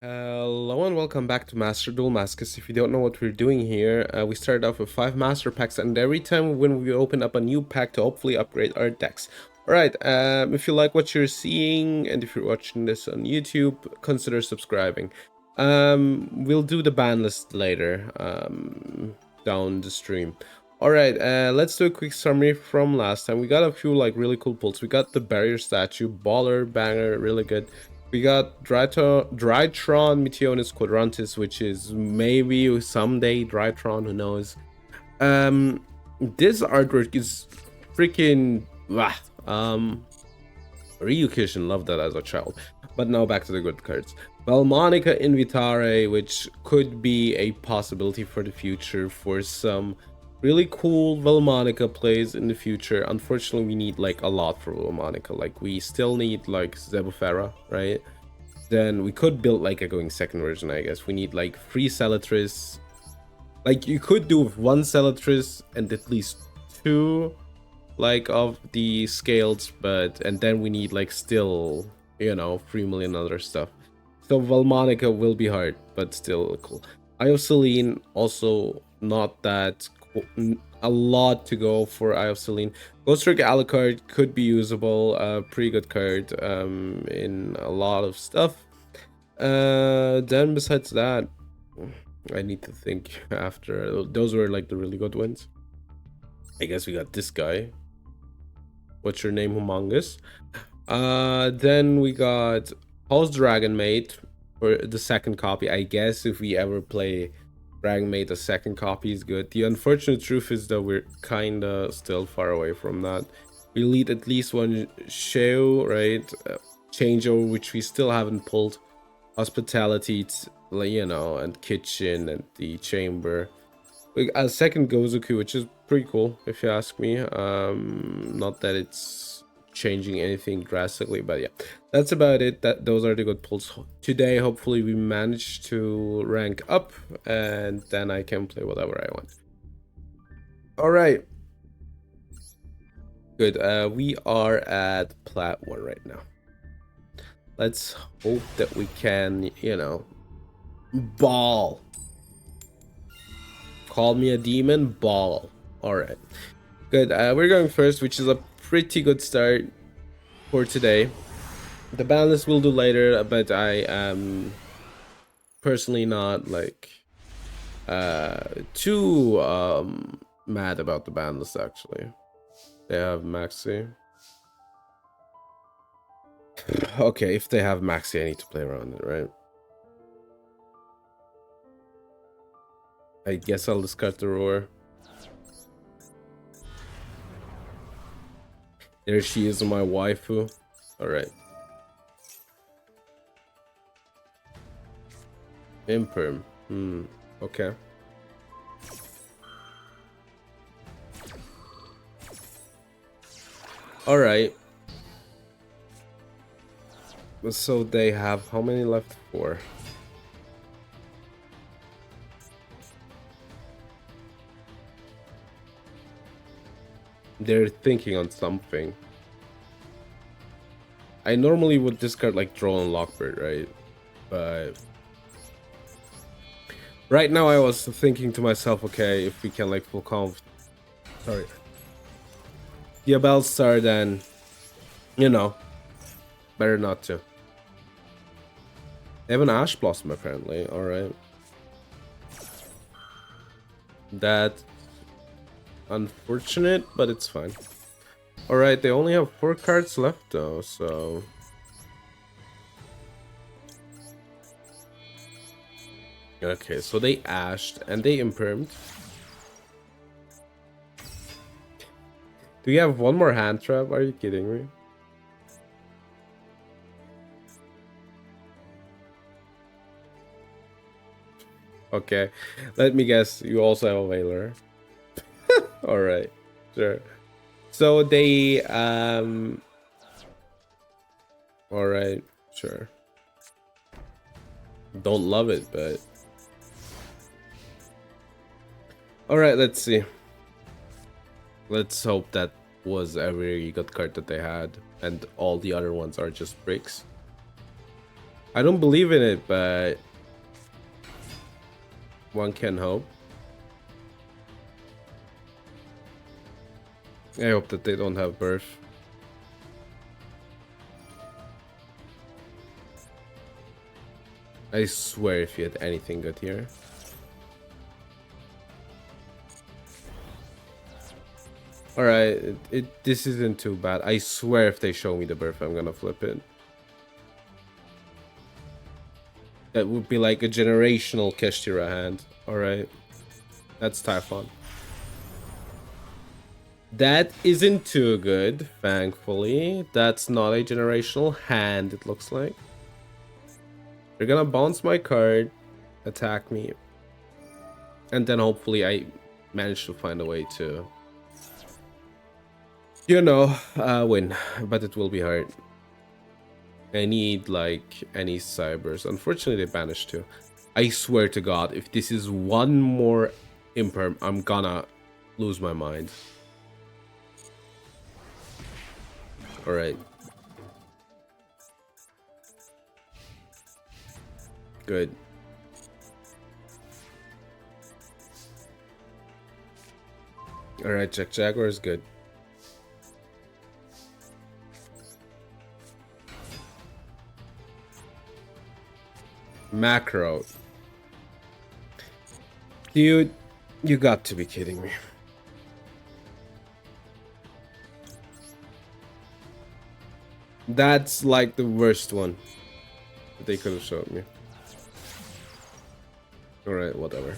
Hello and welcome back to Master Duel Masochist. If you don't know what we're doing here, we started off with 5 master packs, and every time when we open up a new pack to hopefully upgrade our decks. Alright, if you like what you're seeing, and if you're watching this on YouTube, consider subscribing. We'll do the ban list later, down the stream. Alright, let's do a quick summary from last time. We got a few like really cool pulls. We got the barrier statue, baller, banger, really good. We got Drytron, Meteonis Quadrantis, which is maybe someday Drytron, who knows. This artwork is freaking Ryukishin loved that as a child. But now back to the good cards. Valmonica Invitare, which could be a possibility for the future for some really cool Valmonica plays in the future. Unfortunately, we need like a lot for Valmonica. Like we still need like Zebufera, right? Then we could build like a going second version, I guess. We need like 3 Celatris. Like you could do with 1 Celatris and at least 2 like of the scales, but and then we need like still, you know, 3 million other stuff. So Valmonica will be hard, but still cool. Eye of Selene, also not that a lot to go for Eye of Selene. Ghost Trick Alucard could be usable, pretty good card in a lot of stuff. Then besides that, I need to think after. Those were like the really good ones. I guess we got this guy. What's your name, Humongous? Then we got Pulse Dragon Mate for the second copy. I guess if we ever play Dragon Mate, the second copy is good. The unfortunate truth is that we're kinda still far away from that. We need at least 1 Sheo, right? Changeover, which we still haven't pulled. Hospitality, you know, and kitchen and the chamber. A second Gozoku, which is pretty cool if you ask me. Not that it's changing anything drastically, but yeah, that's about it. Those are the good pulls today. Hopefully we manage to rank up and then I can play whatever I want. All right, good. We are at Plat 1 right now. Let's hope that we can, you know, ball. Call me a demon, ball. All right, good. We're going first, which is a pretty good start for today. The Banlist we'll do later, but I am personally not like too mad about the Banlist. Actually, they have Maxi. Okay, if they have Maxi, I need to play around it, right? I guess I'll discard the Roar. There she is, my waifu. Alright. Imperm. Okay. Alright. So they have how many left? 4. They're thinking on something. I normally would discard like Droll and Lockbird, right? But right now I was thinking to myself, okay, if we can like full conf, sorry, BANLST, then you know, better not to. They have an Ash Blossom apparently. All right, that unfortunate, but it's fine. All right, they only have 4 cards left though, so okay, so they ashed and they impermed. Do you have 1 more hand trap? Are you kidding me? Okay, let me guess. You also have a Whaler. All right, sure. So they all right, sure. Don't love it, but all right. Let's see. Let's hope that was every good card that they had, and all the other ones are just bricks. I don't believe in it, but one can hope. I hope that they don't have birth. I swear if you had anything good here. Alright, this isn't too bad. I swear if they show me the birth, I'm gonna flip it. That would be like a generational Keshtira hand. Alright. That's Typhon. That isn't too good, thankfully. That's not a generational hand, it looks like. They're gonna bounce my card, attack me. And then hopefully I manage to find a way to, you know, win. But it will be hard. I need, like, any cybers. Unfortunately, they banished too. I swear to God, if this is one more imperm, I'm gonna lose my mind. Alright. Good. Alright, Jack Jaguar is good. Macro. Dude, you got to be kidding me. That's like the worst one that they could have showed me. Alright, whatever.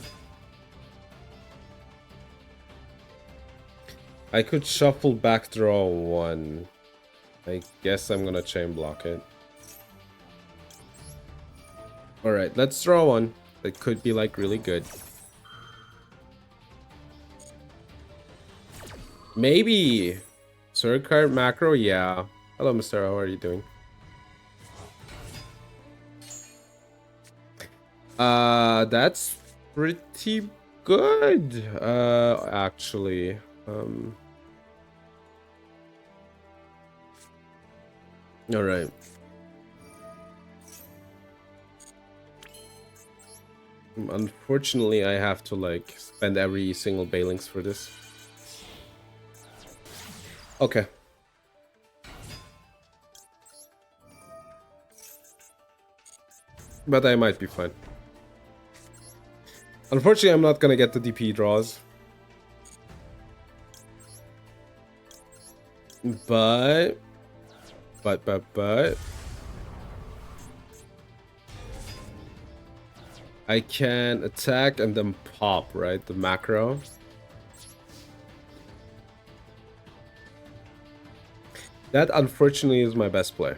I could shuffle back draw one. I guess I'm gonna chain block it. Alright, let's draw one. That could be like really good. Maybe. Sword card macro, yeah. Hello, Mr. How are you doing? That's pretty good. Actually. Alright. Unfortunately, I have to like spend every single Banlist for this. Okay. But I might be fine. Unfortunately, I'm not gonna get the DP draws. But... I can attack and then pop, right? The macro. That, unfortunately, is my best play.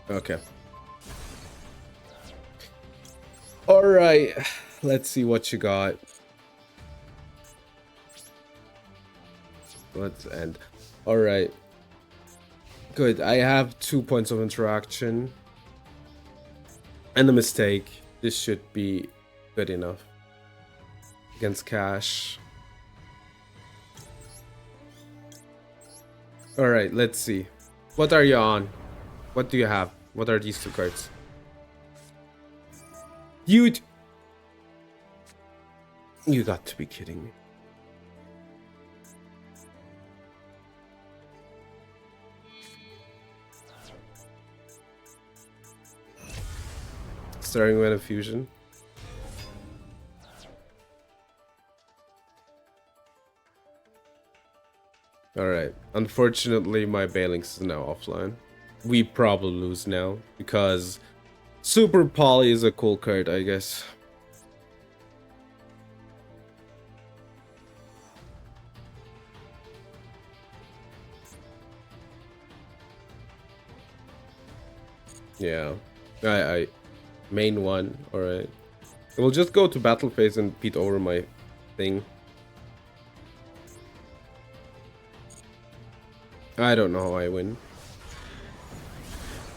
Okay. Alright. Let's see what you got. Let's end. Alright. Good. I have 2 points of interaction. And a mistake. This should be good enough. Against Cash. Alright, let's see. What are you on? What do you have? What are these two cards? Dude! You got to be kidding me. Starting with a fusion. Alright. Unfortunately, my Banlist is now offline. We probably lose now, because Super Poly is a cool card, I guess. Yeah. I main one, alright. We'll just go to battle phase and beat over my thing. I don't know how I win.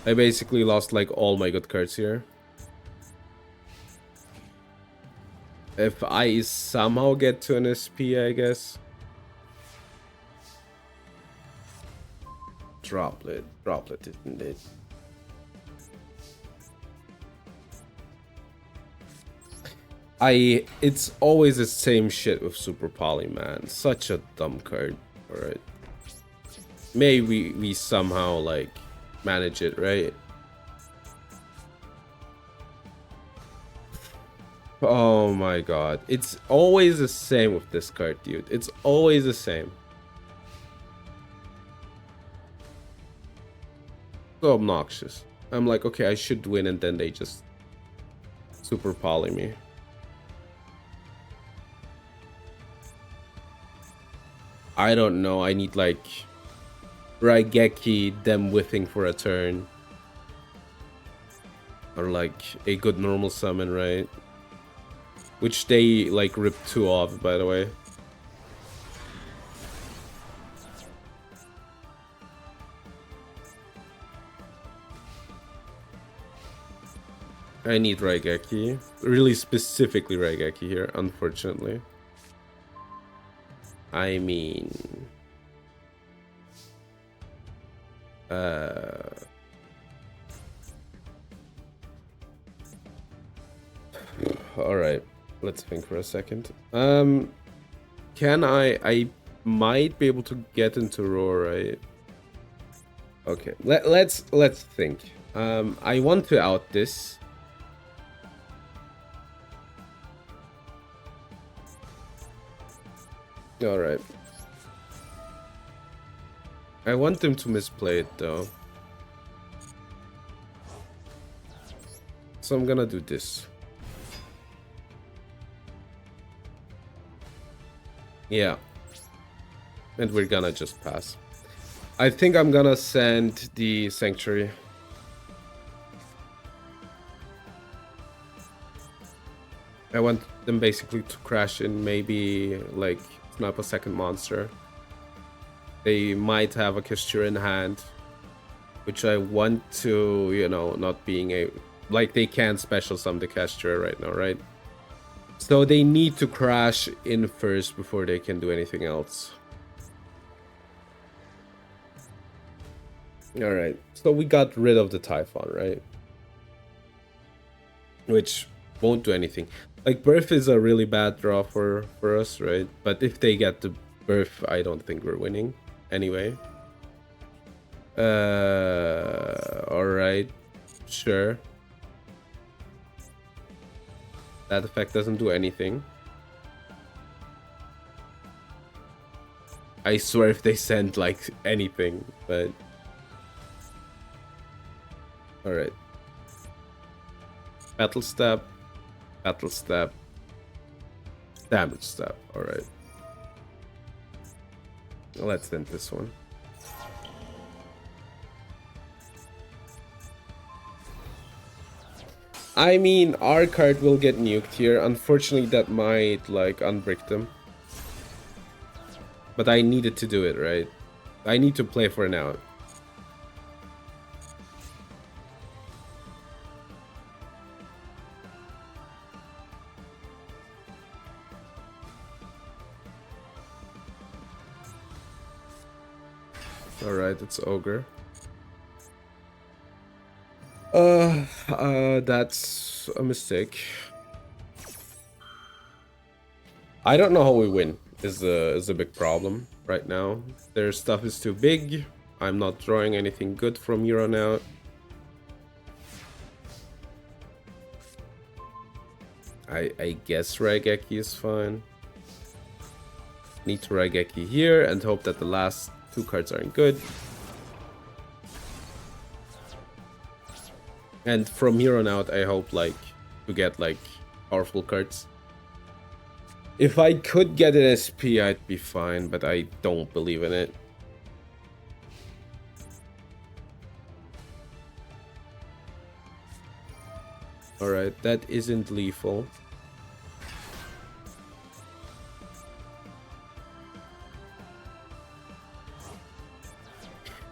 I basically lost like all my good cards here. If I somehow get to an SP, I guess. Droplet, isn't it? It's always the same shit with Super Poly, man. Such a dumb card. Alright. Maybe we somehow, like, manage it, right? Oh my god. It's always the same with this card, dude. It's always the same. So obnoxious. I'm like, okay, I should win, and then they just Super Poly me. I don't know. I need, like, Raigeki, them whiffing for a turn. Or, like, a good normal summon, right? Which they, like, ripped 2 off, by the way. I need Raigeki. Really specifically Raigeki here, unfortunately. I mean... Alright, let's think for a second. Can I might be able to get into Roar, right? Okay, let's think. I want to out this. Alright. I want them to misplay it though. So I'm gonna do this. Yeah. And we're gonna just pass. I think I'm gonna send the Sanctuary. I want them basically to crash in, maybe like snap a second monster. They might have a Kisture in hand, which I want to, you know, not being a... Like, they can't special summon the Kisture right now, right? So they need to crash in first before they can do anything else. Alright, so we got rid of the Typhon, right? Which won't do anything. Like, Birth is a really bad draw for us, right? But if they get the Birth, I don't think we're winning. Anyway. Alright. Sure. That effect doesn't do anything. I swear if they send, like, anything, but... Alright. Battle Step. Battle Step. Damage Step. Alright. Let's end this one. I mean, our card will get nuked here. Unfortunately, that might, like, unbrick them. But I needed to do it, right? I need to play for an out. Alright, it's Ogre. That's a mistake. I don't know how we win is a big problem right now. Their stuff is too big. I'm not drawing anything good from here on out. I guess Raigeki is fine. Need to Raigeki here and hope that the last 2 cards aren't good. And from here on out, I hope, like, to get, like, powerful cards. If I could get an SP, I'd be fine, but I don't believe in it. Alright, that isn't lethal.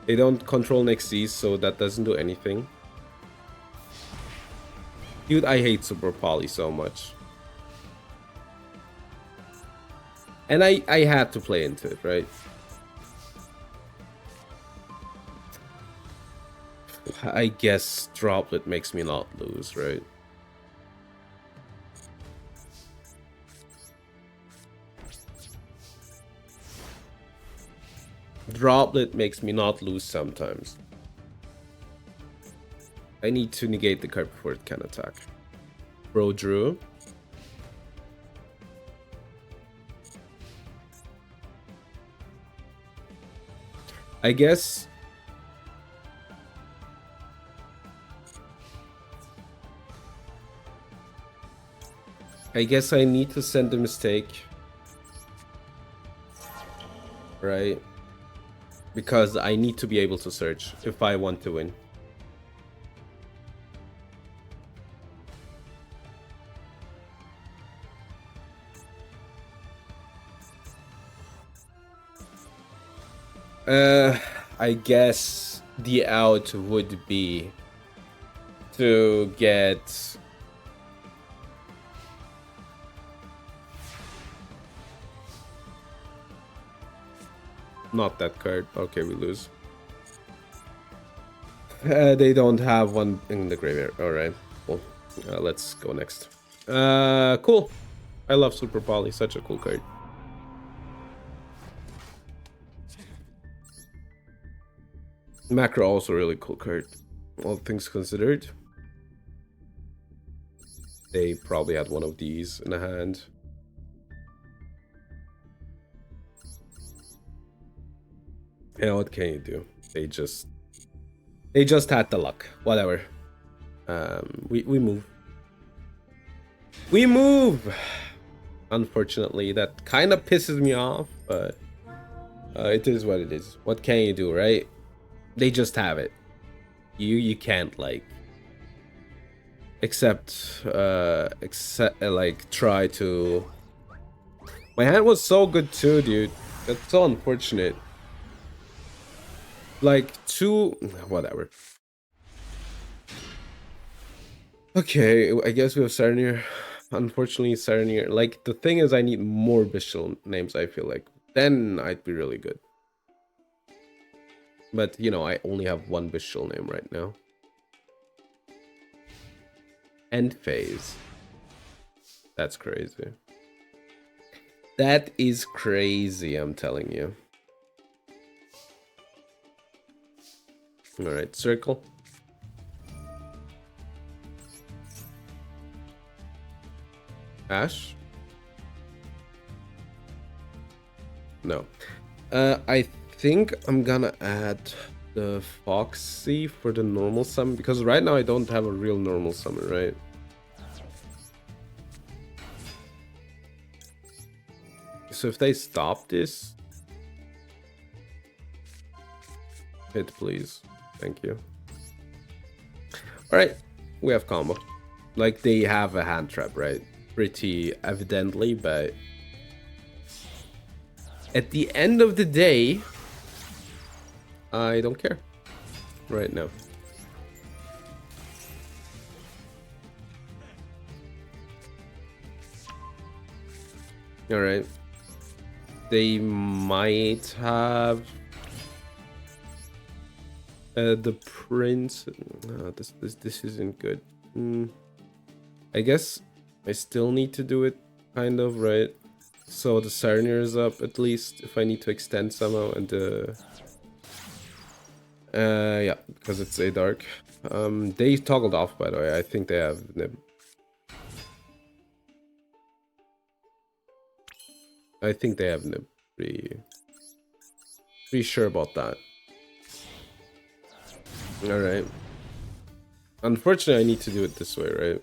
They don't control Nexus, so that doesn't do anything. Dude, I hate Super Poly so much. And I had to play into it, right? I guess Droplet makes me not lose, right? Droplet makes me not lose sometimes. I need to negate the card before it can attack. Bro drew. I guess I need to send a mistake. Right? Because I need to be able to search if I want to win. I guess the out would be to get not that card. Okay, we lose. They don't have one in the graveyard. All right, cool. Let's go next. Cool. I love Super Poly. Such a cool card. Macro also really cool card. All things considered. They probably had one of these in a hand. Yeah, what can you do? They just had the luck. Whatever. We move. We move. Unfortunately, that kind of pisses me off, but it is what it is. What can you do, right? They just have it. You can't like except like try to. My hand was so good too, dude. That's so unfortunate. Like whatever. Okay, I guess we have Saranir. Unfortunately, Saranir. Like the thing is, I need more Bestial names. I feel like then I'd be really good. But you know, I only have one Bestial name right now. End phase. That's crazy. That is crazy, I'm telling you. Alright, circle. Ash? No. I think I'm gonna add the Foxy for the normal summon, because right now I don't have a real normal summon, right? So if they stop this... Hit, please. Thank you. Alright, we have combo. Like, they have a hand trap, right? Pretty evidently, but... At the end of the day... I don't care. Right now. Alright. They might have... the prince. This isn't good. I guess I still need to do it, kind of, right? So the Saranir is up at least if I need to extend somehow, and yeah, because it's a dark. They toggled off, by the way. I think they have nib. I think they have nib. Pretty sure about that. Alright. Unfortunately, I need to do it this way, right?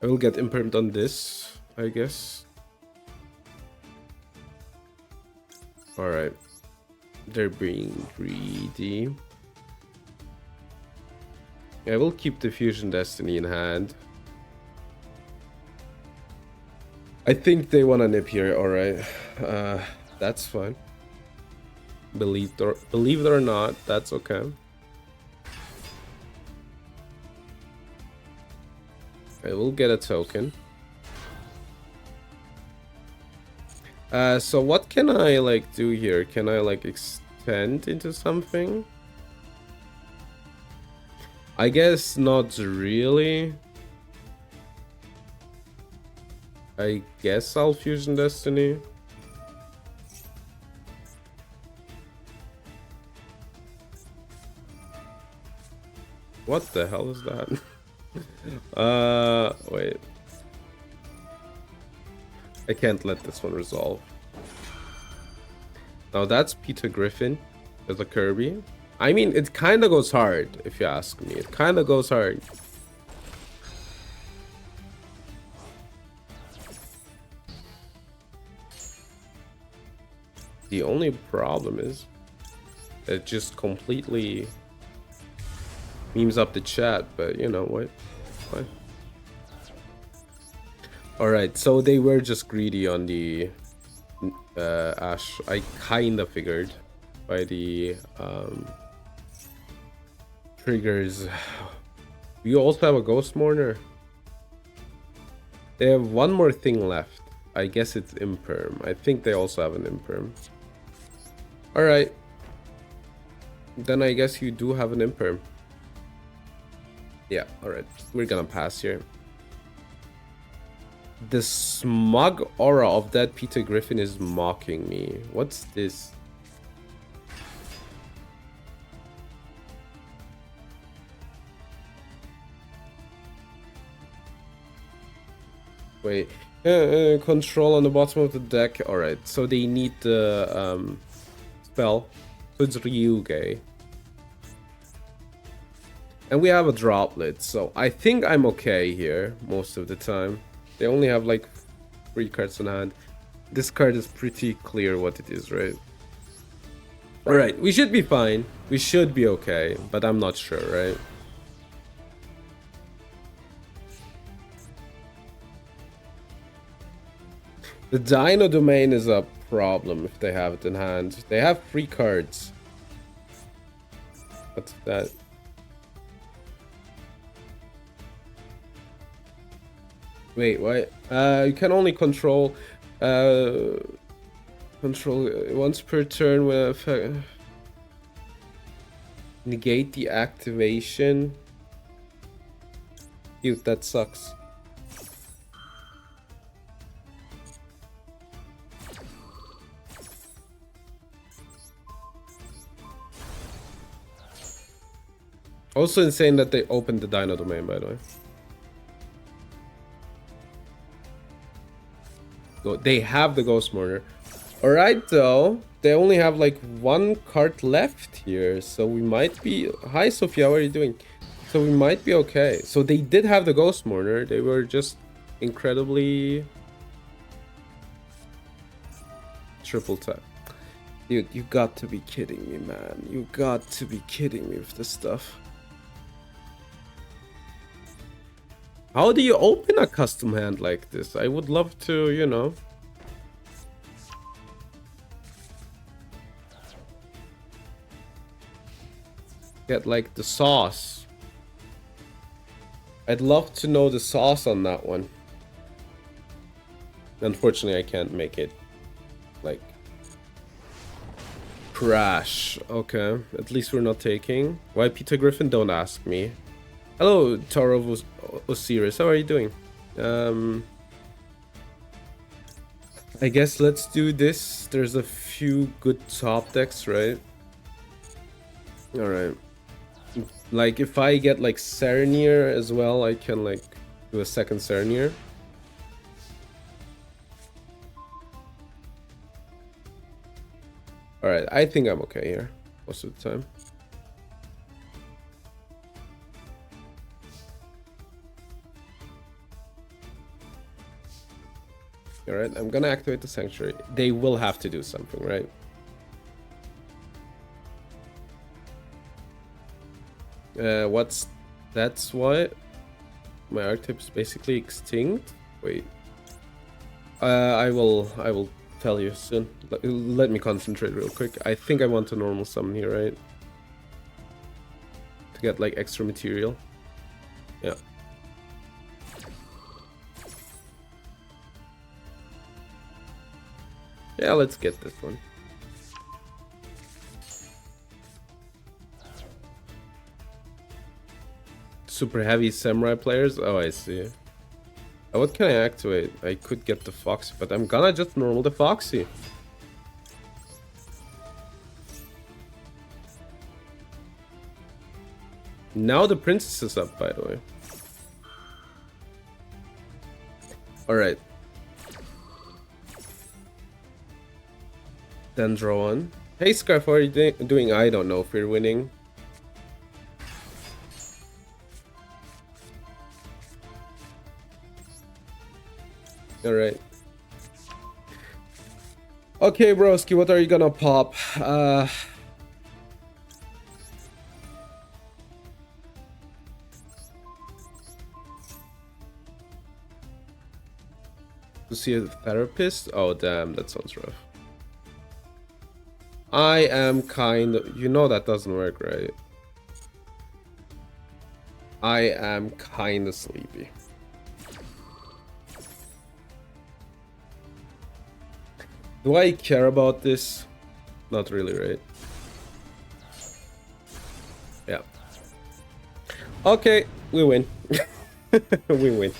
I will get impermed on this, I guess. Alright. They're being greedy. I will keep the Fusion Destiny in hand. I think they want to nip here, alright. That's fine. Believe it or not, that's okay. I will get a token. So what can I like do here? Can I like expand into something? I guess not really. I guess I'll Fusion Destiny. What the hell is that? Wait. I can't let this one resolve. Now that's Peter Griffin as a Kirby. I mean, it kind of goes hard, if you ask me. It kind of goes hard. The only problem is it just completely memes up the chat, but you know what? Fine. Alright, so they were just greedy on the Ash. I kinda figured by the triggers. You also have a Ghost Mourner. They have one more thing left. I guess it's Imperm. I think they also have an Imperm. Alright. Then I guess you do have an Imperm. Yeah, alright. We're gonna pass here. The smug aura of that Peter Griffin is mocking me. What's this? Wait. Control on the bottom of the deck. Alright, so they need the spell. So it's Ryuge. And we have a droplet, so I think I'm okay here most of the time. They only have like 3 cards in hand. This card is pretty clear what it is, right? Alright, we should be fine. We should be okay, but I'm not sure, right? The Dino Domain is a problem if they have it in hand. They have 3 cards. What's that? Wait, what? You can only control once per turn with negate the activation. Dude, that sucks. Also insane that they opened the Dino Domain, by the way. They have the Ghost Mourner. Alright, though. They only have like 1 card left here. So we might be... Hi, Sophia. What are you doing? So we might be okay. So they did have the Ghost Mourner. They were just incredibly... triple tap. Dude, you got to be kidding me, man. You got to be kidding me with this stuff. How do you open a custom hand like this? I would love to, you know. Get like the sauce. I'd love to know the sauce on that one. Unfortunately, I can't make it like crash. Okay, at least we're not taking. Why Peter Griffin? Don't ask me. Hello, Taro of Osiris. How are you doing? I guess let's do this. There's a few good top decks, right? Alright. Like, if I get, like, Serenier as well, I can, like, do a second Serenier. Alright, I think I'm okay here most of the time. Alright, I'm gonna activate the Sanctuary. They will have to do something, right? That's what? My archetype is basically extinct? Wait. I will tell you soon. Let me concentrate real quick. I think I want a normal summon here, right? To get like extra material. Yeah. Yeah, let's get this one. super heavy samurai players. Oh, I see. What can I activate? I could get the Foxy, but I'm gonna just normal the Foxy. Now the princess is up, by the way. Alright. Then draw one. Hey Scarf, how are you doing? I don't know if we're winning. Alright. Okay, broski, what are you gonna pop? To see a therapist? Oh, damn, that sounds rough. I am kind of... You know that doesn't work, right? I am kind of sleepy. Do I care about this? Not really, right? Yeah. Okay, we win. We win.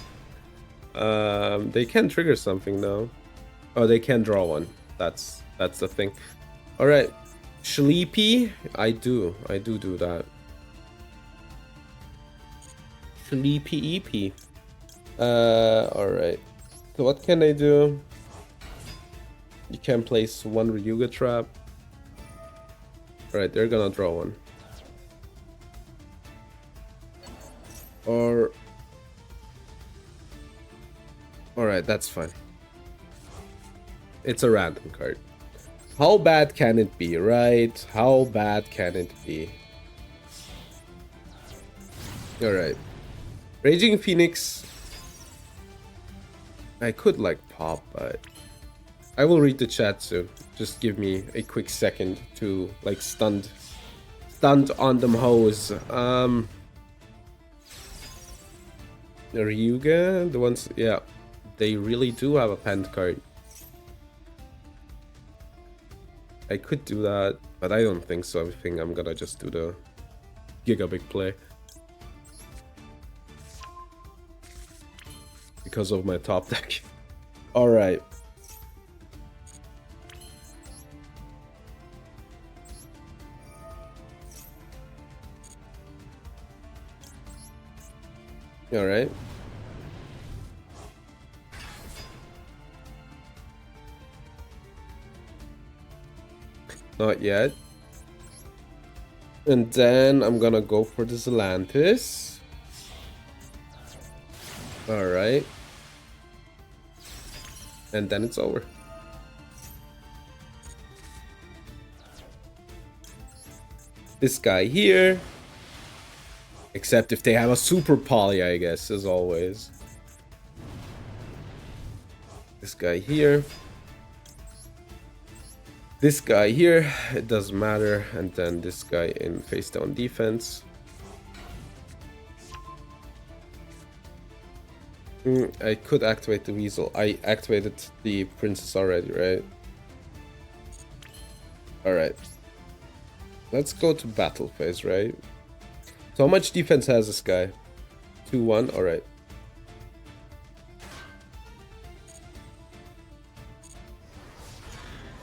They can trigger something though. Oh, they can draw one. That's the thing. All right, sleepy. I do that. Sleepy EP. All right. So what can I do? You can place one Ryuga trap. All right, they're gonna draw one. Or alright, that's fine. It's a random card. How bad can it be, right? How bad can it be? Alright. Raging Phoenix. I could like pop, but I will read the chat soon. Just give me a quick second to like stunned on them hoes. Ryuga, the ones, yeah, they really do have a pent card. I could do that, but I don't think so. I think I'm gonna just do the Giga Big play because of my top deck. All right. All right. Not yet. And then I'm gonna go for the Zelantis. All right. And then it's over. This guy here. Except if they have a super poly, I guess, as always. This guy here. This guy here, it doesn't matter. And then this guy in face down defense. I could activate the Weasel. I activated the Princess already, right? Alright. Let's go to battle phase, right? So how much defense has this guy? 2-1, alright.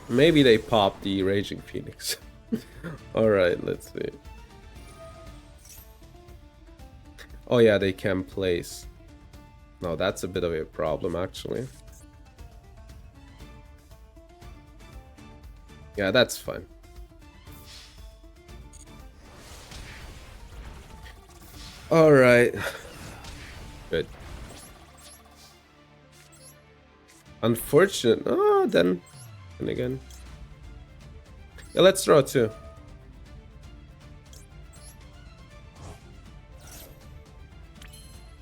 Maybe they pop the Raging Phoenix. Alright, let's see. Oh yeah, they can place. No, that's a bit of a problem actually. Yeah, that's fine. All right. Good. Unfortunate. Oh, then. And again. Yeah, let's draw two.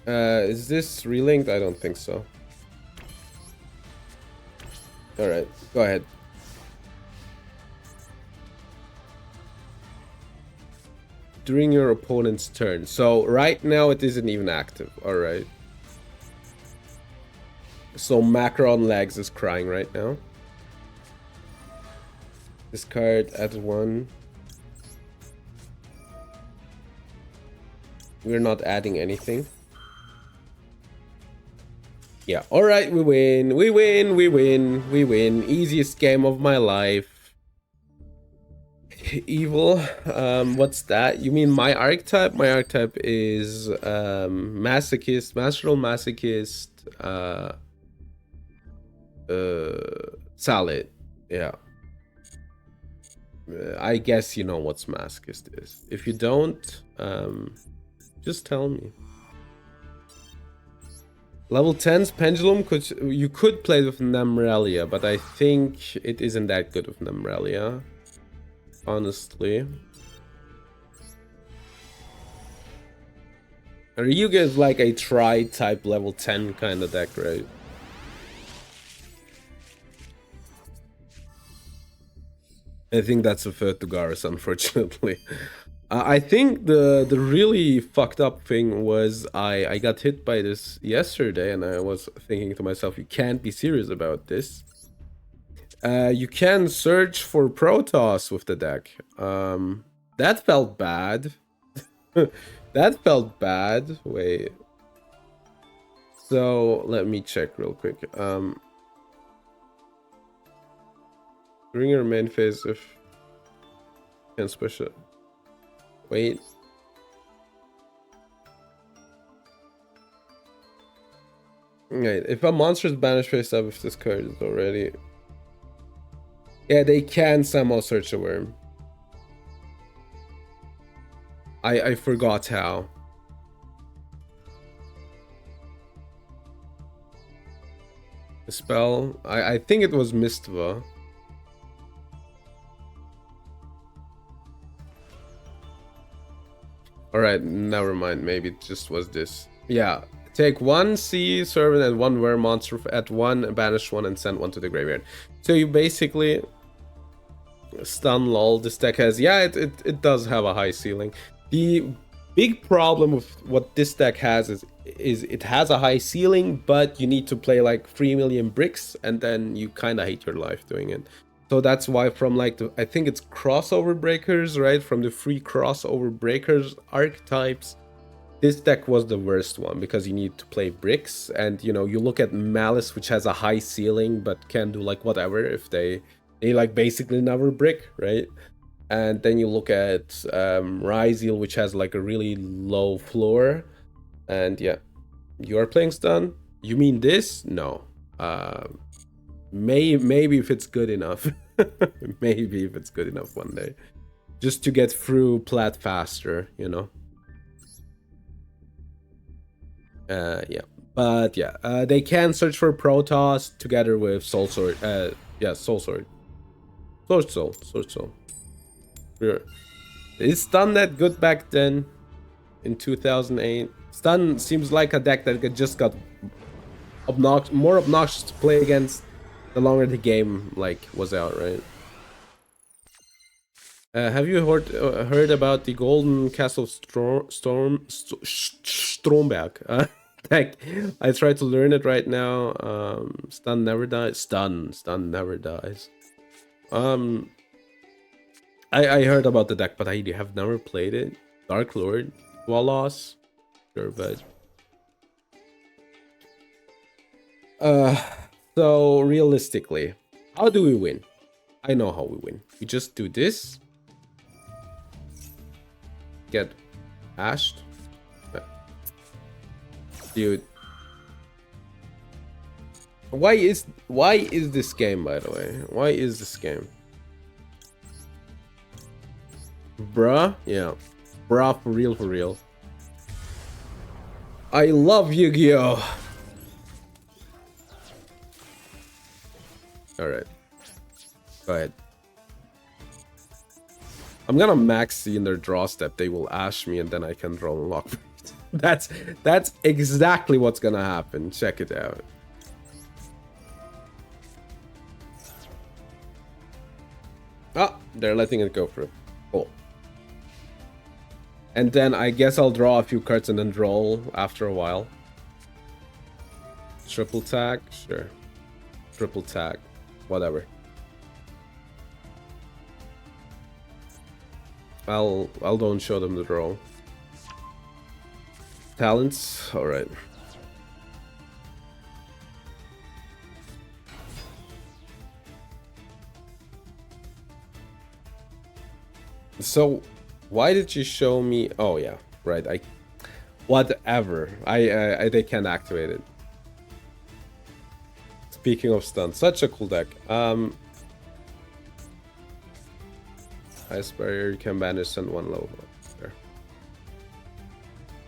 Is this relinked? I don't think so. All right, go ahead. During your opponent's turn. So right now it isn't even active. All right. So Macron Legs is crying right now. This card at 1. We're not adding anything. Yeah, alright, we win. We win, we win, we win. Easiest game of my life. Evil. What's that? You mean my archetype? My archetype is Masochist, Masterful Masochist, Salad. Yeah. I guess you know what Masochist is. If you don't, just tell me. Level 10's Pendulum, you could play with Nemrelia, but I think it isn't that good with Nemrelia. Honestly. Ryuga is like a tri-type level 10 kind of deck, right? I think that's a third to Garrus, unfortunately. I think the really fucked up thing was I got hit by this yesterday, and I was thinking to myself, you can't be serious about this. You can search for Protoss with the deck. That felt bad. That felt bad. Wait. So let me check real quick. During your main phase, if can push it. Wait. Right. If a monster's banished face up, if this card is already. Yeah, they can somehow search a worm. I forgot how. The spell. I think it was Mistva. Alright, never mind. Maybe it just was this. Yeah. Take one sea servant and one were monster at one, banish one, and send one to the graveyard. So you basically stun lol. This deck has, yeah, it does have a high ceiling. The big problem with what this deck has is it has a high ceiling, but you need to play like 3 million bricks, and then you kind of hate your life doing it. So that's why from like I think it's crossover breakers, right? From the 3 crossover breakers archetypes, this deck was the worst one because you need to play bricks, and you know, you look at Malice, which has a high ceiling but can do like whatever if they like basically never brick, right? And then you look at Ryzeal, which has like a really low floor, and yeah, you are playing stun. You mean this? No. Maybe if it's good enough. Maybe if it's good enough one day, just to get through plat faster, you know. Yeah, but yeah, they can search for Protoss together with Soul Sword. Yeah, Soul Sword. Sword Soul. Sure. Is stun that good back then in 2008? Stun seems like a deck that just got more obnoxious to play against the longer the game like was out, right? Have you heard about the Golden Castle Stromberg deck? I try to learn it right now. Stun never dies. Stun never dies. I heard about the deck, but I have never played it. Dark Lord, Wallace, sure, but so realistically, how do we win? I know how we win. We just do this. Get ashed. Dude. Why is this game, by the way? Why is this game? Bruh? Yeah. Bruh, for real. I love Yu-Gi-Oh! Alright. Go ahead. I'm gonna max C in their draw step. They will ash me and then I can draw and lock. That's exactly what's gonna happen. Check it out. Ah, they're letting it go through. Cool. And then I guess I'll draw a few cards and then draw after a while. Triple tag? Sure. Triple tag. Whatever. I'll don't show them the draw. Talents, alright. So, why did you show me? Oh yeah, right. Whatever. They can't activate it. Speaking of stun, such a cool deck. Ice barrier, you can banish and one low. There.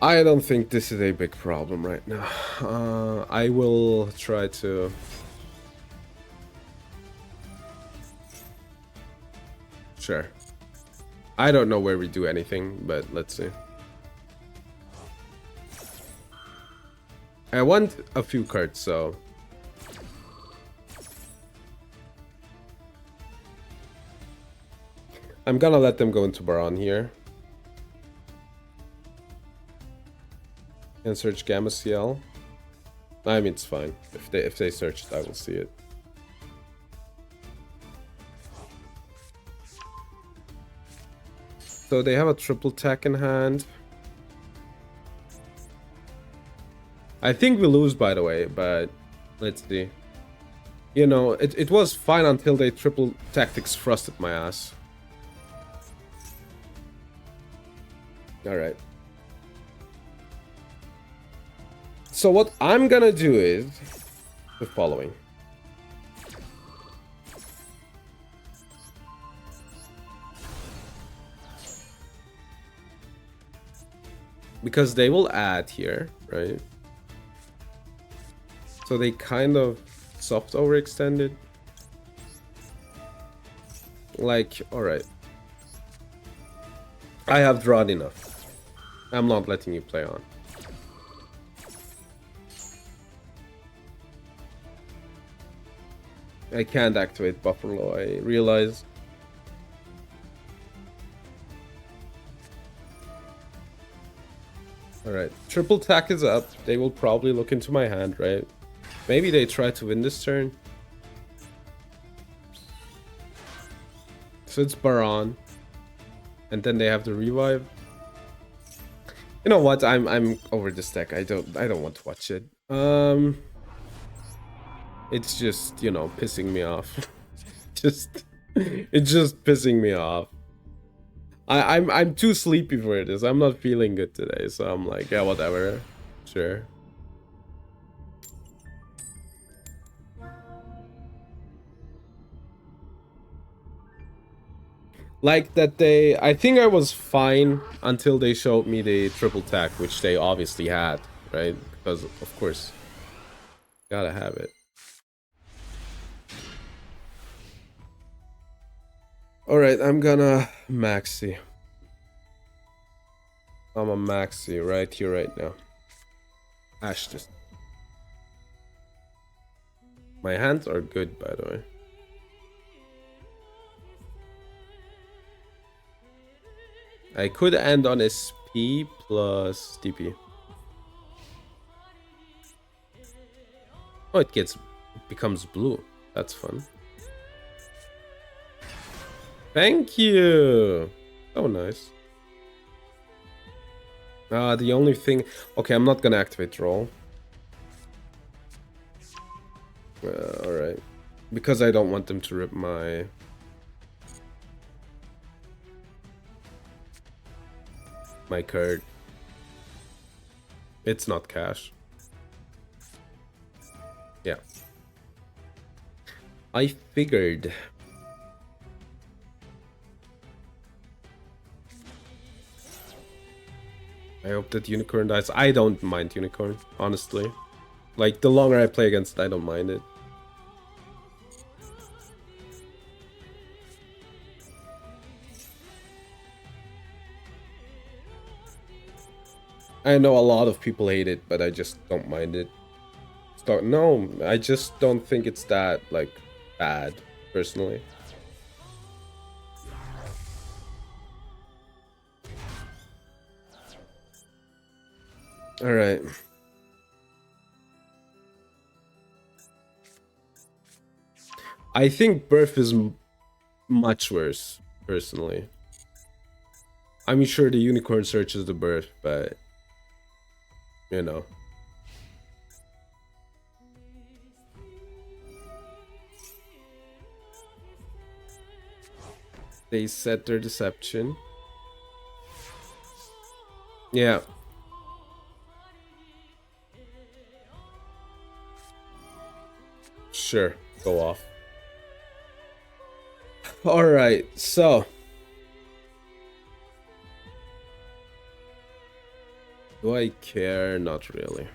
I don't think this is a big problem right now. I will try to. Sure. I don't know where we do anything, but let's see. I want a few cards, so. I'm gonna let them go into Baron here. And search Gamma CL. I mean, it's fine. If they search it, I will see it. So they have a triple tech in hand. I think we lose, by the way, but let's see. You know, it was fine until they triple tactics thrusted my ass. Alright. So what I'm gonna do is the following. Because they will add here, right? So they kind of soft overextended. Like, alright. I have drawn enough. I'm not letting you play on. I can't activate Buffalo, I realize. Alright, triple tack is up. They will probably look into my hand, right? Maybe they try to win this turn. So it's Baron. And then they have the revive. You know what? I'm over this deck. I don't want to watch it. It's just, you know, pissing me off. It's just pissing me off. I'm too sleepy for this. I'm not feeling good today, so I'm like, yeah, whatever. Sure. Like that I think I was fine until they showed me the triple tack, which they obviously had, right? Because of course, gotta have it. Alright, I'm gonna maxi. I'm a maxi right here, right now. Ash this. My hands are good, by the way. I could end on SP plus DP. Oh, it becomes blue. That's fun. Thank you. Oh, nice. The only thing... Okay, I'm not gonna activate roll. Alright. Because I don't want them to rip my... my card. It's not cash. Yeah. I figured. I hope that Unicorn dies. I don't mind Unicorn, honestly. Like, the longer I play against it, I don't mind it. I know a lot of people hate it, but I just don't mind it. No, I just don't think it's that, like, bad, personally. Alright. I think Birth is much worse, personally. I'm sure the Unicorn searches the Birth, but... you know. They set their deception. Yeah. Sure, go off. Alright, so. Do I care? Not really.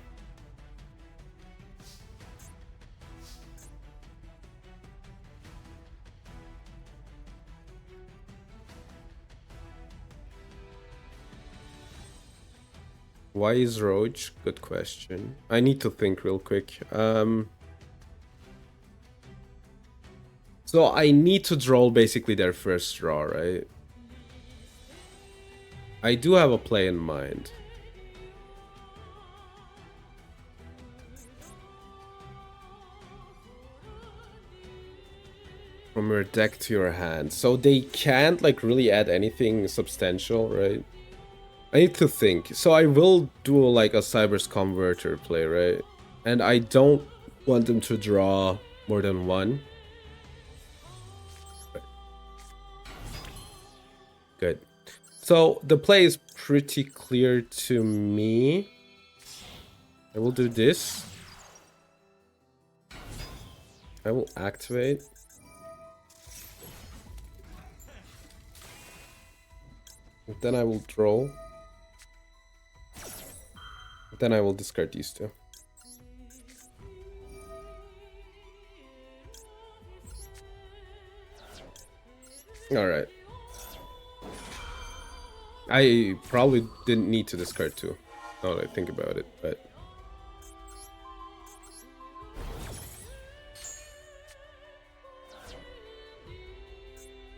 Why is Roach? Good question. I need to think real quick. So I need to draw basically their first draw, right? I do have a play in mind. From your deck to your hand. So they can't like really add anything substantial, right? I need to think. So I will do like a Cyber's Converter play, right? And I don't want them to draw more than one. Good. So the play is pretty clear to me. I will do this. I will activate. And then I will draw. Then I will discard these two. Alright. I probably didn't need to discard two, now that I think about it, but...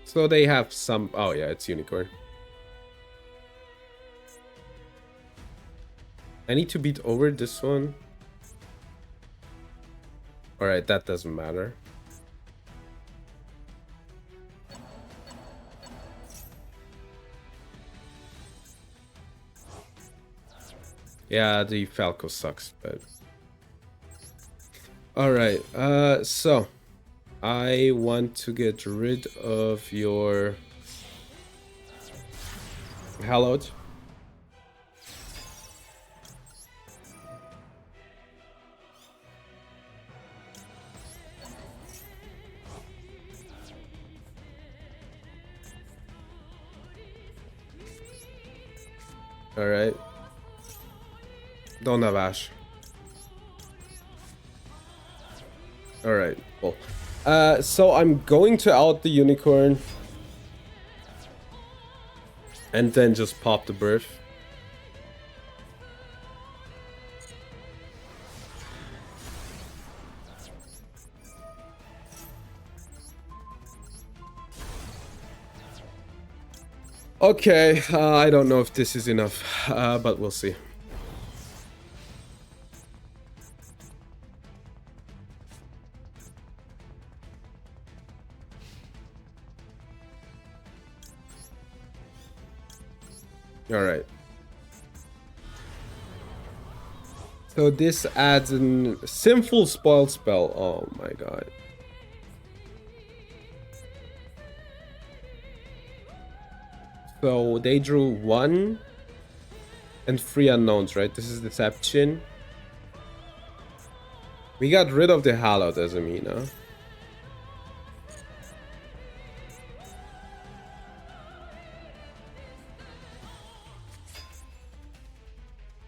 So they have some... Oh yeah, it's Unicorn. I need to beat over this one. Alright, that doesn't matter. Yeah, the Falco sucks, but... Alright, so... I want to get rid of your... Hallowed. Alright. Don't have Ash. Alright, cool. So I'm going to out the Unicorn. And then just pop the Birth. Okay, I don't know if this is enough, but we'll see. Alright. So this adds a Sinful Spoil spell. Oh my god. So they drew 1 and 3 unknowns, right? This is Deception. We got rid of the Hallowed as Amina.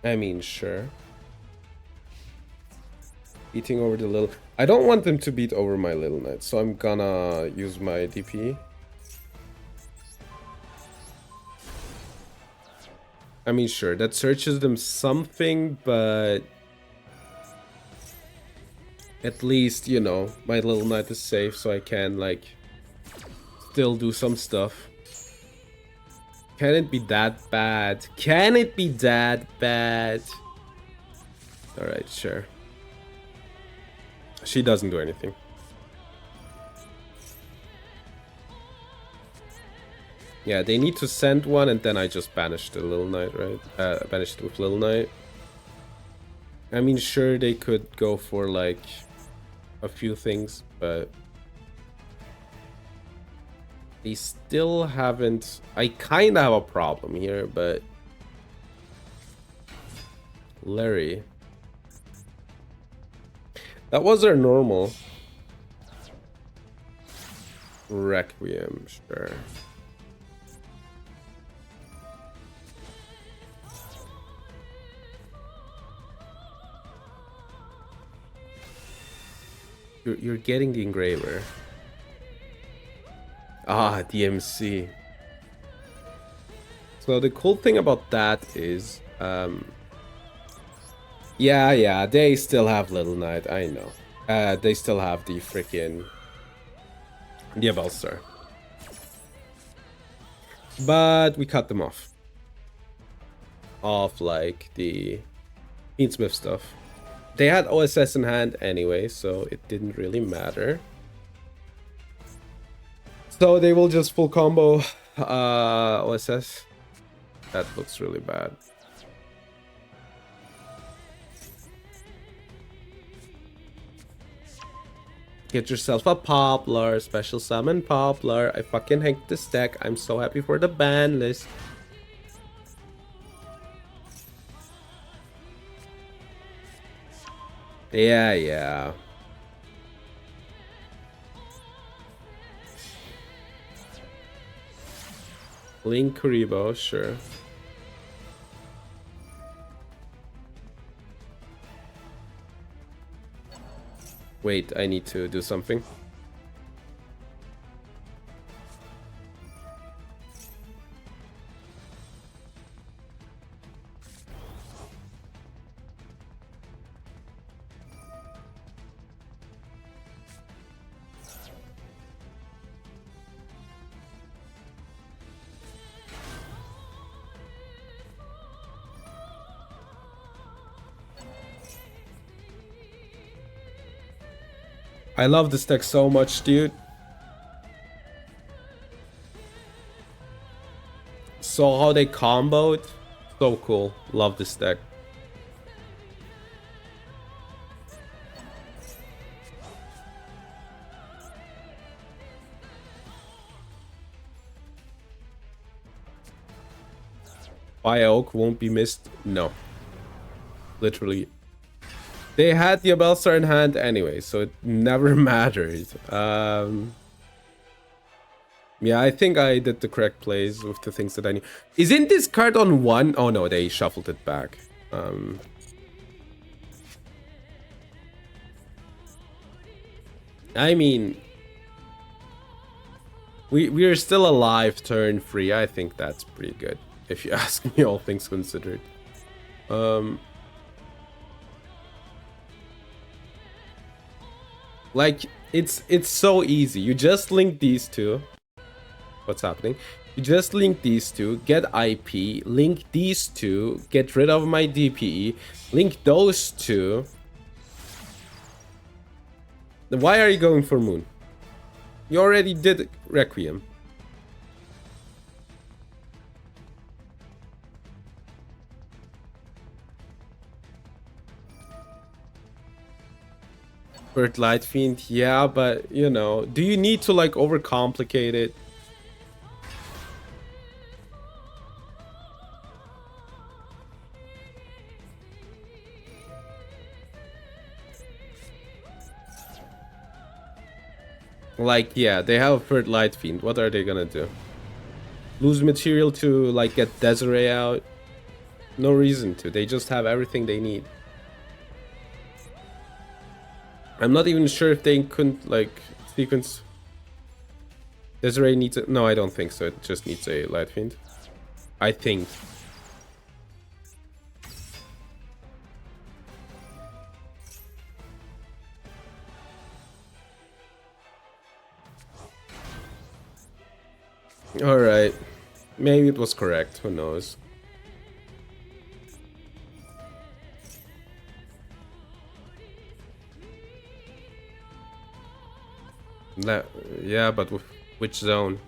I mean, sure. Beating over the little... I don't want them to beat over my Little Knight, so I'm gonna use my DP. I mean, sure, that searches them something, but... At least, you know, my Little Knight is safe, so I can, like... Still do some stuff. Can it be that bad? Can it be that bad? Alright, sure. She doesn't do anything. Yeah, they need to send one and then I just banish the Little Knight, right? Banish it with Little Knight. I mean, sure, they could go for like a few things, but they still haven't. I kind of have a problem here, but Larry. That was our normal. Requiem, sure. You're getting the engraver. Ah, DMC. So the cool thing about that is, yeah, they still have Little Knight, I know. They still have the freaking BANLST. But we cut them off. Off like the Heatsmith stuff. They had OSS in hand anyway, so it didn't really matter. So they will just full combo OSS. That looks really bad. Get yourself a Poplar, special summon Poplar. I fucking hate this deck. I'm so happy for the ban list. Yeah. Link Kuribo, sure. Wait, I need to do something. I love this deck so much, dude. So how they comboed, so cool. Love this deck. By Oak won't be missed. No. Literally. They had the BANLST in hand anyway, so it never mattered. Yeah, I think I did the correct plays with the things that I knew. Isn't this card on one? Oh no, they shuffled it back. I mean, we are still alive turn 3. I think that's pretty good, if you ask me, all things considered. Like, it's so easy. You just link these two. What's happening? You just link these two, get IP, link these two, get rid of my DPE, link those two. Why are you going for Moon? You already did Requiem. Bird Light Fiend, yeah, but you know, do you need to like overcomplicate it? Like, yeah, they have a Third Light Fiend. What are they gonna do? Lose material to, like, get Desiree out? No reason to. They just have everything they need. I'm not even sure if they couldn't, like, sequence... Desiree needs a... No, I don't think so. It just needs a Light Fiend. I think. Alright. Maybe it was correct. Who knows? Yeah, but which zone?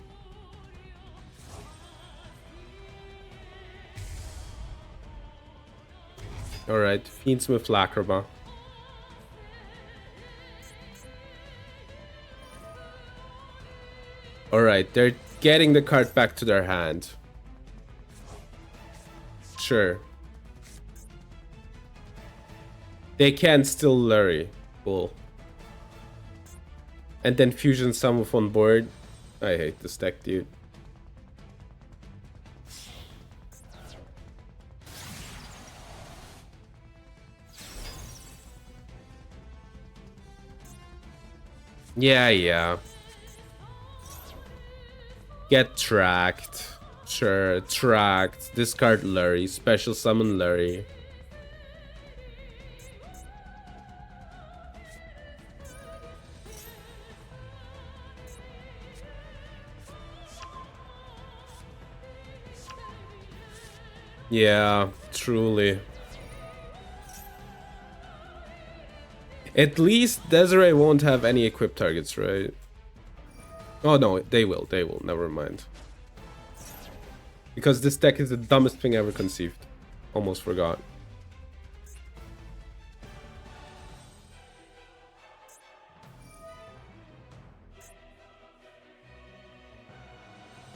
Alright, Fiendsmith Lacrima. Alright, they're getting the card back to their hand. Sure. They can still Lurry. Cool. And then Fusion Summon on board. I hate this deck, dude. Yeah. Get tracked. Sure, tracked. Discard Lurry. Special summon Lurry. Yeah, truly. At least Desiree won't have any equipped targets, right? Oh no, they will, never mind. Because this deck is the dumbest thing ever conceived. Almost forgot.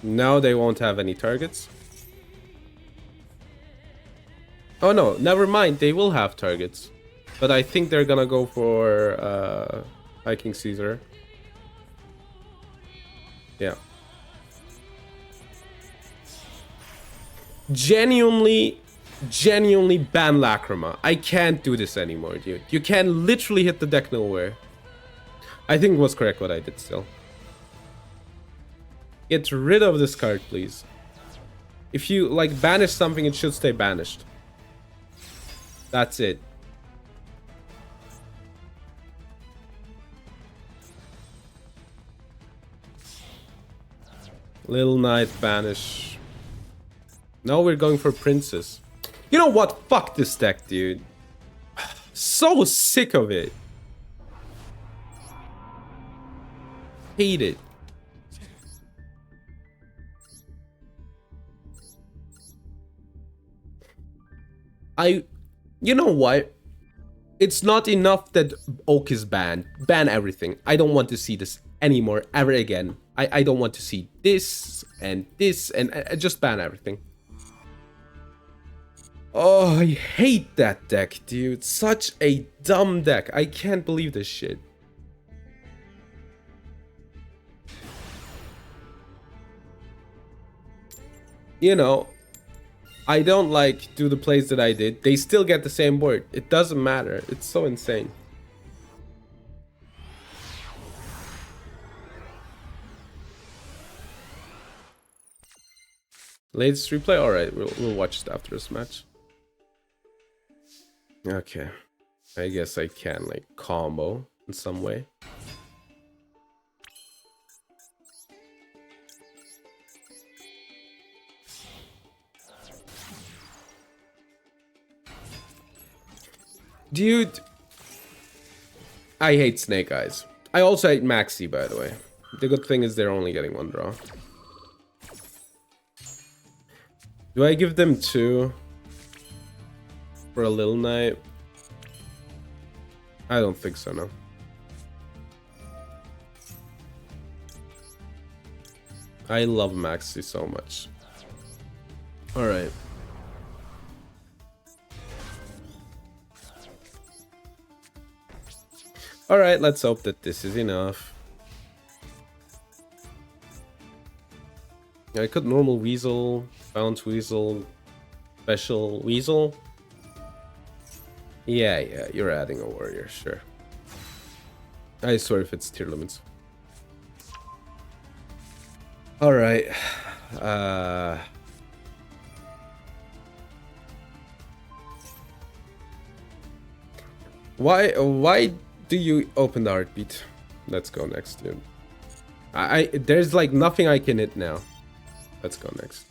Now they won't have any targets. Oh no, never mind, they will have targets. But I think they're gonna go for Hiking Caesar. Yeah. Genuinely ban Lacrima. I can't do this anymore, dude. You can literally hit the deck nowhere. I think it was correct what I did still. Get rid of this card, please. If you, like, banish something, it should stay banished. That's it. Little Knight, banish. Now we're going for Princess. You know what? Fuck this deck, dude. So sick of it. Hate it. You know what? It's not enough that Oak is banned. Ban everything. I don't want to see this anymore, ever again. I don't want to see this and just ban everything. Oh, I hate that deck, dude. Such a dumb deck. I can't believe this shit. You know, I don't like do the plays that I did. They still get the same board. It doesn't matter. It's so insane. Latest replay? Alright, we'll watch it after this match. Okay. I guess I can, like, combo in some way. Dude, I hate Snake Eyes. I also hate Maxi, by the way. The good thing is they're only getting one draw. Do I give them 2 for a Little Knight? I don't think so, no. I love Maxi so much. Alright. Alright, let's hope that this is enough. I could normal Weasel, bounce Weasel, special Weasel. Yeah, you're adding a warrior, sure. I swear if it's tier limits. Alright. Why do you open the heartbeat? Let's go next, dude. There's like nothing I can hit now. Let's go next.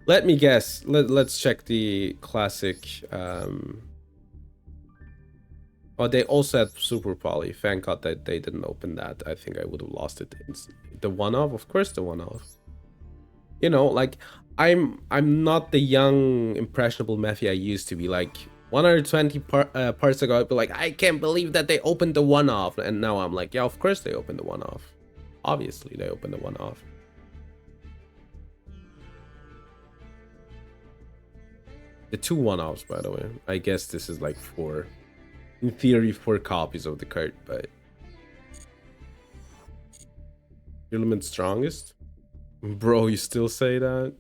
Let me guess. Let's check the classic Oh, they also had Super Poly. Thank God that they didn't open that. I think I would have lost it. The one-off, of course, the one-off. You know, like I'm not the young impressionable Matthew I used to be. Like 120 parts ago, I'd be like, I can't believe that they opened the one-off, and now I'm like, yeah, of course they opened the one-off. Obviously, they opened the one-off. The two one-offs, by the way. I guess this is like four, in theory, 4 copies of the card, but Element strongest? Bro, you still say that?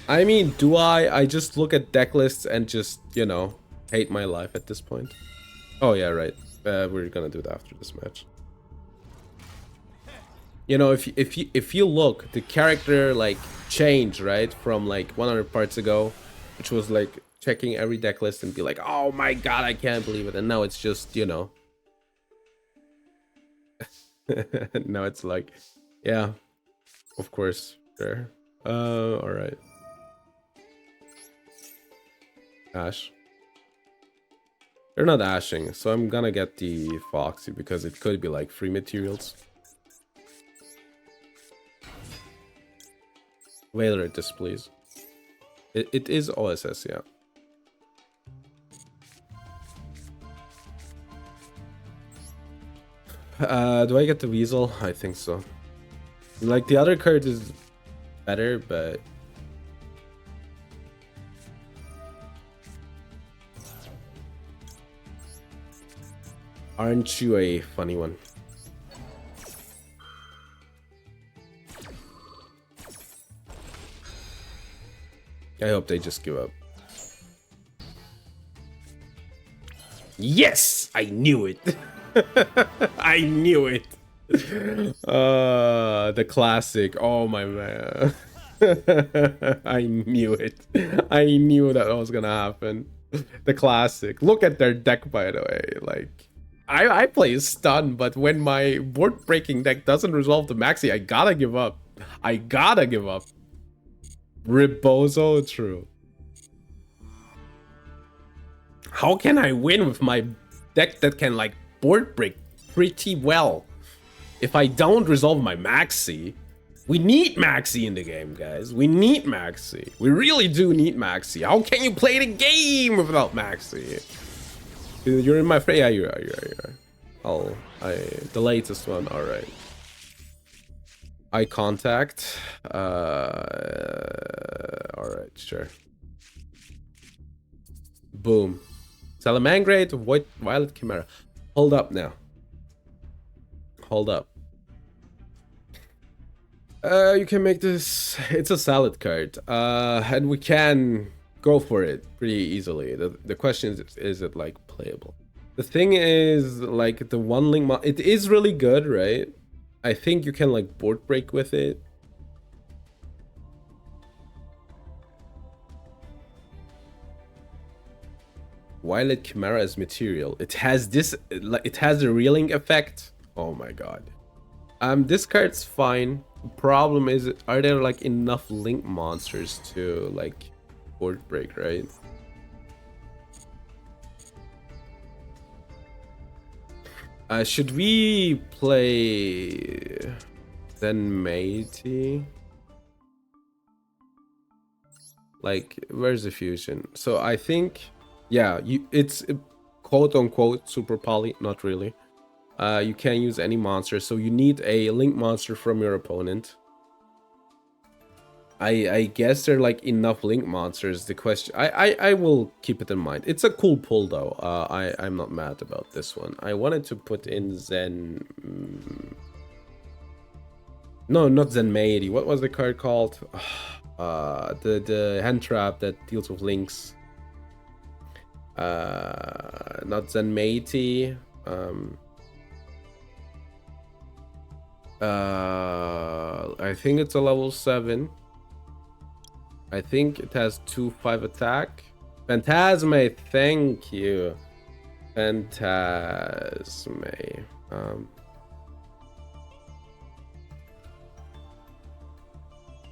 I mean, do I? I just look at deck lists and just, you know, hate my life at this point. Oh yeah, right. We're gonna do that after this match. You know, if you look, the character like changed, right, from like 100 parts ago, which was like checking every deck list and be like, oh my god, I can't believe it, and now it's just, you know. Now it's like, yeah, of course, sure. All right. Ash. They're not ashing, so I'm gonna get the Foxy because it could be like free materials. Whaler this, please. It is OSS, yeah. Do I get the Weasel? I think so. Like, the other card is better, but... Aren't you a funny one? I hope they just give up. Yes! I knew it! I knew it! The classic. Oh my man. I knew it. I knew that was gonna happen. The classic. Look at their deck, by the way. Like, I play stun, but when my board breaking deck doesn't resolve the maxi, I gotta give up. I gotta give up. Rebozo, true. How can I win with my deck that can like board break pretty well if I don't resolve my maxi? We need maxi in the game, guys. We need maxi. We really do need maxi. How can you play the game without maxi? You're in my frame. Yeah, you are. You are. Oh, the latest one. All right. Eye contact. All right, sure. Boom. Salamangreat, Violet Chimera. Hold up now. Hold up. You can make this. It's a salad card. And we can go for it pretty easily. The question is it like playable? The thing is, like, the one link it is really good, right? I think you can like board break with it. Violet Chimera is material. It has this, it has a reeling effect. Oh my god. This card's fine. Problem is, are there like enough link monsters to like board break, right? Should we play Zenmaity? Like, where's the fusion? So I think, yeah, it's quote unquote super poly, not really. You can't use any monster, so you need a link monster from your opponent. I guess there are like enough link monsters. The question, I will keep it in mind. It's a cool pull though. I'm not mad about this one. I wanted to put in Zen. No, not Zenmaity. What was the card called? The hand trap that deals with links. Not Zenmaity. I think it's a level 7. I think it has 2/5 attack. Phantasme, thank you. Phantasme.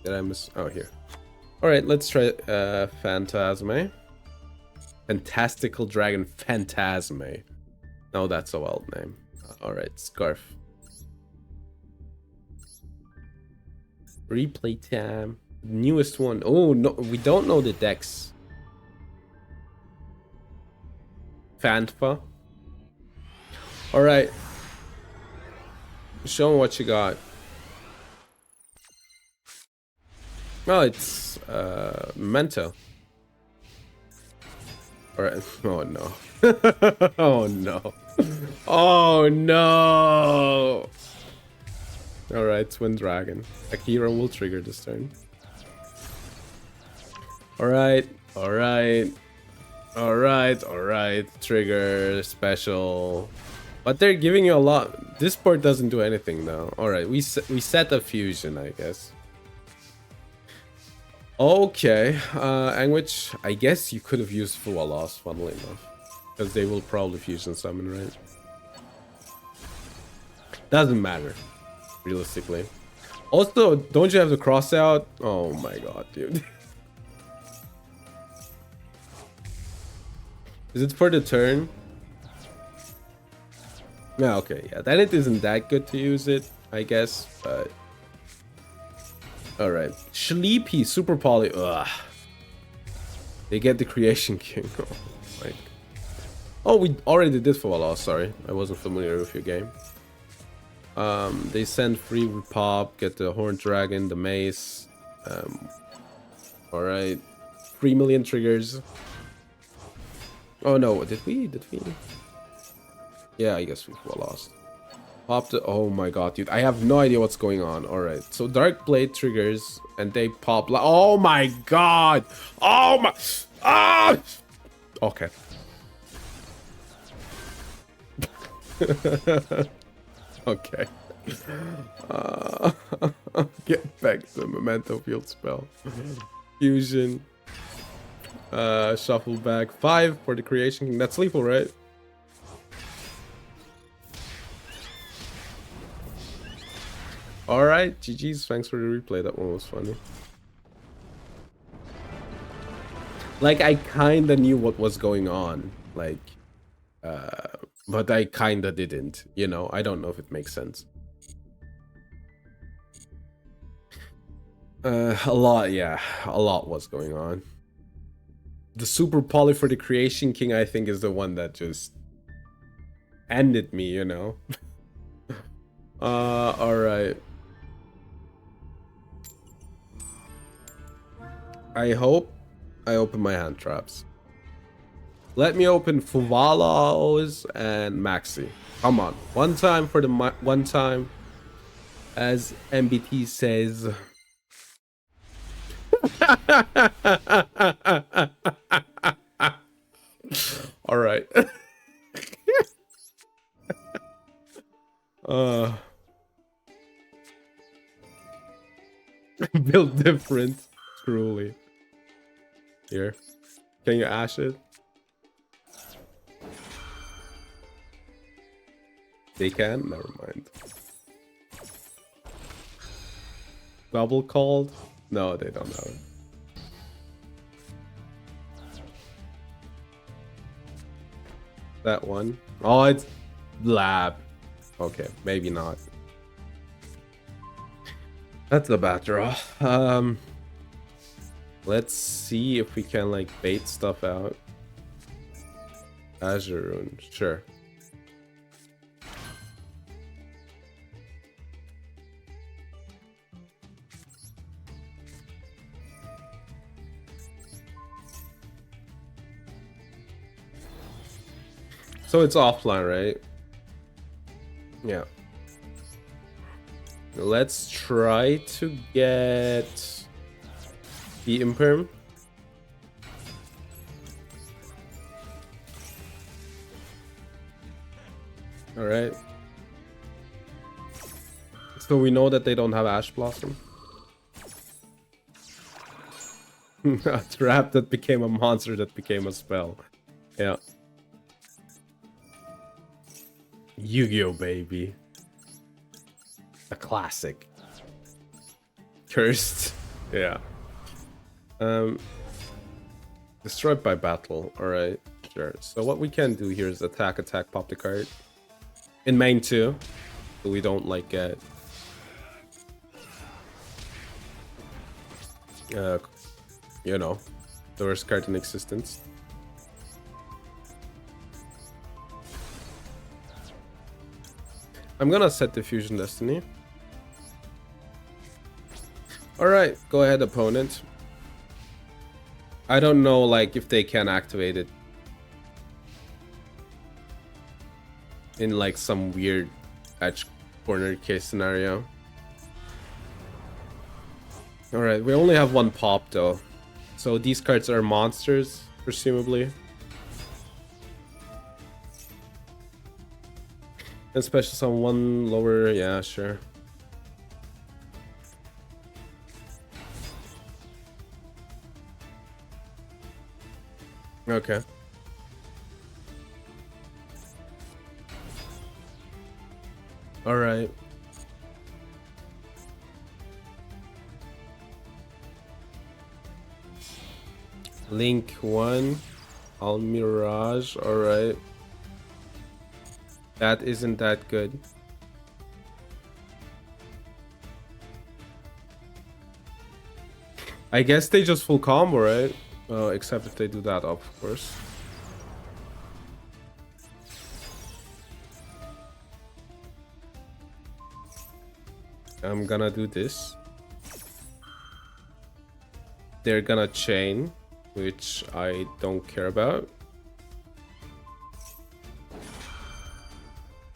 Did I miss? Oh, here. All right, let's try Phantasme. Fantastical Dragon Phantasme. No, that's a wild name. Alright, Scarf. Replay time. Newest one. Oh, no, we don't know the decks. Fanfa. Alright. Show me what you got. Oh, it's Memento. Alright. Oh no. Oh no. Oh no. Alright, Twin Dragon. Akira will trigger this turn. Alright, alright. Alright. Trigger, special. But they're giving you a lot. This board doesn't do anything though. Alright, we set a fusion, I guess. Okay, Anguich, I guess you could have used Full Loss, funnily enough. Because they will probably fusion summon, right? Doesn't matter, realistically. Also, don't you have the cross out? Oh my god, dude. Is it for the turn? Yeah, okay, yeah. Then it isn't that good to use it, I guess, but... Alright. Sleepy, Super Poly. Ugh. They get the Creation King. Oh, my. Oh, we already did for a loss, sorry. I wasn't familiar with your game. They send free with Pop, get the Horned Dragon, the Mace. Alright. 3 million triggers. Oh no, did we? Yeah, I guess we lost. Pop the... Oh my god, dude. I have no idea what's going on. Alright, so Dark Blade triggers and they pop... Oh my god! Oh my... Ah! Okay. Okay. Get back the Memento Field spell. Fusion. Shuffle back. 5 for the Creation King. That's lethal, right? Alright, GG's. Thanks for the replay. That one was funny. Like, I kinda knew what was going on. Like, but I kinda didn't. You know, I don't know if it makes sense. A lot, yeah. A lot was going on. The Super Poly for the Creation King, I think, is the one that just ended me, you know? Alright. I hope I open my hand traps. Let me open Fuvalos and Maxi. Come on. One time for the one time. As MBT says. Alright. Built different. Truly. Here. Can you ash it? They can? Never mind. Double called? No, they don't have it. That one. Oh, it's lab. Okay, maybe not. That's a bad draw. Let's see if we can like bait stuff out. Azure Rune, sure. So it's offline, right? Yeah. Let's try to get the Imperm. Alright. So we know that they don't have Ash Blossom. A trap that became a monster that became a spell. Yeah. Yu-Gi-Oh, baby. A classic. Cursed. Yeah. The Destroyed by battle. Alright, sure. So what we can do here is attack, pop the card. In main too. So we don't like get... you know, the worst card in existence. I'm gonna set Diffusion Destiny. Alright, go ahead, opponent. I don't know, like, if they can activate it in, like, some weird edge corner case scenario. Alright, we only have one pop, though. So these cards are monsters, presumably. And special summon one lower, yeah, sure. Okay. Alright. Link 1. Almirage, alright. That isn't that good. I guess they just full combo, right? Except if they do that, of course. I'm gonna do this. They're gonna chain, which I don't care about.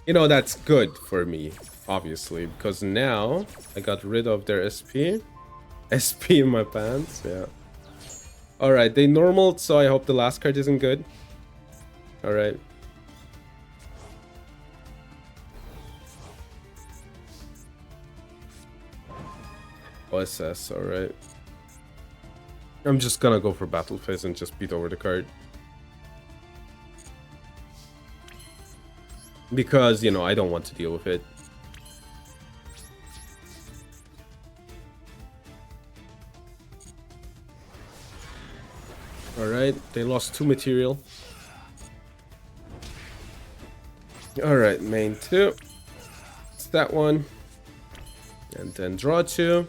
You know, that's good for me, obviously, because now I got rid of their SP. SP in my pants, yeah. Alright, they normaled, so I hope the last card isn't good. Alright. OSS, alright. I'm just gonna go for Battle Phase and just beat over the card. Because, you know, I don't want to deal with it. Alright, they lost 2 material. Alright, main 2. It's that one. And then draw 2.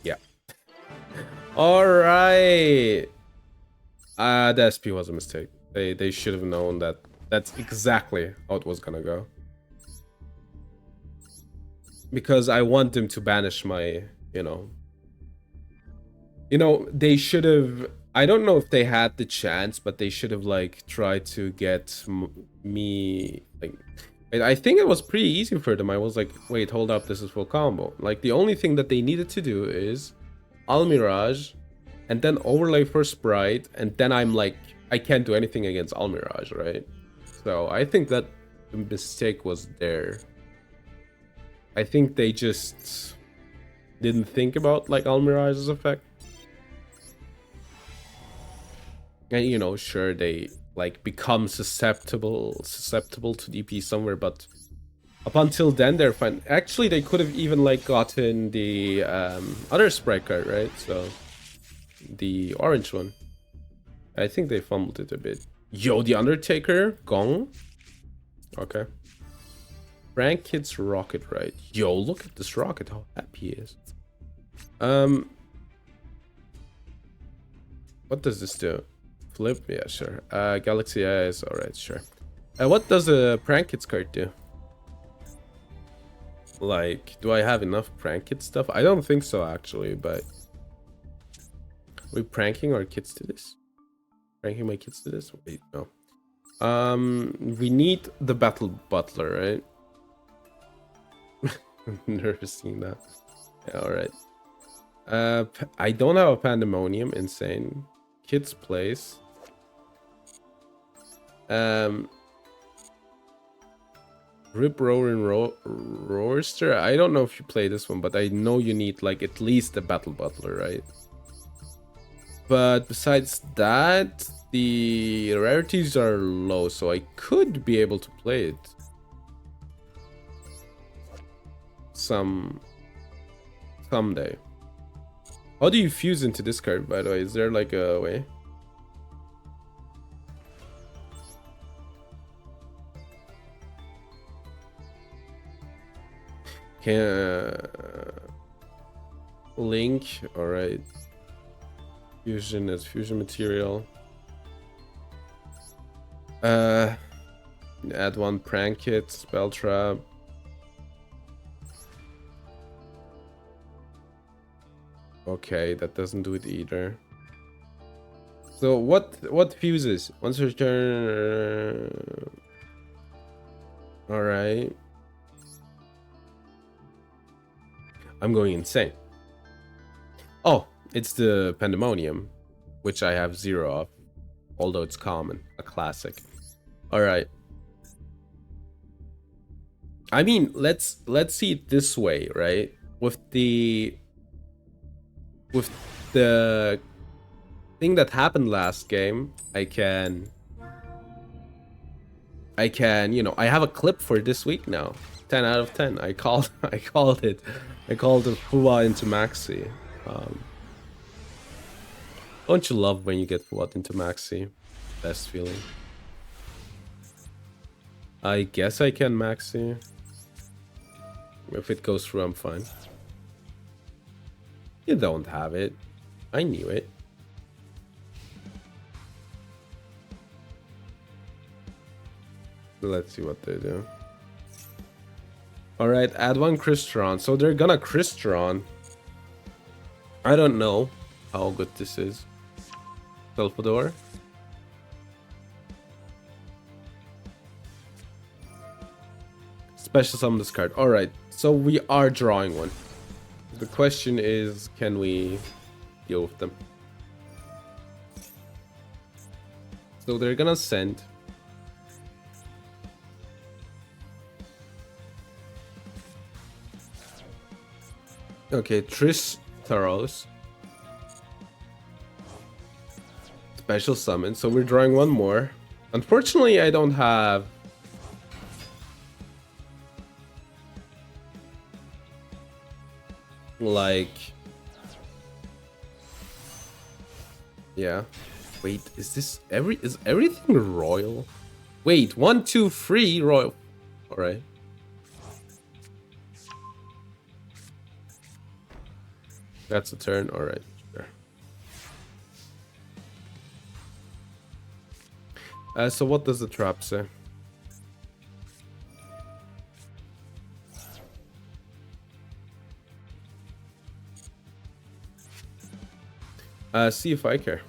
Yeah. Alright. The SP was a mistake. They should have known that that's exactly how it was gonna go. Because I want them to banish my, you know, they should have, I don't know if they had the chance, but they should have, like, tried to get me, like, I think it was pretty easy for them. I was like, wait, hold up, this is full combo. Like, the only thing that they needed to do is Almirage, and then overlay for Sprite, and then I'm like, I can't do anything against Almirage, right? So I think that the mistake was there. I think they just didn't think about, like, Almirage's effect. And, you know, sure, they, like, become susceptible to DP somewhere, but up until then, they're fine. Actually, they could have even, like, gotten the other Sprite card, right? So, the orange one. I think they fumbled it a bit. Yo, the Undertaker, Gong. Okay. Frank hits rocket, right? Yo, look at this rocket, how happy he is. What does this do? Flip? Yeah, sure. Galaxy Eyes, alright, sure. What does a Prank Hits card do? Like, do I have enough Prank Hit stuff? I don't think so, actually, but... Are we pranking our kids to this? Pranking my kids to this? Wait, no. We need the Battle Butler, right? Never seen that. Yeah, alright. I don't have a Pandemonium, insane. Kids Place. Rip Roaring Roaster. I don't know if you play this one, but I know you need, like, at least a Battle Butler, right? But besides that, the rarities are low, so I could be able to play it someday. How do you fuse into this card, by the way? Is there like a way? Can link, all right. Fusion as fusion material. Add one prank kit, spell trap. Okay, that doesn't do it either. So what fuses? Once your turn. All right. I'm going insane. Oh, it's the Pandemonium, which I have 0 of, although it's common, a classic. All right. I mean, let's see it this way, right? With the thing that happened last game, I can, you know, I have a clip for this week now. 10 out of 10. I called it. I called it Fuwa into Maxi. Don't you love when you get Fuwa into Maxi? Best feeling. I guess I can Maxi. If it goes through, I'm fine. You don't have it. I knew it. Let's see what they do. Alright, add one Crystron. So they're gonna Crystron. I don't know how good this is. Salvador. Special summon this card. Alright, so we are drawing one. The question is, can we deal with them? So they're gonna send. Okay, Triss Taros. Special summon. So we're drawing one more. Unfortunately, I don't have... like... yeah. Wait, is this... is everything royal? Wait, 1, 2, 3 royal. Alright. That's a turn. Alright. Sure. So what does the trap say? See if I care.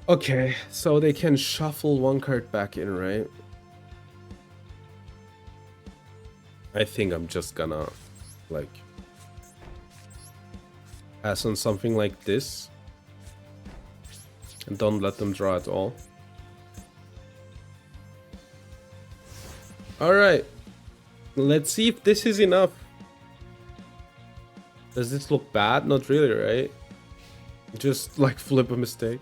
Okay, so they can shuffle one card back in, right? I think I'm just gonna, like, pass on something like this. And don't let them draw at all. Alright. Let's see if this is enough. Does this look bad? Not really, right? Just, like, flip a mistake.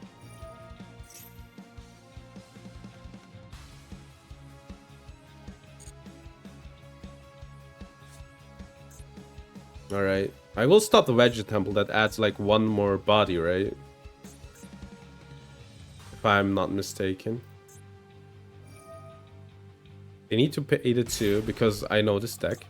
Alright. I will stop the Wedge Temple. That adds, like, one more body, right? If I'm not mistaken. They need to pay the 2 because I know this deck.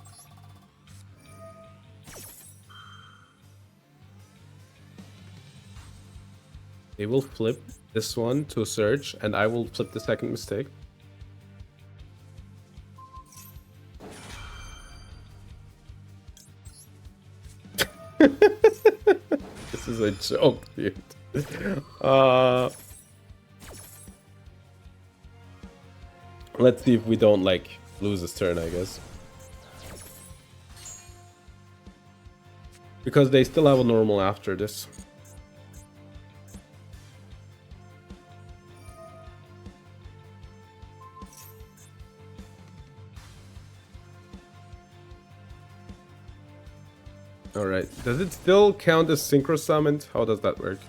They will flip this one to a Surge, and I will flip the second mistake. This is a joke, dude. Let's see if we don't, like, lose this turn, I guess. Because they still have a normal after this. Alright. Does it still count as synchro summoned? How does that work?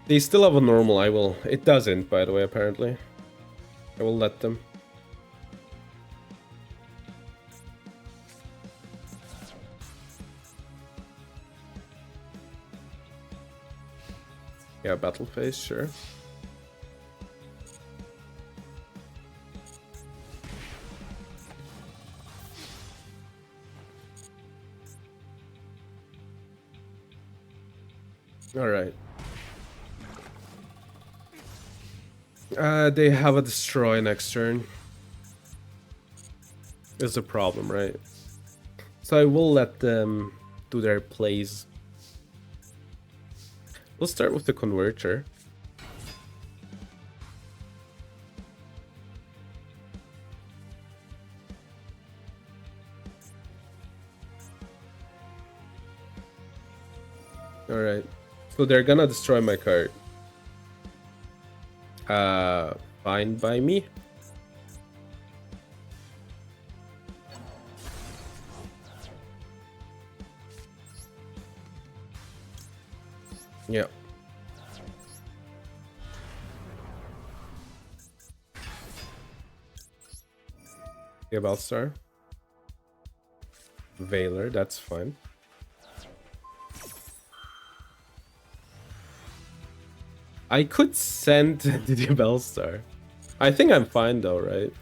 They still have a normal, I will. It doesn't, by the way, apparently. I will let them. Yeah, battle phase, sure. Alright. They have a destroy next turn. Is a problem, right? So I will let them do their plays. We'll start with the converter. Alright. So they're gonna destroy my card. Fine by me. Yeah. Yeah, BANLST. Veiler, that's fine. I could send the BANLST. I think I'm fine though, right?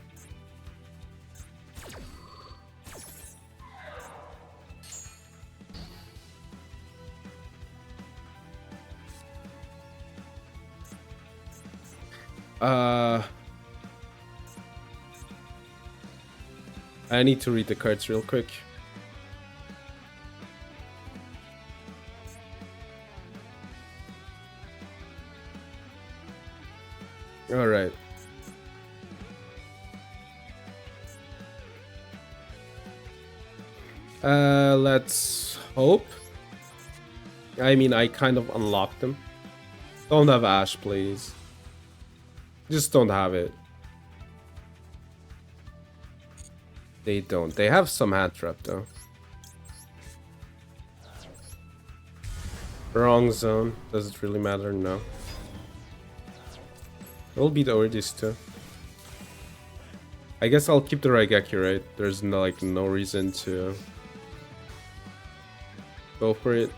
I need to read the cards real quick. All right. Let's hope. I mean, I kind of unlocked them. Don't have Ash, please. Just don't have it. They don't. They have some hand trap, though. Wrong zone. Does it really matter? No. We'll beat Ordis, too. I guess I'll keep the Raigeki, right? There's no, like, no reason to go for it.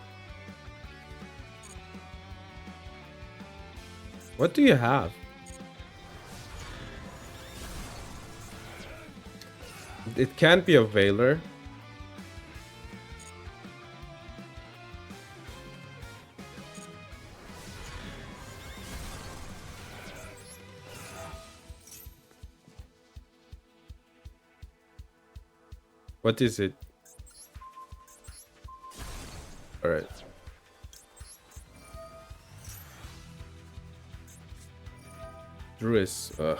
What do you have? It can't be a Veiler. What is it? Alright. Druis. Ugh.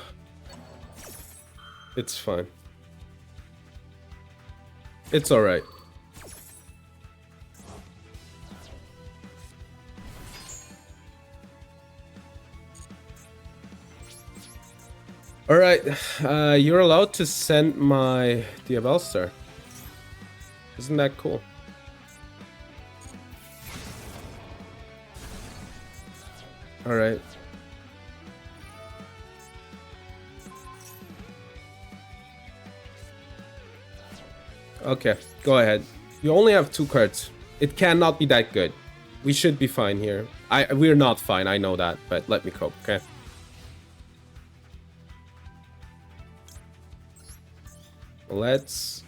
It's fine. It's alright. Alright, you're allowed to send my BANLST. Isn't that cool? Alright. Okay, go ahead. You only have 2 cards. It cannot be that good. We should be fine here. We're not fine, I know that, but let me cope, okay? Let's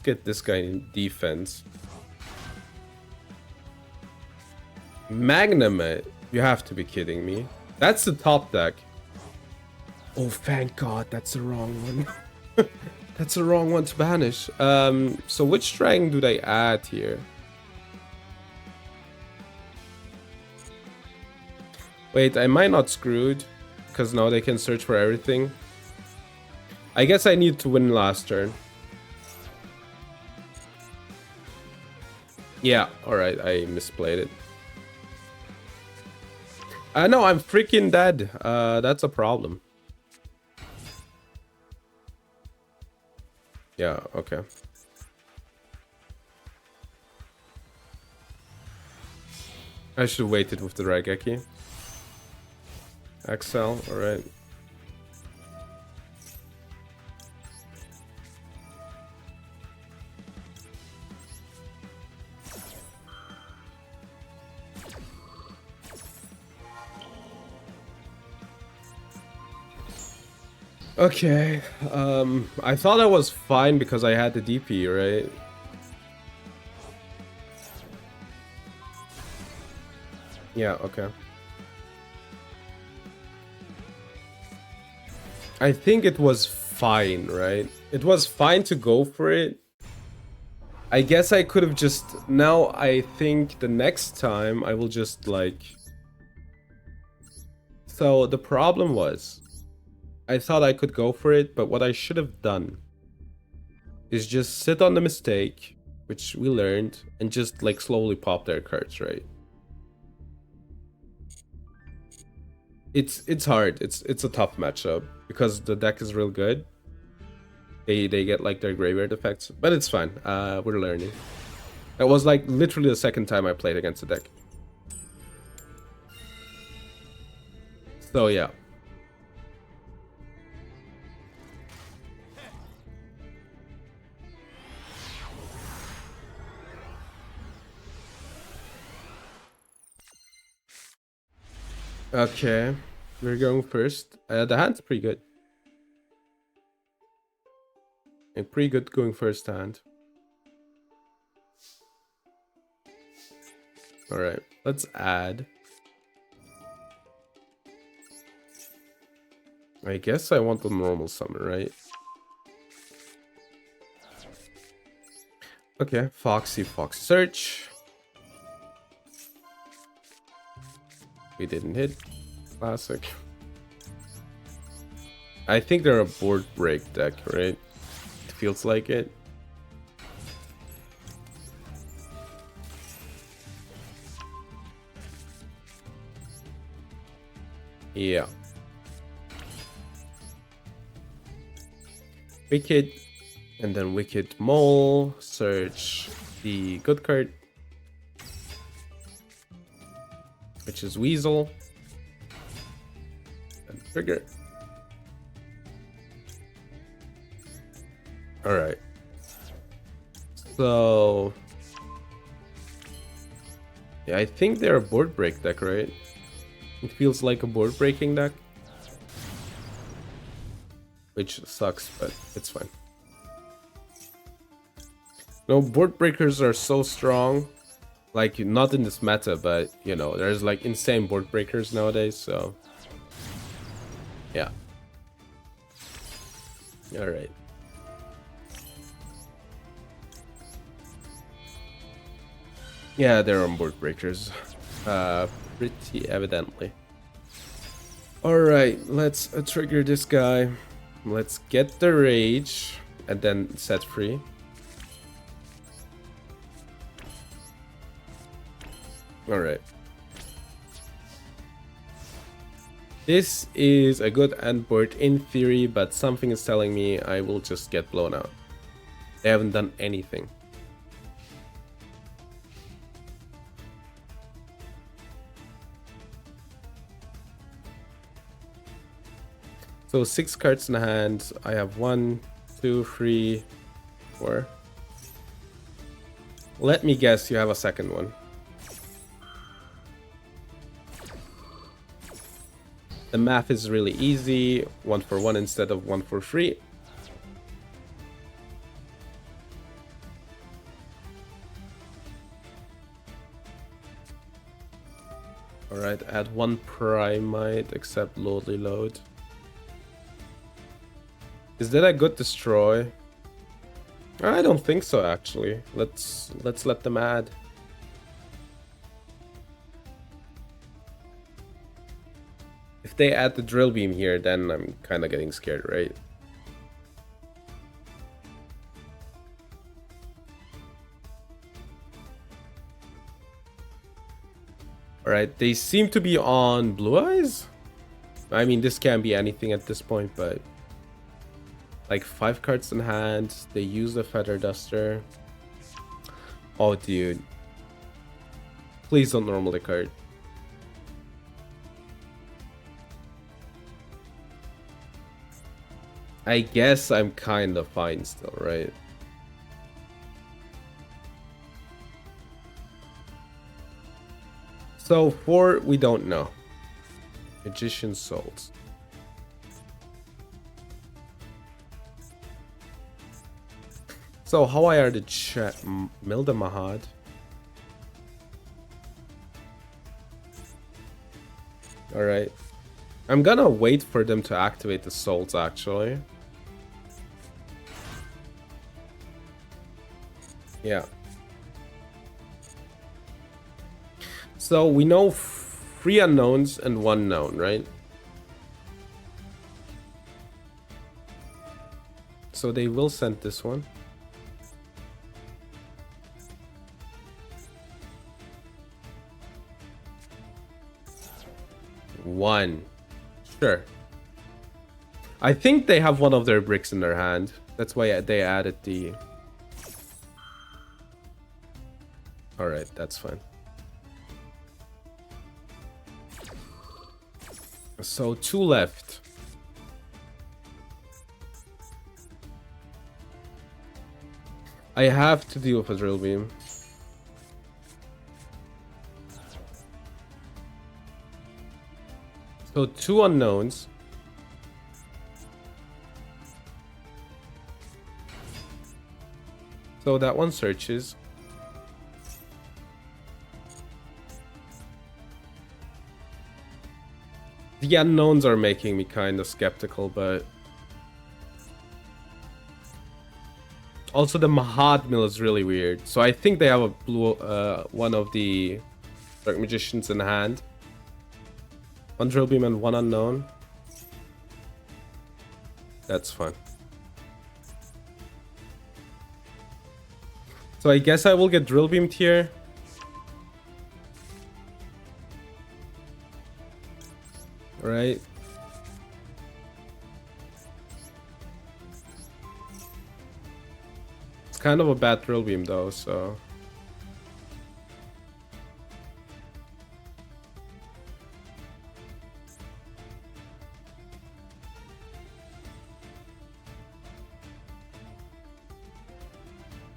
get this guy in defense. Magnamite? You have to be kidding me. That's the top deck. Oh, thank God, that's the wrong one. That's the wrong one to banish. So which dragon do they add here? Wait, am I not screwed? Because now they can search for everything. I guess I need to win last turn. Yeah, alright, I misplayed it. No, I'm freaking dead. That's a problem. Yeah, okay. I should have waited with the Raigeki. Excel, alright. Okay, I thought I was fine because I had the DP, right? Yeah, okay. I think it was fine, right? It was fine to go for it. I guess I could have just... Now I think the next time I will just like... So the problem was, I thought I could go for it, but what I should have done is just sit on the mistake, which we learned, and just like slowly pop their cards, right? It's hard. It's a tough matchup because the deck is real good. They get like their graveyard effects, but it's fine. We're learning. That was like literally the second time I played against the deck. So yeah. Okay, we're going first. The hand's pretty good. And pretty good going first hand. Alright, let's add. I guess I want the normal summon, right? Okay, Foxy Search. We didn't hit. Classic. I think they're a board break deck, right? It feels like it. Yeah. Wicked. And then Wicked Mole. Search the good card, which is Weasel. And trigger. Alright. So... yeah, I think they're a board break deck, right? It feels like a board breaking deck. Which sucks, but it's fine. No, board breakers are so strong. Like, not in this meta, but, you know, there's like insane board breakers nowadays, so... yeah. Alright. Yeah, they're on board breakers. Pretty evidently. Alright, let's trigger this guy. Let's get the rage and then set free. Alright. This is a good end board in theory, but something is telling me I will just get blown out. They haven't done anything. So 6 cards in the hand. I have 1, 2, 3, 4. Let me guess you have a second one. The math is really easy. 1 for 1 instead of 1 for 3. Alright, add 1 Primite, except Lordly Load. Is that a good destroy? I don't think so, actually. Let's let them add. If they add the drill beam here, then I'm kind of getting scared, right? Alright, they seem to be on Blue Eyes? I mean, this can be anything at this point, but... Like, 5 cards in hand. They use the Feather Duster. Oh, dude. Please don't normal the card. I guess I'm kind of fine still, right? So, 4, we don't know. Magician's Souls. So, how are the chat? Milda Mahad. Alright. I'm gonna wait for them to activate the souls, actually. Yeah. So, we know 3 unknowns and 1 known, right? So, they will send this one. One. Sure. I think they have one of their bricks in their hand. That's why they added the... Alright, that's fine. So, 2 left. I have to deal with a Drill Beam. So 2 unknowns. So that one searches. The unknowns are making me kind of skeptical, but... Also the Mahad Mill is really weird. So I think they have a blue, one of the Dark Magicians in hand. 1 Drill Beam and 1 unknown. That's fine. So I guess I will get Drill Beamed here. Alright. It's kind of a bad Drill Beam though, so...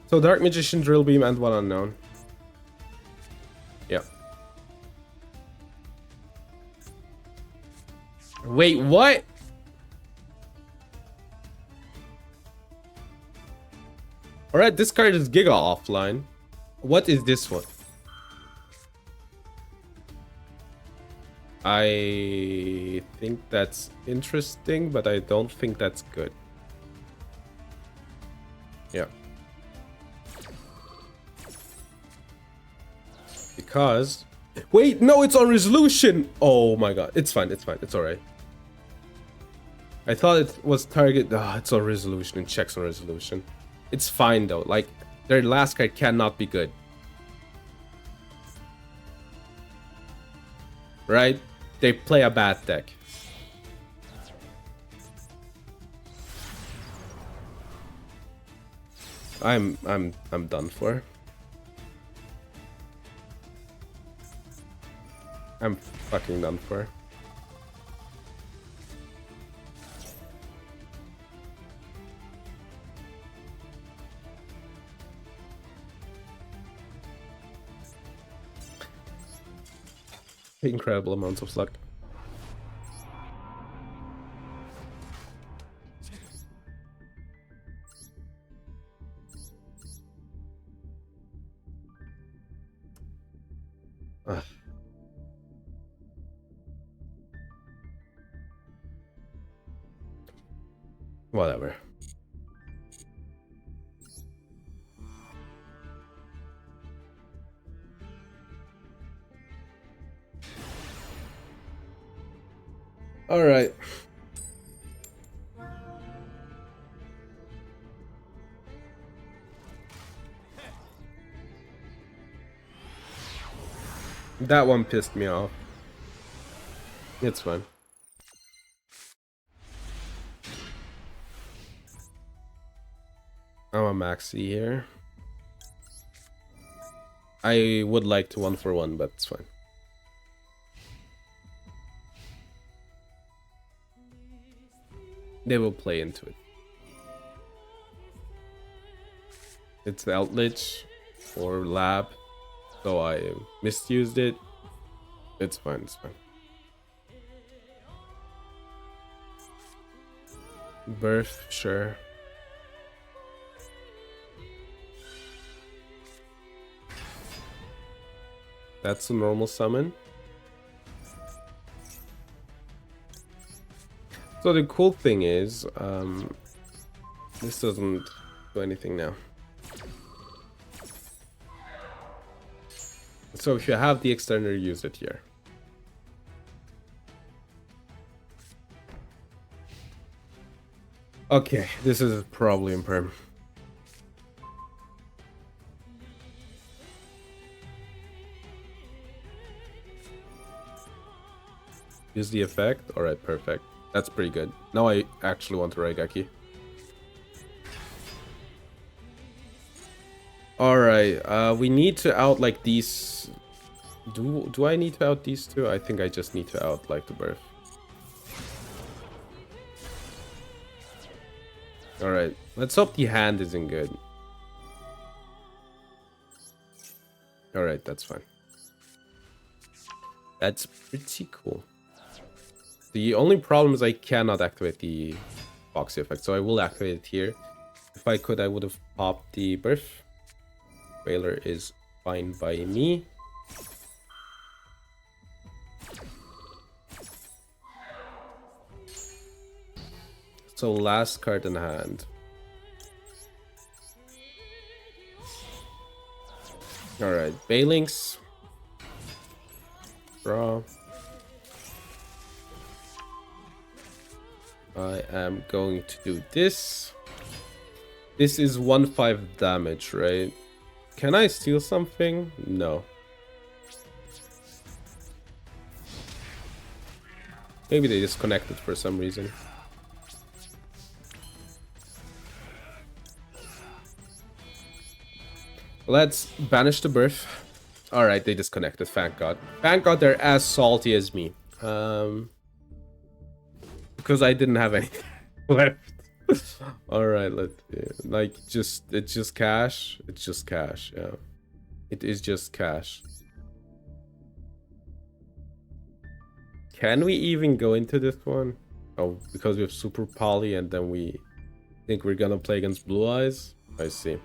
So Dark Magician, Drill Beam, and 1 unknown. Yeah. Wait, what? Alright, this card is Giga offline. What is this one? I think that's interesting, but I don't think that's good. Yeah. Because... Wait, no, it's on resolution! Oh my god. It's fine, it's fine, it's alright. I thought it was target... it's on resolution and checks on resolution. It's fine though, like, their last card cannot be good. Right? They play a bad deck. I'm done for. I'm fucking done for. Incredible amounts of luck. Ugh. Whatever. All right. That one pissed me off. It's fine. I'm a maxi here. I would like to 1-for-1, but it's fine. They will play into it. It's the outlet or lab, so I misused it. It's fine, it's fine. Birth, sure. That's a normal summon. So the cool thing is, this doesn't do anything now. So if you have the extender, use it here. Okay, this is probably imperm. Use the effect. Alright, perfect. That's pretty good. Now I actually want to Raigeki. Alright, we need to out like these. Do I need to out these two? I think I just need to out like the birth. Alright, let's hope the hand isn't good. Alright, that's fine. That's pretty cool. The only problem is I cannot activate the Foxy effect, so I will activate it here. If I could, I would have popped the birth. Whaler is fine by me. So last card in hand. Alright, Banlist. Draw. I am going to do this. This is 1-5 damage, right? Can I steal something? No. Maybe they disconnected for some reason. Let's banish the birth. Alright, they disconnected, thank god. Thank god they're as salty as me. Because I didn't have anything left. Alright, let's like it's just cash. It's just cash, yeah. It is just cash. Can we even go into this one? Oh, because we have super poly and then we think we're gonna play against Blue Eyes? I see.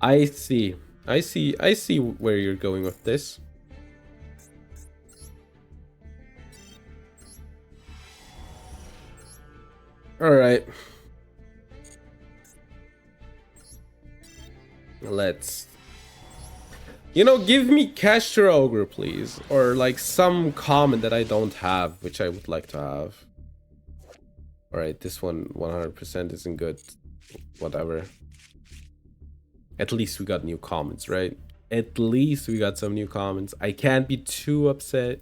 I see where you're going with this. Alright. Let's... You know, give me Castor Ogre, please. Or like some comment that I don't have, which I would like to have. Alright, this one 100% isn't good. Whatever. At least we got new comments, right? At least we got some new comments. I can't be too upset.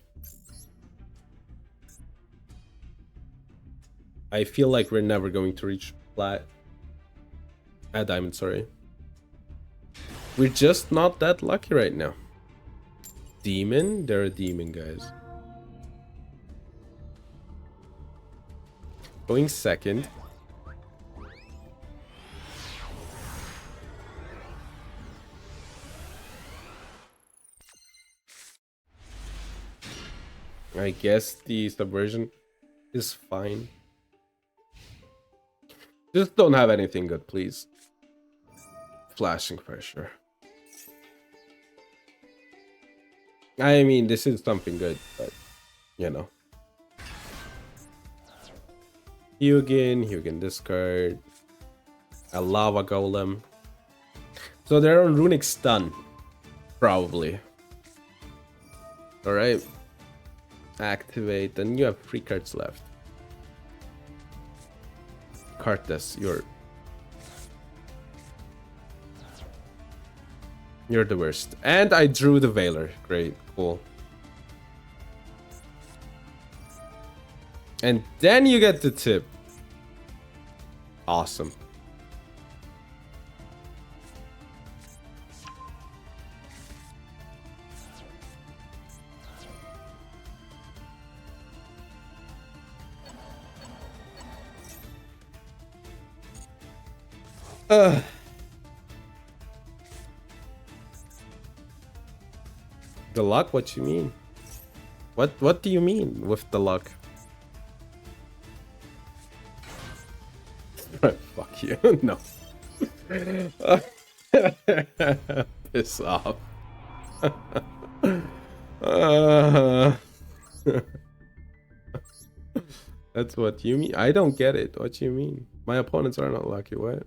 I feel like we're never going to reach plat. Diamond, sorry. We're just not that lucky right now. Demon? They're a demon, guys. Going second. I guess the subversion is fine. Just don't have anything good, please. Flashing pressure. I mean, this is something good, but, you know. Hugin discard. A Lava Golem. So they're on Runic Stun. Probably. Alright. Activate, then you have 3 cards left. Cartes, You're the worst. And I drew the Veiler. Great, cool. And then you get the tip. Awesome. The luck? What you mean? What do you mean with the luck? Fuck you. No. Piss off. That's what you mean? I don't get it. What you mean? My opponents are not lucky. What?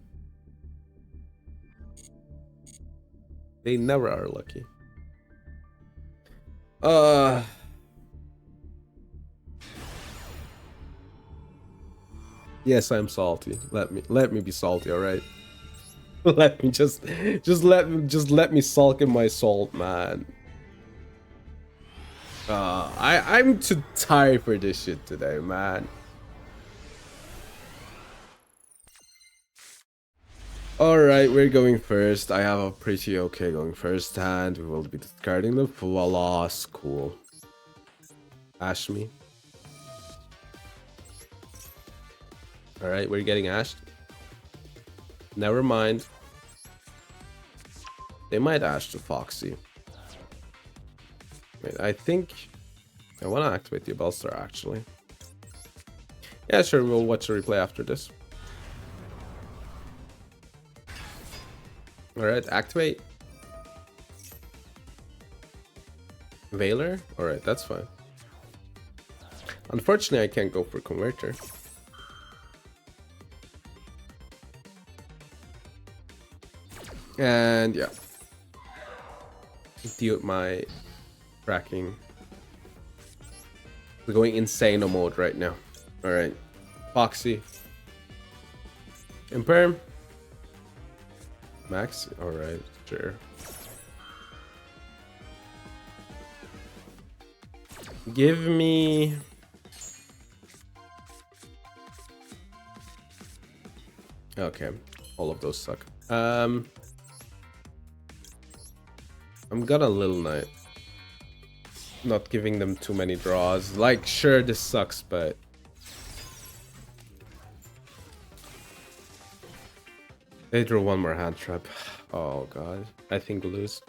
They never are lucky. Yes, I'm salty. Let me be salty, all right? Let me just let me sulk in my salt, man. I'm too tired for this shit today, man. Alright, we're going first. I have a pretty okay going first hand. We will be discarding the full loss. Cool. Ash me. Alright, we're getting ashed. Never mind. They might ash to Foxy. Wait, I think I want to activate the BANLST actually. Yeah, sure, we'll watch the replay after this. Alright, activate. Veiler? Alright, that's fine. Unfortunately, I can't go for Converter. And yeah. Deal with my tracking. We're going insane mode right now. Alright. Foxy. Imperm. Max? Alright, sure. Give me... Okay, all of those suck. I'm gonna Little Knight. Not giving them too many draws. Like, sure, this sucks, but... They drew one more hand trap. Oh god. I think we'll lose.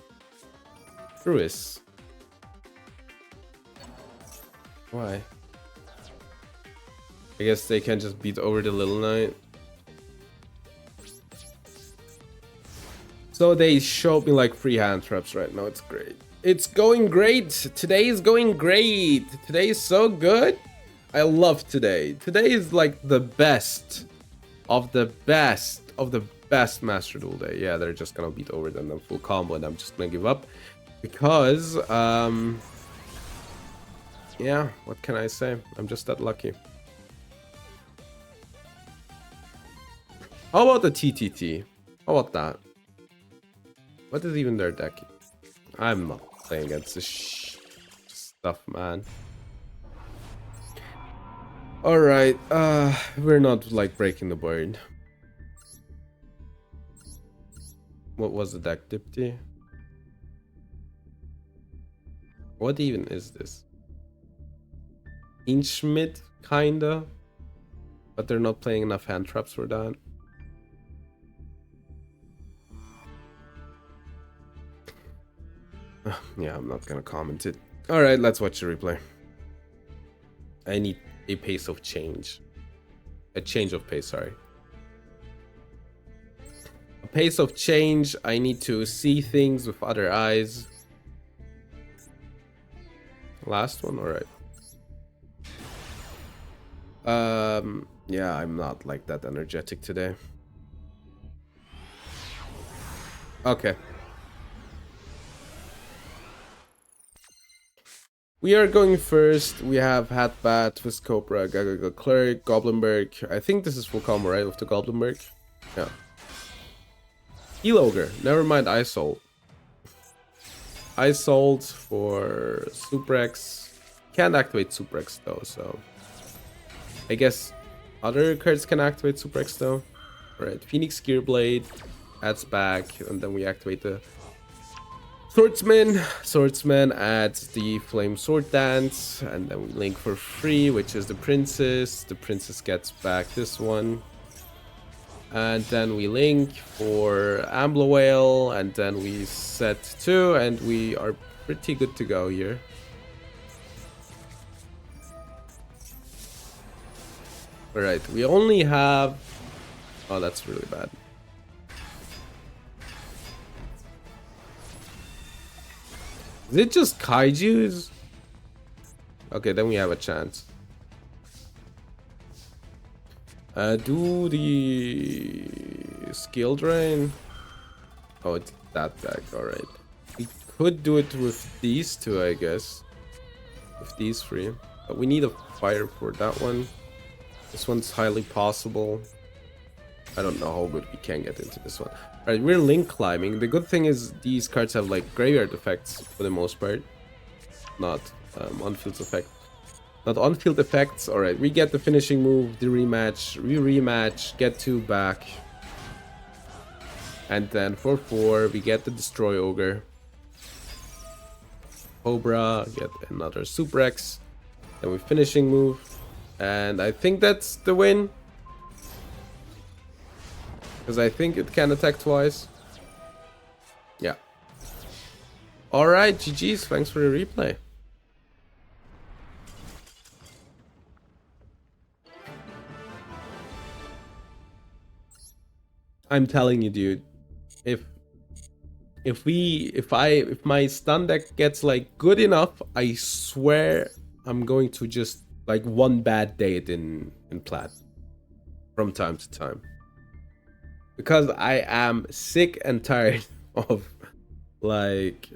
Ruiz. Why? I guess they can just beat over the Little Knight. So they showed me like 3 hand traps right now. It's great. It's going great. Today is going great. Today is so good. I love today. Today is like the best of the best of the best Master Duel day. Yeah, they're just gonna beat over them full combo and I'm just gonna give up. Because, yeah, what can I say? I'm just that lucky. How about the TTT? How about that? What is even their deck? I'm not playing against this stuff, man. Alright, we're not like breaking the board. What was the deck? Dipty? What even is this? Inchmid, kinda. But they're not playing enough hand traps for that. Yeah, I'm not gonna comment it. Alright, let's watch the replay. I need a pace of change. A change of pace, sorry. A pace of change. I need to see things with other eyes. Last one, alright. Yeah, I'm not like that energetic today. Okay. We are going first. We have Hatbat, Twistcobra, Gagaga Cleric, Goblinberg. I think this is full combo, right? With the Goblinberg? Yeah. Heal Ogre. Never mind, I sold. I sold for Super X. Can't activate Super X though, so I guess other cards can activate Super X though. Alright, Phoenix Gearblade adds back, and then we activate the Swordsman. Swordsman adds the Flame Sword Dance, and then we link for free, which is the Princess. The Princess gets back this one. And then we link for Ambler Whale, and then we set 2, and we are pretty good to go here. Alright, we only have... Oh, that's really bad. Is it just kaijus? Okay, then we have a chance. Do the skill drain. Oh, it's that deck. Alright. We could do it with these two, I guess. With these three. But we need a fire for that one. This one's highly possible. I don't know how good we can get into this one. Alright, we're link climbing. The good thing is these cards have like graveyard effects for the most part. Not on-field effect. Not on-field effects. Alright, we get the finishing move, the rematch. We rematch, get 2 back. And then for 4, we get the Destroy Ogre. Cobra, get another Super X. Then we finishing move. And I think that's the win. Because I think it can attack twice. Yeah. Alright, GG's. Thanks for the replay. I'm telling you, dude. If my stun deck gets like good enough, I swear I'm going to just like one bad day in plat from time to time. Because I am sick and tired of like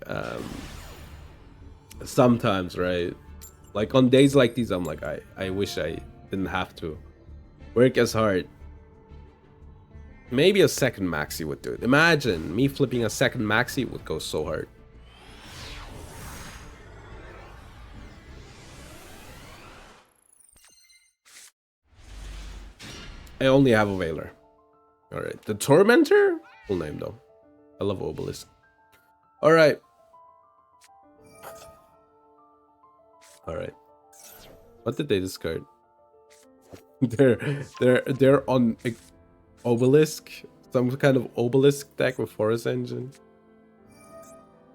sometimes, right? Like on days like these, I'm like, I wish I didn't have to work as hard. Maybe a second maxi would do it. Imagine me flipping a second maxi would go so hard. I only have a Veiler. Alright, the Tormentor? Full name though. I love Obelisk. Alright. Alright. What did they discard? they're on Obelisk. Some kind of Obelisk deck with Forest Engine.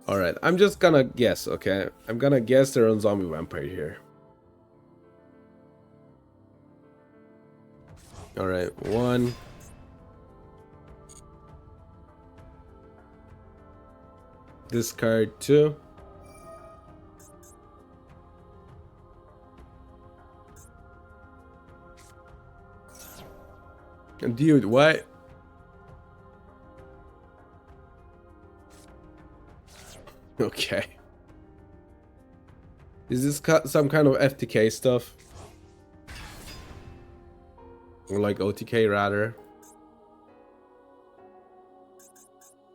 Alright, I'm just gonna guess, okay? I'm gonna guess they're on Zombie Vampire here. Alright, 1. Discard 2. Dude, what? Okay. Is this some kind of FTK stuff? Or like OTK rather?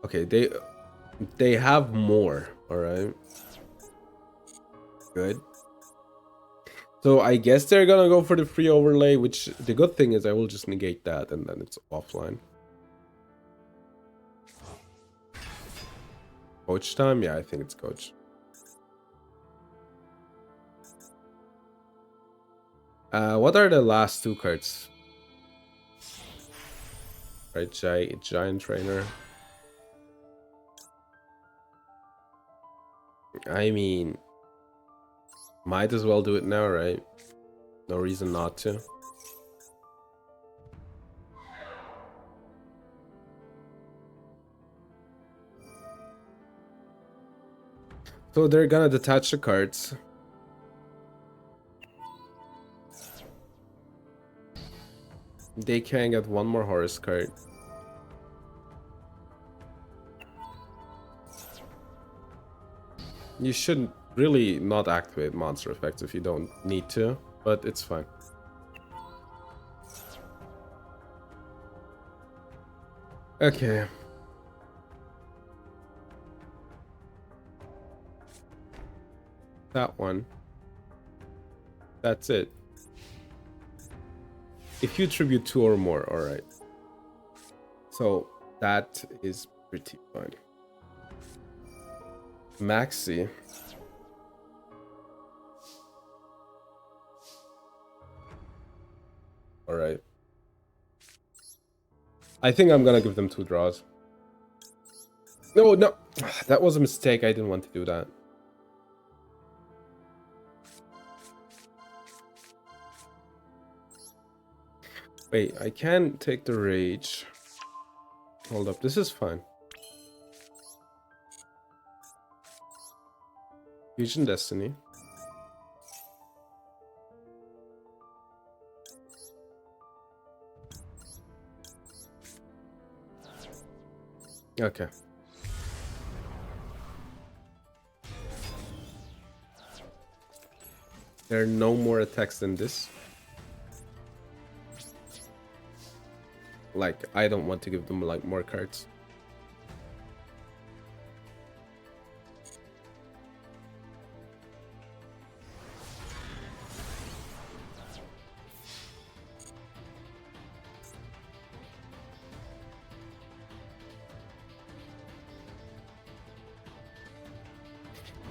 Okay, they have more, alright. Good. So I guess they're gonna go for the free overlay, which the good thing is I will just negate that and then it's offline. Coach time? Yeah, I think it's coach. What are the last 2 cards? Right, Giant Trainer. I mean, might as well do it now, right? No reason not to. So they're gonna detach the cards. They can get 1 more Horus card. You should really not activate monster effects if you don't need to, but it's fine. Okay. That one. That's it. If you tribute 2 or more, alright. So that is pretty fun. Maxi. Alright. I think I'm gonna give them 2 draws. No, no. That was a mistake. I didn't want to do that. Wait, I can take the rage. Hold up, this is fine. Fusion Destiny. Okay. There are no more attacks than this. Like, I don't want to give them like more cards.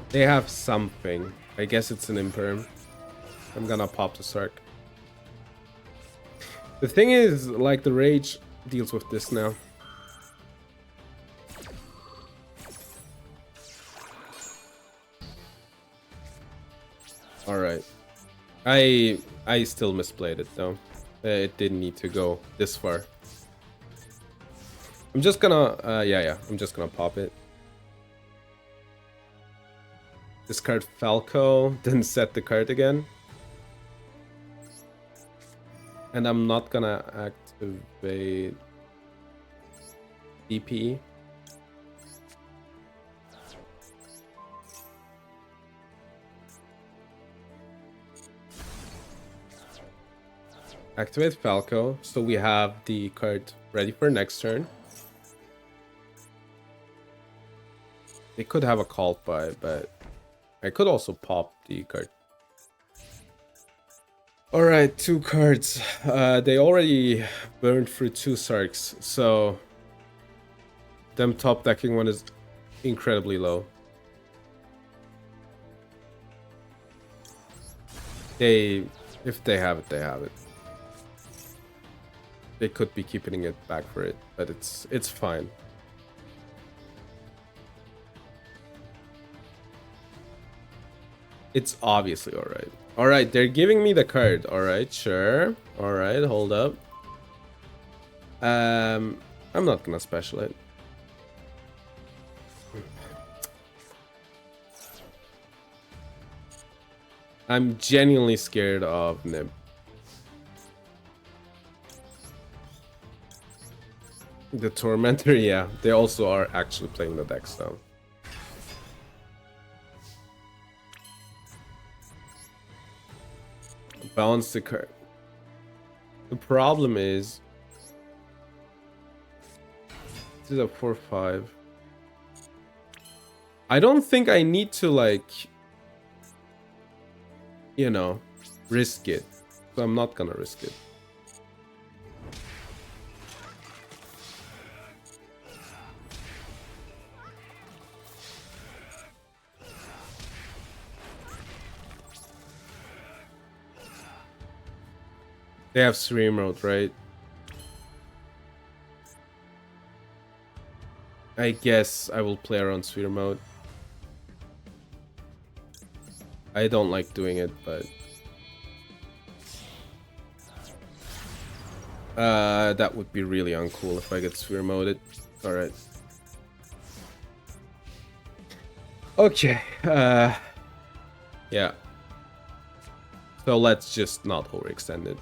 They have something. I guess it's an imperm. I'm gonna pop the Sark. The thing is, like, the rage deals with this now. Alright. I still misplayed it though. It didn't need to go this far. I'm just gonna yeah, I'm just gonna pop it. Discard Falco, then set the card again. And I'm not gonna activate DP. Activate Falco, so we have the card ready for next turn. They could have a cult by, but I could also pop the card. Alright, 2 cards. They already burned through 2 Sarks, so them top decking one is incredibly low. If they have it, they have it. They could be keeping it back for it, but it's fine. It's obviously alright. Alright, they're giving me the card. Alright, sure. Alright, hold up. I'm not gonna special it. I'm genuinely scared of Nib. The Tormentor, yeah. They also are actually playing the deck, so. Balance the card. The problem is this is a 4/5. I don't think I need to, like, you know, risk it. So I'm not gonna risk it. They have Stream Mode, right? I guess I will play around Sphere Mode. I don't like doing it, but that would be really uncool if I get Sphere Moded. Alright. Okay, yeah. So let's just not overextend it.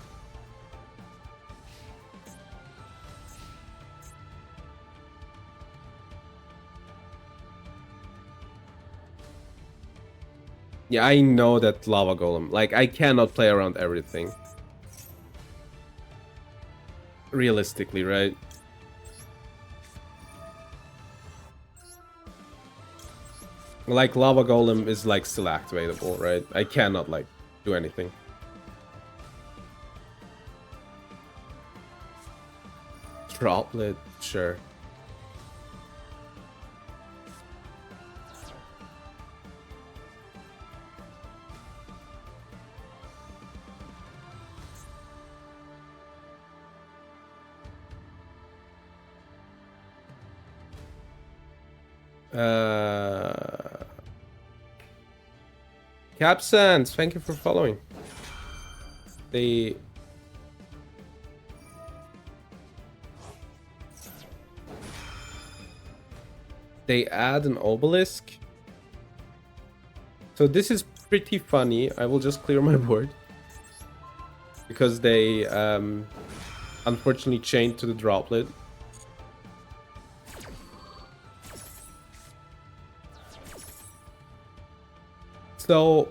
Yeah, I know that Lava Golem. Like, I cannot play around everything. Realistically, right? Like Lava Golem is like still activatable, right? I cannot like do anything. Droplet, sure. Capsans, thank you for following. They add an obelisk. So this is pretty funny. I will just clear my board. Because they unfortunately chained to the droplet. So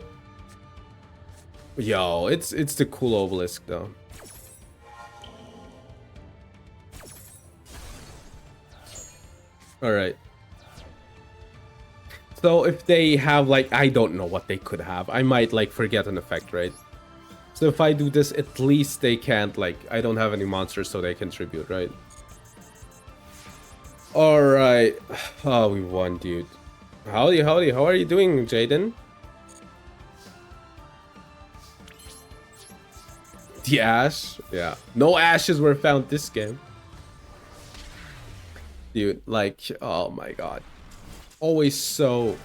yo, it's the cool obelisk though. All right. So if they have like, I don't know what they could have. I might like forget an effect, right? So if I do this, at least they can't like, I don't have any monsters so they can tribute, right? All right. Oh, we won, dude. Howdy, howdy. How are you doing, Jaden? The ash? Yeah. No ashes were found this game. Dude, like, oh my god. Always so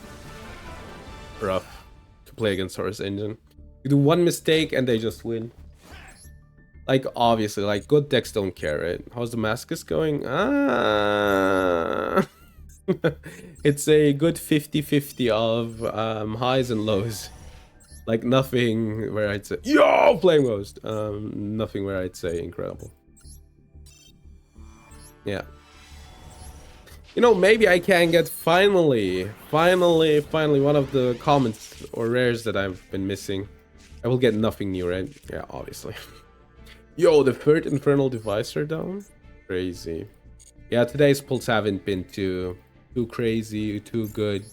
rough to play against Horus Engine. You do one mistake and they just win. Like, obviously, like, good decks don't care, right? How's the Damascus going? It's a good 50-50 of highs and lows. Like, nothing where I'd say, yo, playing most. Nothing where I'd say incredible. Yeah. You know, maybe I can get finally one of the comments or rares that I've been missing. I will get nothing new, right? Yeah, obviously. Yo, the third Infernal Divisor down? Crazy. Yeah, today's pulls haven't been too crazy, too good,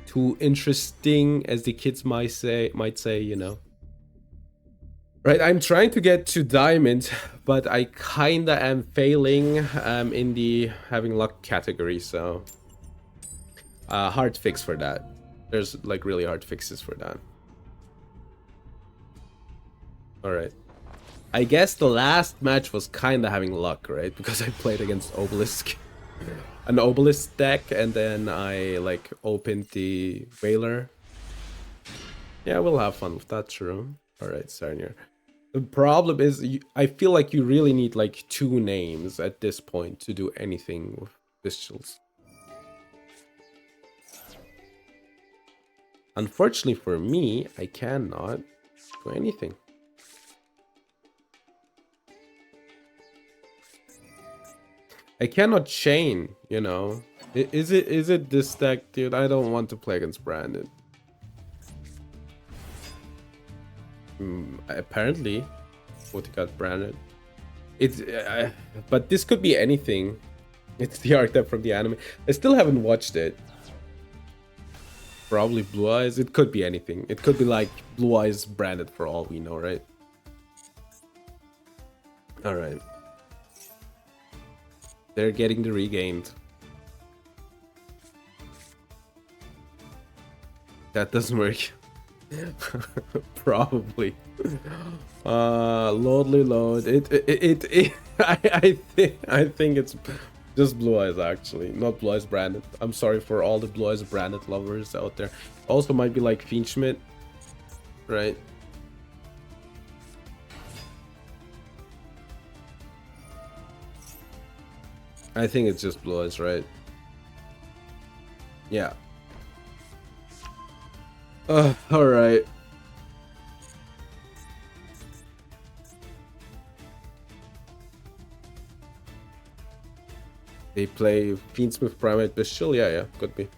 too interesting, as the kids might say, you know. Right, I'm trying to get to Diamond, but I kinda am failing in the having luck category, so... hard fix for that. There's like really hard fixes for that. Alright. I guess the last match was kinda having luck, right? Because I played against Obelisk. An Obelisk deck, and then I like opened the Whaler. Yeah, we'll have fun with that, true. Alright, Sarnier. The problem is, I feel like you really need like 2 names at this point to do anything with Bestials. Unfortunately for me, I cannot do anything. I cannot chain, you know. Is it this deck, dude? I don't want to play against Brandon. Apparently, what got branded. It's but this could be anything. It's the archetype from the anime. I still haven't watched it. Probably Blue Eyes. It could be anything. It could be like Blue Eyes branded for all we know, right? All right. They're getting the regained. That doesn't work. Probably. Load. I think it's just Blue Eyes actually, not Blue Eyes branded. I'm sorry for all the Blue Eyes branded lovers out there. Also might be like Fiendschmidt, right? I think it's just Blue Eyes, right? Yeah. Alright. They play Fiendsmith Primate Bestial? Yeah, could be.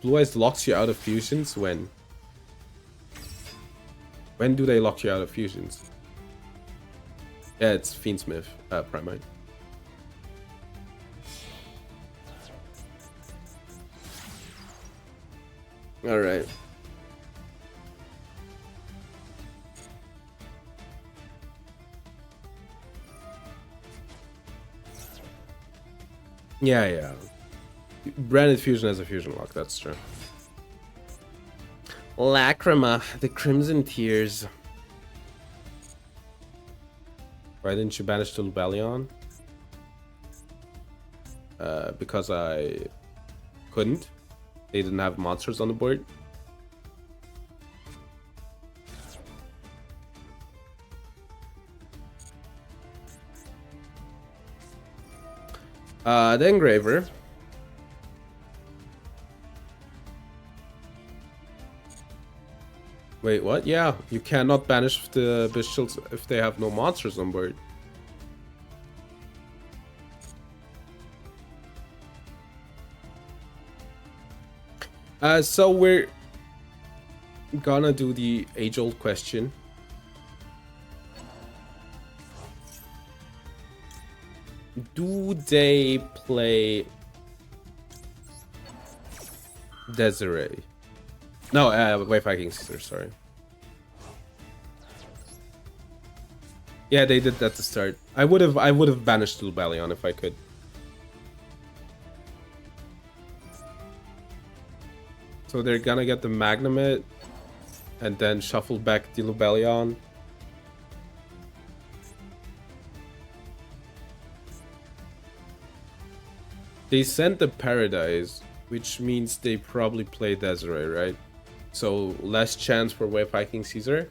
Blue Eyes locks you out of fusions when? When do they lock you out of fusions? Yeah, it's Fiendsmith Primate. All right. Yeah, yeah. Branded Fusion has a fusion lock, that's true. Lacrima, the Crimson Tears. Why didn't you banish the Lubellion? Because I couldn't. They didn't have monsters on the board. The Engraver. Wait, what? Yeah, you cannot banish the Bestials if they have no monsters on board. So we're gonna do the age-old question. Do they play Desiree? No, Wave Viking Sister, sorry. Yeah, they did that to start. I would have banished Lubellion if I could. So they're gonna get the Magnamit and then shuffle back the Lubellion. They sent the Paradise, which means they probably play Desiree, right? So less chance for Wave Viking Caesar.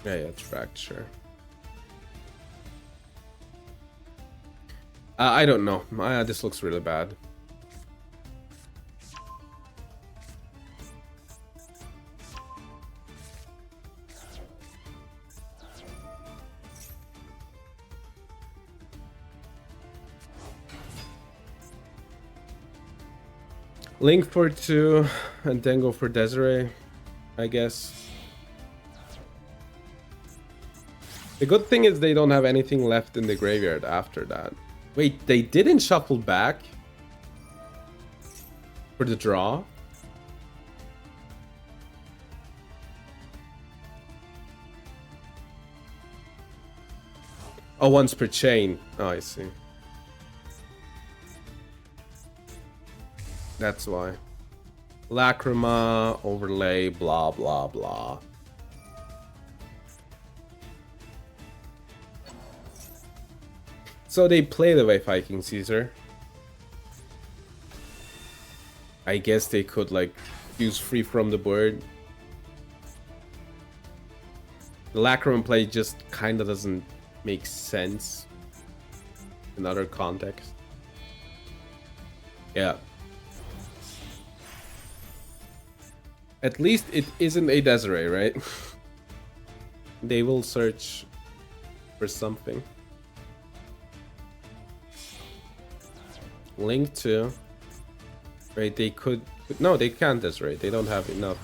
Yeah, tracked, sure. I don't know. This looks really bad. Link for 2 and then go for Desiree, I guess. The good thing is they don't have anything left in the graveyard after that. Wait, they didn't shuffle back for the draw? Oh, once per chain. Oh, I see. That's why. Lacrima, overlay, blah, blah, blah. So they play the Wave Viking Caesar. I guess they could, like, use free from the board. The Lacrima play just kind of doesn't make sense in other contexts. Yeah. At least it isn't a Desiree, right? They will search for something. Link to. Right, they could. No, they can't Desiree. They don't have enough.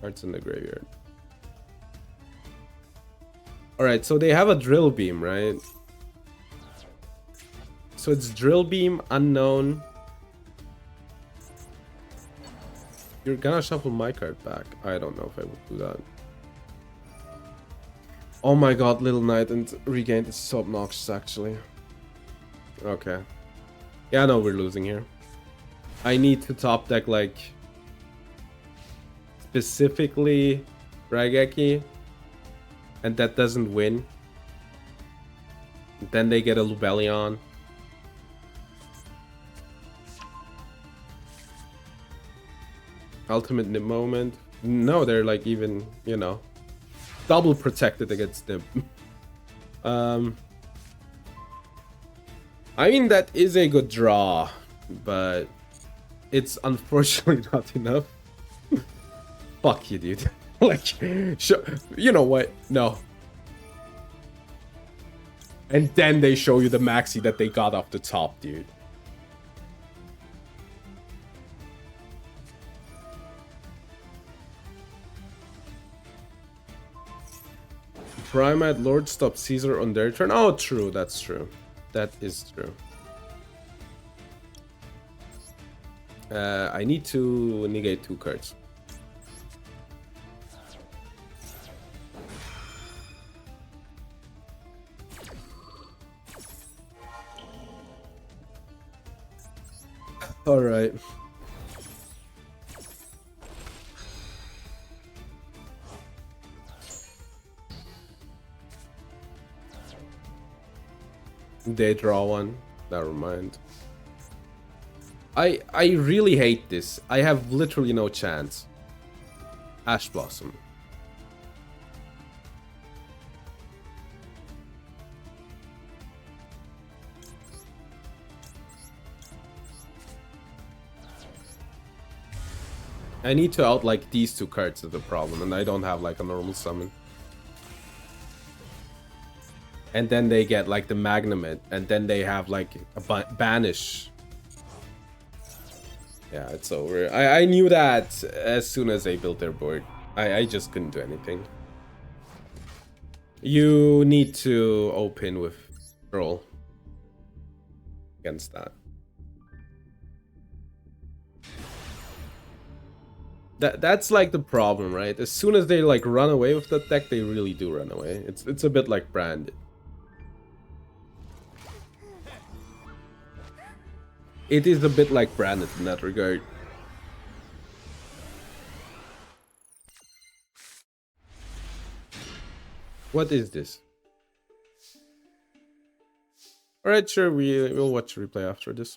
Cards in the graveyard. Alright, so they have a Drill Beam, right? So it's Drill Beam, Unknown. You're gonna shuffle my card back. I don't know if I would do that. Oh my god, Little Knight and Regained is so obnoxious, actually. Okay. Yeah, I know we're losing here. I need to top deck, like, specifically Raigeki, and that doesn't win. Then they get a Lubellion. Ultimate Nip Moment. No, they're like even, you know, double protected against Nip. I mean, that is a good draw, but it's unfortunately not enough. Fuck you, dude. Like, you know what? No. And then they show you the maxi that they got off the top, dude. Primate Lord stops Caesar on their turn. Oh, true. That's true. That is true. I need to negate 2 cards. All right. They draw 1. Never mind. I really hate this. I have literally no chance. Ash Blossom. I need to out like these 2 cards is the problem, and I don't have like a normal summon. And then they get like the Magnamit, and then they have like a Banish. Yeah, it's over. I knew that as soon as they built their board. I just couldn't do anything. You need to open with roll against that. That's like the problem, right? As soon as they like run away with that deck, they really do run away. It's a bit like Branded. It is a bit like Branded in that regard. What is this? Alright, sure, we'll watch a replay after this.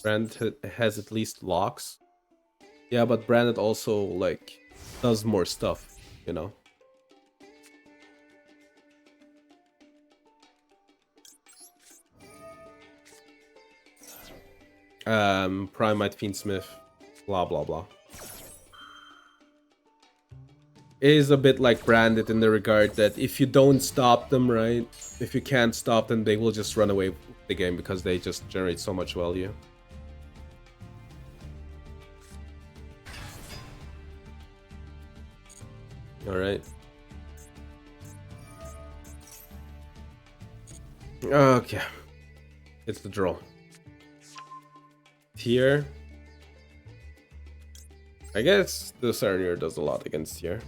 Branded has at least locks. Yeah, but Branded also, like, does more stuff, you know? Primate Fiendsmith, blah blah blah. It is a bit like Branded in the regard that if you don't stop them, right? If you can't stop them, they will just run away with the game because they just generate so much value. Alright. Okay. It's the draw. Here. I guess the Sarnier does a lot against here.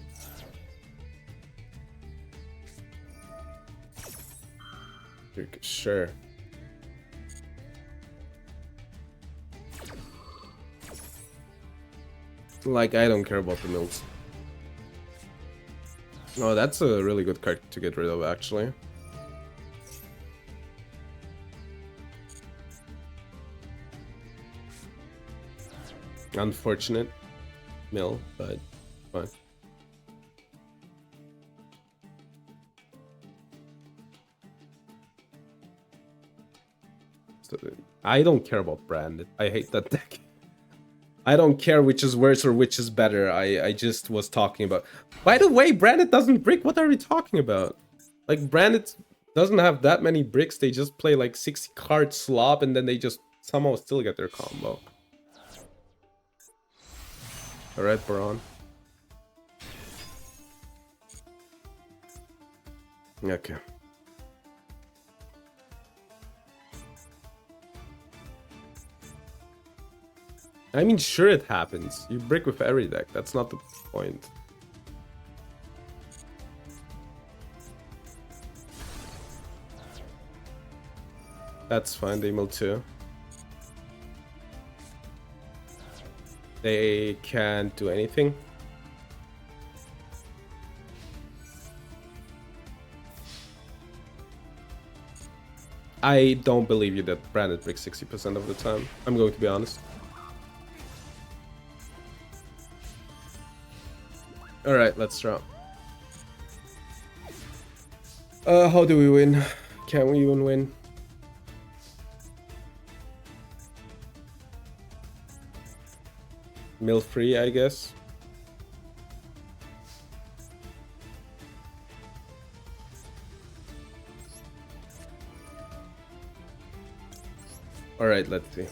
Sure. Like, I don't care about the mills. Oh, that's a really good card to get rid of, actually. Unfortunate mill, but fine. So, I don't care about Branded. I hate that deck. I don't care which is worse or which is better. I just was talking about... By the way, Branded doesn't brick. What are we talking about? Like, Branded doesn't have that many bricks. They just play like 60 card slop and then they just somehow still get their combo. Alright, Baron. Okay. I mean, sure it happens. You brick with every deck. That's not the point. That's fine. They mill too. They can't do anything. I don't believe you that Branded bricks 60% of the time. I'm going to be honest. Alright, let's draw. How do we win? Can we even win? Mill free, I guess. Alright, let's see.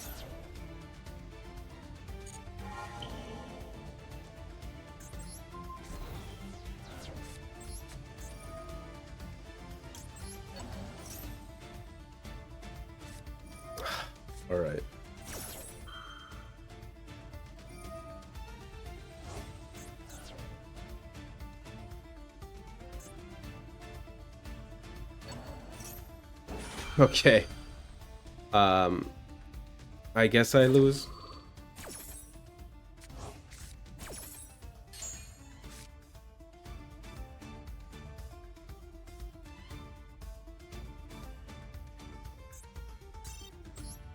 All right. Okay. I guess I lose.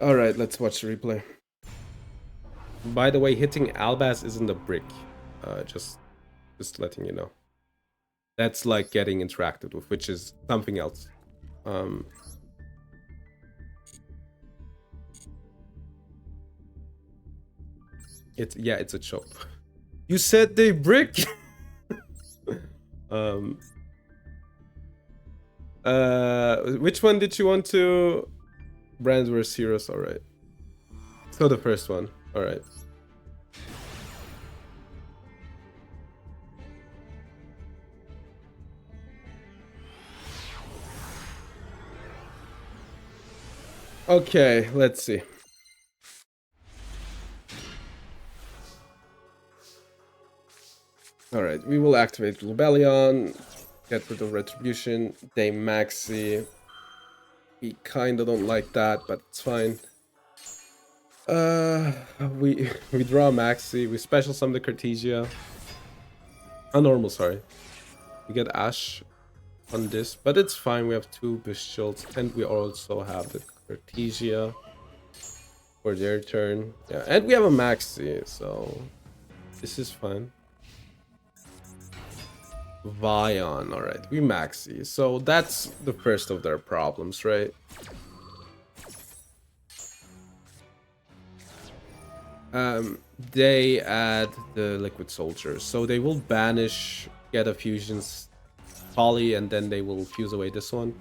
All right, let's watch the replay. By the way, hitting Albaz isn't a brick. Just letting you know. That's like getting interacted with, which is something else. It's a choke. You said they brick. Which one did you want to? Brands versus heroes. All right. So the first one. All right. Okay, let's see. All right, we will activate Rebellion, get rid of Retribution, Dame Maxi. We kind of don't like that, but it's fine. We draw Maxi, we special summon the Cartesia. Normal, sorry. We get Ash on this, but it's fine. We have 2 Bestials, and we also have the Cartesia for their turn. Yeah, and we have a Maxi, so this is fine. Vion, alright, we Maxi. So that's the first of their problems, right? They add the Liquid Soldiers, so they will banish, get a fusions poly, and then they will fuse away this one.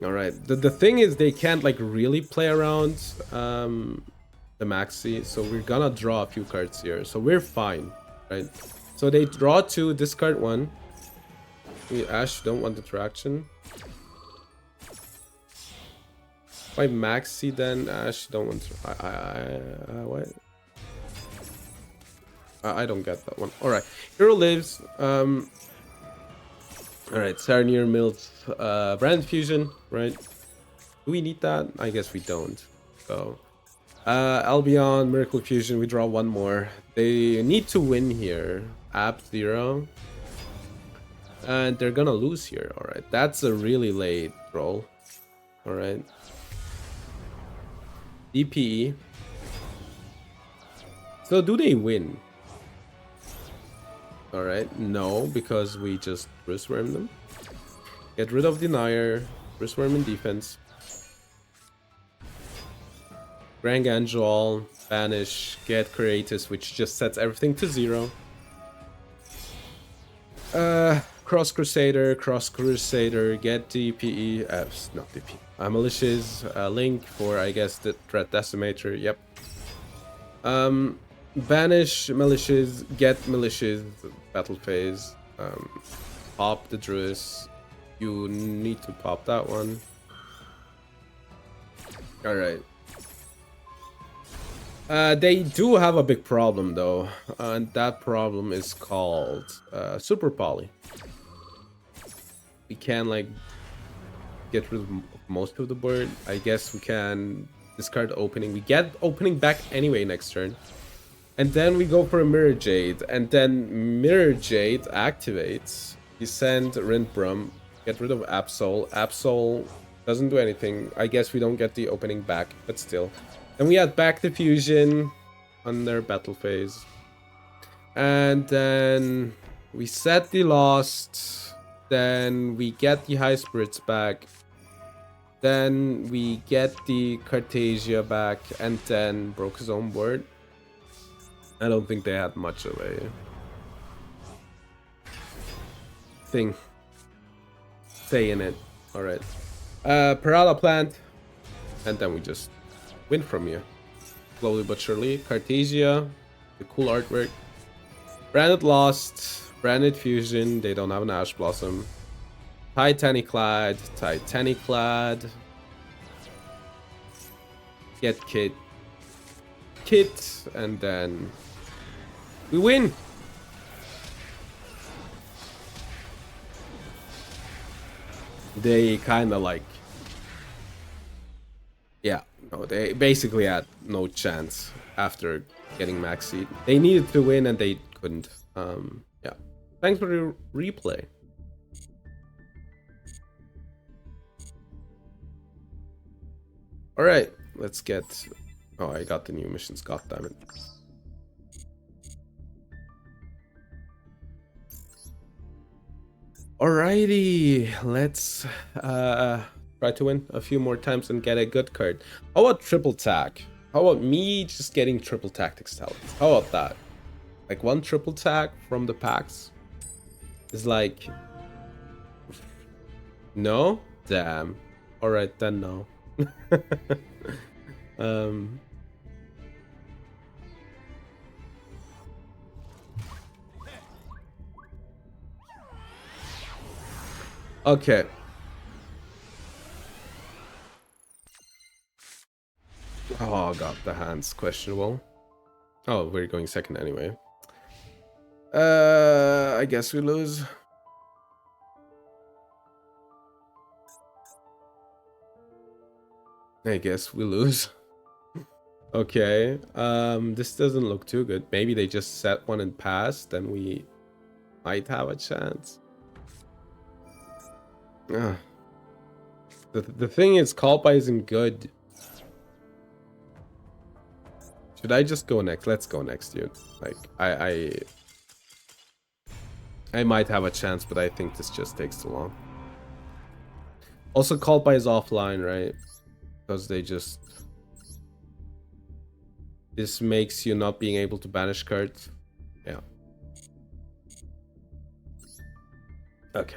Alright, the thing is they can't like really play around the Maxi, so we're gonna draw a few cards here, so we're fine, right? So they draw 2, discard 1. We Ash don't want interaction. Why Maxi then? Ash don't want to. What? I don't get that one. Alright. Hero lives. Alright, Sarnier Mills Brand Fusion, right? Do we need that? I guess we don't. So Albion, Miracle Fusion, we draw 1 more. They need to win here. App 0. And they're gonna lose here. Alright, that's a really late roll. Alright. DPE. So do they win? Alright, no, because we just Wristworm them. Get rid of Denier, Wristworm in defense. Grand Angel, banish, get Creatus, which just sets everything to 0. Cross Crusader, get DPE, not DPE. Malicious, Link for, I guess, the Threat Decimator, yep. Banish Malicious, get Malicious, Battle Phase. Pop the Druis. You need to pop that one. Alright. They do have a big problem though, and that problem is called Super Poly. We can like get rid of most of the board. I guess we can discard opening. We get opening back anyway next turn, and then we go for a Mirror Jade, and then Mirror Jade activates. We send Rindbrum, get rid of Absol. Absol doesn't do anything. I guess we don't get the opening back, but still. Then we add back the fusion on their battle phase. And then we set the Lost. Then we get the High Spirits back. Then we get the Cartesia back. And then broke his own board. I don't think they had much of a thing. Say in it. Alright. Parala Plant. And then we just win from you. Slowly but surely. Cartesia. The cool artwork. Branded Lost. Branded Fusion. They don't have an Ash Blossom. Titaniclad. Get Kit, and then we win. They kind of like, yeah, no, they basically had no chance after getting max seed. They needed to win and they couldn't. Yeah. Thanks for the replay. All right, let's get. Oh, I got the new missions. God damn it. Alrighty, let's try to win a few more times and get a good card. How about triple tack? How about me just getting triple tactics talents? How about that? Like one triple tack from the packs is like, no? Damn. Alright, then no. Okay. Oh god, the hand's questionable. Oh, we're going second anyway. I guess we lose. I guess we lose. Okay. This doesn't look too good. Maybe they just set one and pass, then we might have a chance. The thing is, Kalpa isn't good. Should I just go next? Let's go next, dude. Like, I might have a chance, but I think this just takes too long. Also, Kalpa is offline, right? Because they just... This makes you not being able to banish cards. Yeah. Okay.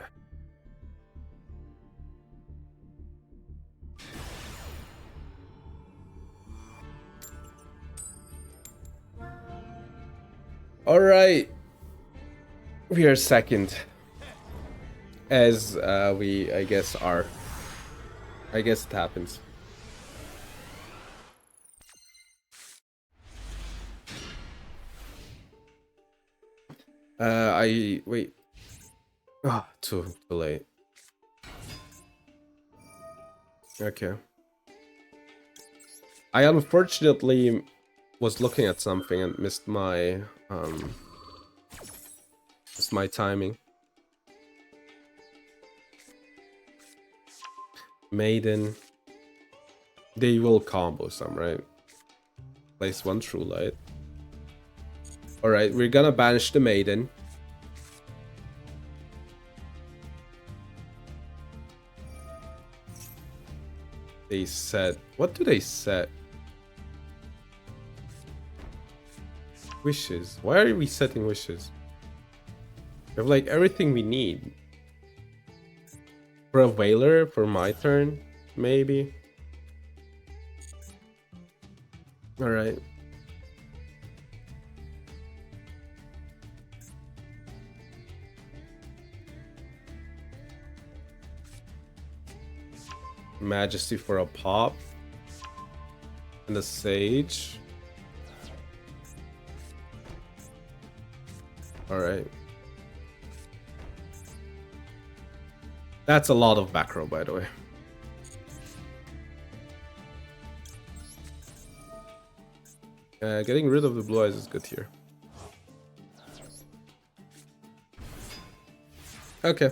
All right. We are second. As we, I guess, are. I guess it happens. Wait. Ah, too late. Okay. I unfortunately was looking at something and missed my timing. Maiden. They will combo some, right? Place one True Light. Alright, we're gonna banish the Maiden. They set... What do they set? Wishes. Why are we setting wishes? We have like everything we need. For a Whaler, for my turn, maybe. Alright. Majesty for a pop. And a Sage. Alright. That's a lot of back row, by the way. Getting rid of the blue eyes is good here. Okay.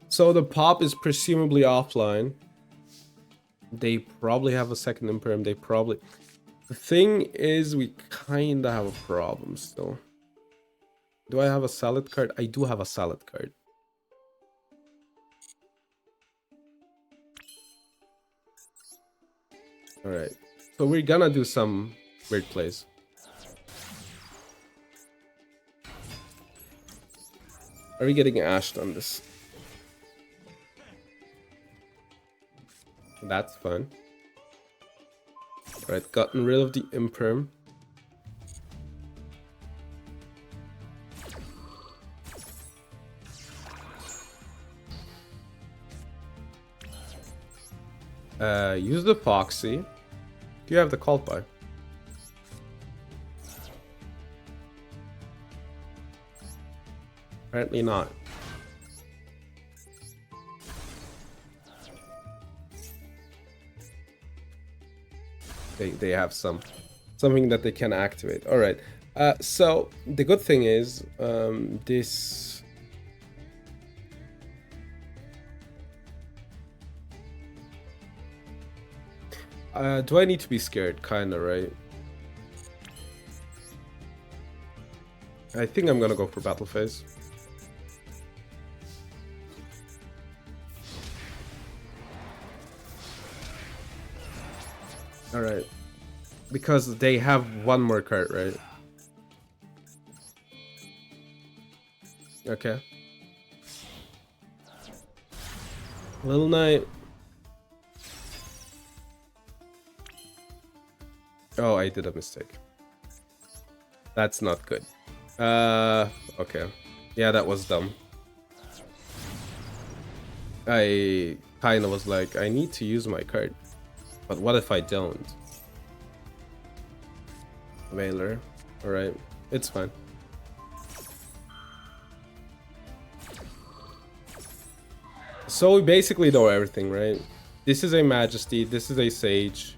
So the pop is presumably offline. They probably have a second imperm. They probably... The thing is, we kinda have a problem still. Do I have a salad card? I do have a salad card. Alright. So we're gonna do some weird plays. Are we getting ashed on this? That's fun. Alright, gotten rid of the imperm. Use the Foxy. Do you have the cult buy? Apparently not. They have something that they can activate. All right. So the good thing is this. Do I need to be scared? Kinda, right? I think I'm gonna go for battle phase. All right, because they have one more card, right? Okay. Little Knight. Oh, I did a mistake. That's not good. Okay. Yeah, that was dumb. I kind of was like, I need to use my card. But what if I don't? Veiler. Alright, it's fine. So we basically know everything, right? This is a Majesty, this is a Sage.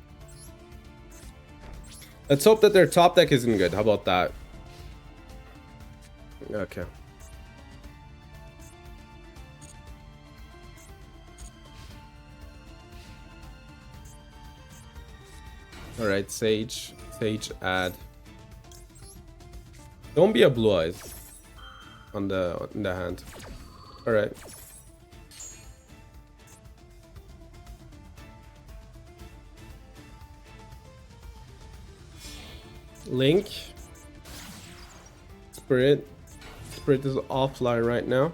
Let's hope that their top deck isn't good. How about that? Okay. Alright, Sage. Sage add. Don't be a Blue Eyes in the hand. Alright. Link. Spirit. Spirit is offline right now.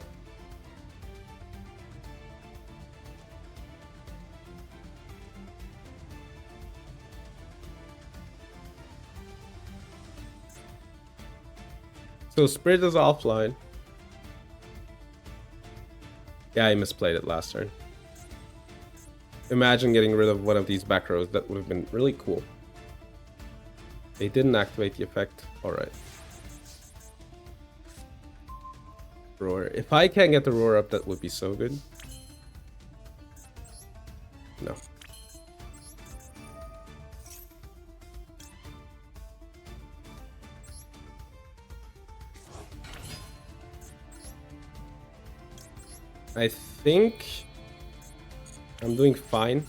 So Spirit is offline. Yeah, I misplayed it last turn. Imagine getting rid of one of these back rows. That would have been really cool. They didn't activate the effect. Alright. Roar. If I can get the roar up, that would be so good. No. I think I'm doing fine.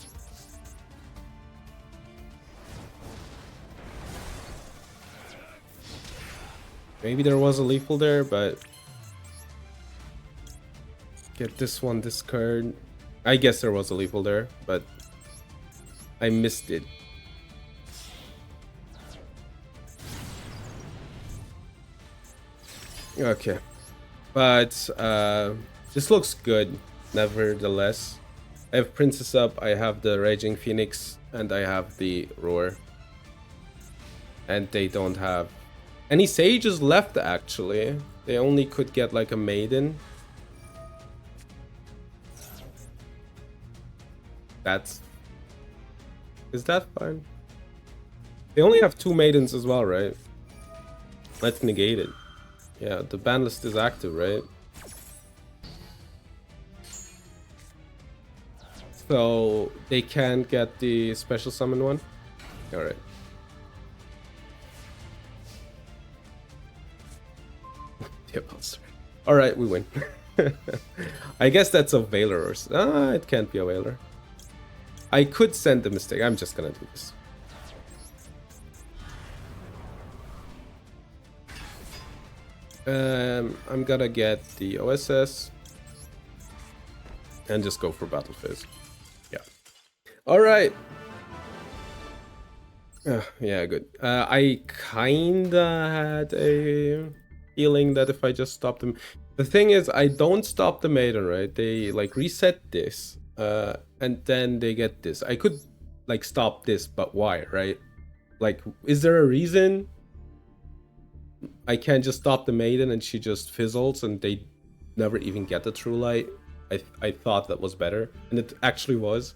Maybe there was a lethal there, but get this one, this card. I guess there was a lethal there, but I missed it. Okay, but this looks good, nevertheless. I have Princess up, I have the Raging Phoenix, and I have the Roar. And they don't have any Sages left, actually. They only could get like a Maiden. Is that fine? They only have 2 Maidens as well, right? Let's negate it. Yeah, the Banlist is active, right? So they can't get the special summon one? Alright. Alright, we win. I guess that's a Veiler or... it can't be a Veiler. I could send a mistake. I'm just gonna do this. I'm gonna get the OSS. And just go for Battle Phase. Yeah. Alright. Yeah, good. I kinda had a feeling that if I just stopped them... The thing is, I don't stop the Maiden, right? They, like, reset this. And then they get this. I could, like, stop this, but why, right? Like, is there a reason I can't just stop the Maiden and she just fizzles and they never even get the True Light? I thought that was better, and it actually was.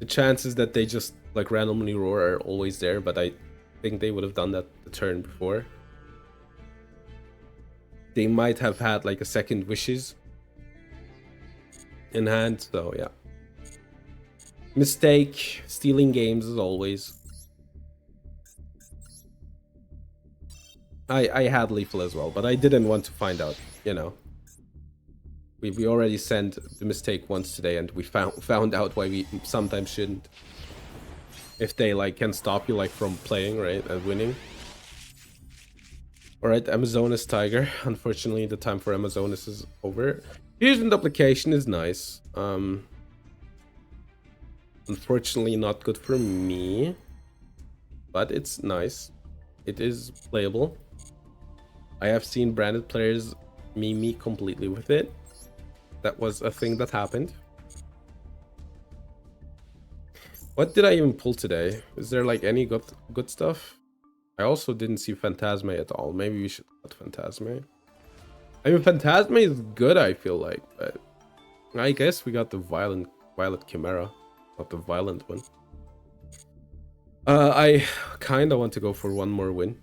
The chances that they just like randomly roar are always there, but I think they would have done that the turn before. They might have had like a second wishes in hand, so yeah. Mistake, stealing games as always. I had lethal as well, but I didn't want to find out, you know. We already sent the mistake once today, and we found out why we sometimes shouldn't. If they like can stop you like from playing, right, and winning. Alright, Amazonas Tiger. Unfortunately, the time for Amazonas is over. Fusion duplication is nice. Unfortunately, not good for me. But it's nice. It is playable. I have seen branded players meme me completely with it. That was a thing that happened. What did I even pull today? Is there like any good stuff? I also didn't see Phantasme at all. Maybe we should put Phantasme. I mean, Phantasme is good, I feel like, but I guess we got the Violet Chimera, not the violent one. I kind of want to go for one more win.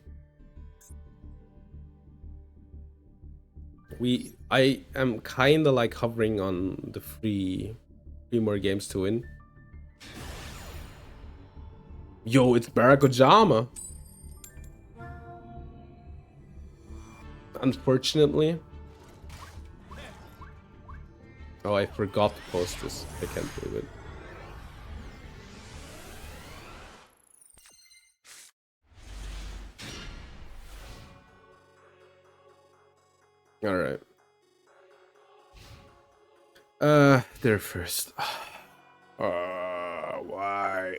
I am kind of like hovering on the three more games to win. Yo, it's Barakojama. Unfortunately. Oh, I forgot to post this. I can't believe it. All right. They're first. Why?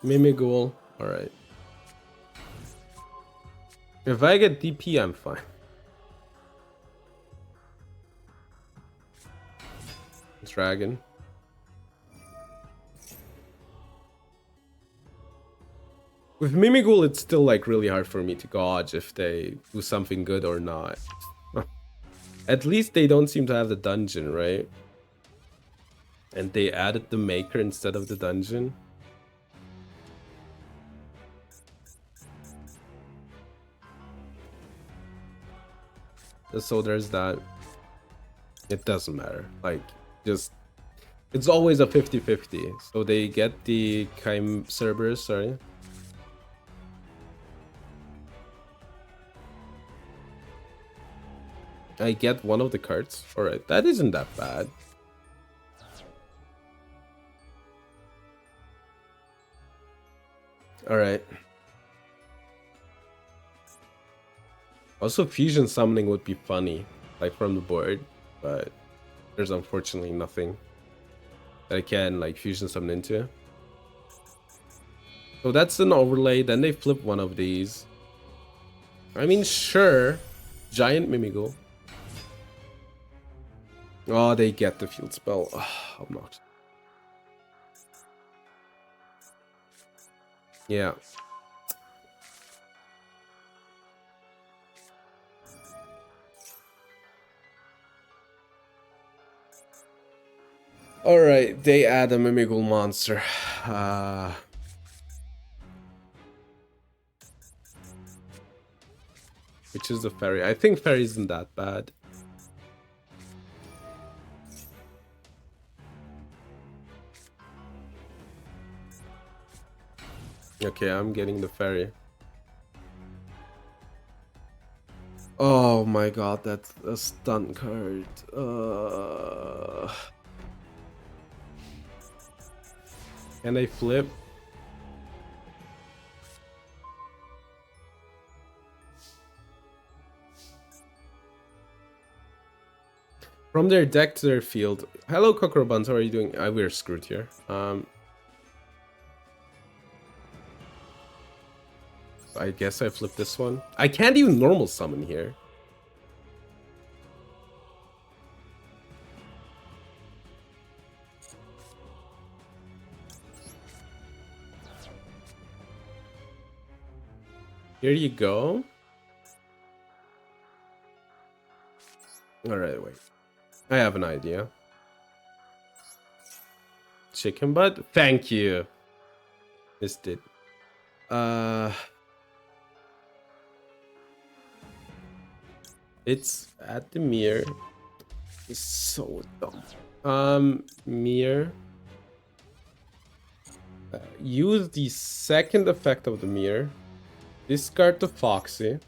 Mimigul. All right. If I get DP, I'm fine. Dragon. With Mimigul, it's still like really hard for me to gauge if they do something good or not. At least they don't seem to have the dungeon, right? And they added the maker instead of the dungeon. So there's that. It doesn't matter. Like, just... It's always a 50-50. So they get the Cerberus, sorry. I get one of the cards. Alright, that isn't that bad. Alright. Also, fusion summoning would be funny, like from the board, but there's unfortunately nothing that I can like fusion summon into. So that's an overlay, then they flip one of these. I mean, sure, giant Mimigul. Oh, they get the field spell. Oh, I'm not. Yeah. Alright, they add a Mimigul monster. Which is the fairy. I think fairy isn't that bad. Okay, I'm getting the fairy. Oh my god, that's a stun card. Can they flip? From their deck to their field. Hello, Cockrobuns, how are you doing? We're screwed here. I guess I flipped this one. I can't even normal summon here. Here you go. Alright, wait. I have an idea. chicken butt. Thank you. Missed it. It's at the mirror. It's so dumb. Mirror. Use the second effect of the mirror. Discard the Foxy.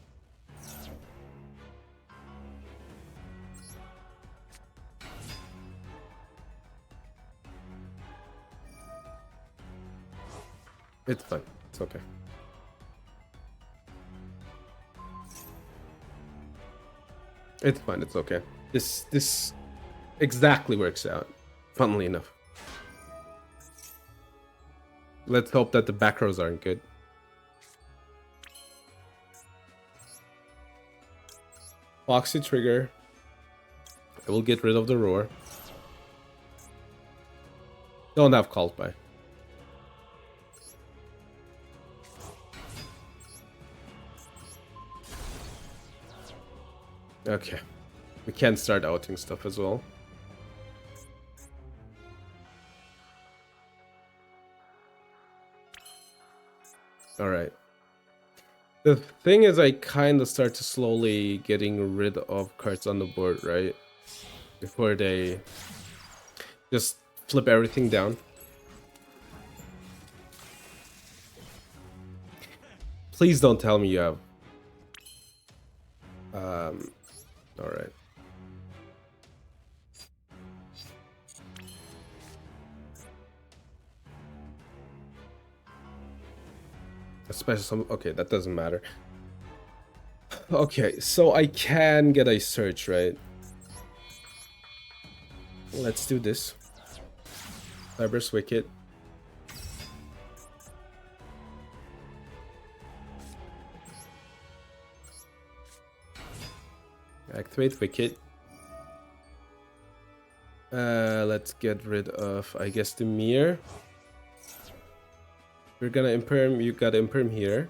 It's fine. It's okay. It's fine. It's okay. This exactly works out. Funnily enough. Let's hope that the back rows aren't good. Foxy trigger. I will get rid of the roar. Don't have called by. Okay. We can start outing stuff as well. Alright. The thing is, I kind of start to slowly getting rid of cards on the board, right? Before they just flip everything down. Please don't tell me you have... Alright. Especially some... Okay, that doesn't matter. Okay, so I can get a search, right? Let's do this. Cyber's Wicked. Activate Wicked. Let's get rid of, I guess, the mirror. We're gonna imperm. You gotta imperm here.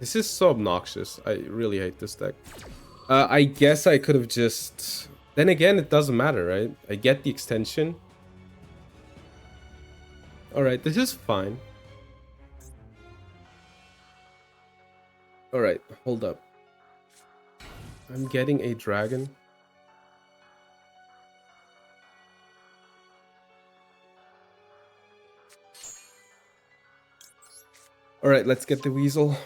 This is so obnoxious. I really hate this deck. I guess I could have just... Then again, it doesn't matter, right? I get the extension. Alright, this is fine. Alright, hold up. I'm getting a dragon. Alright, let's get the weasel.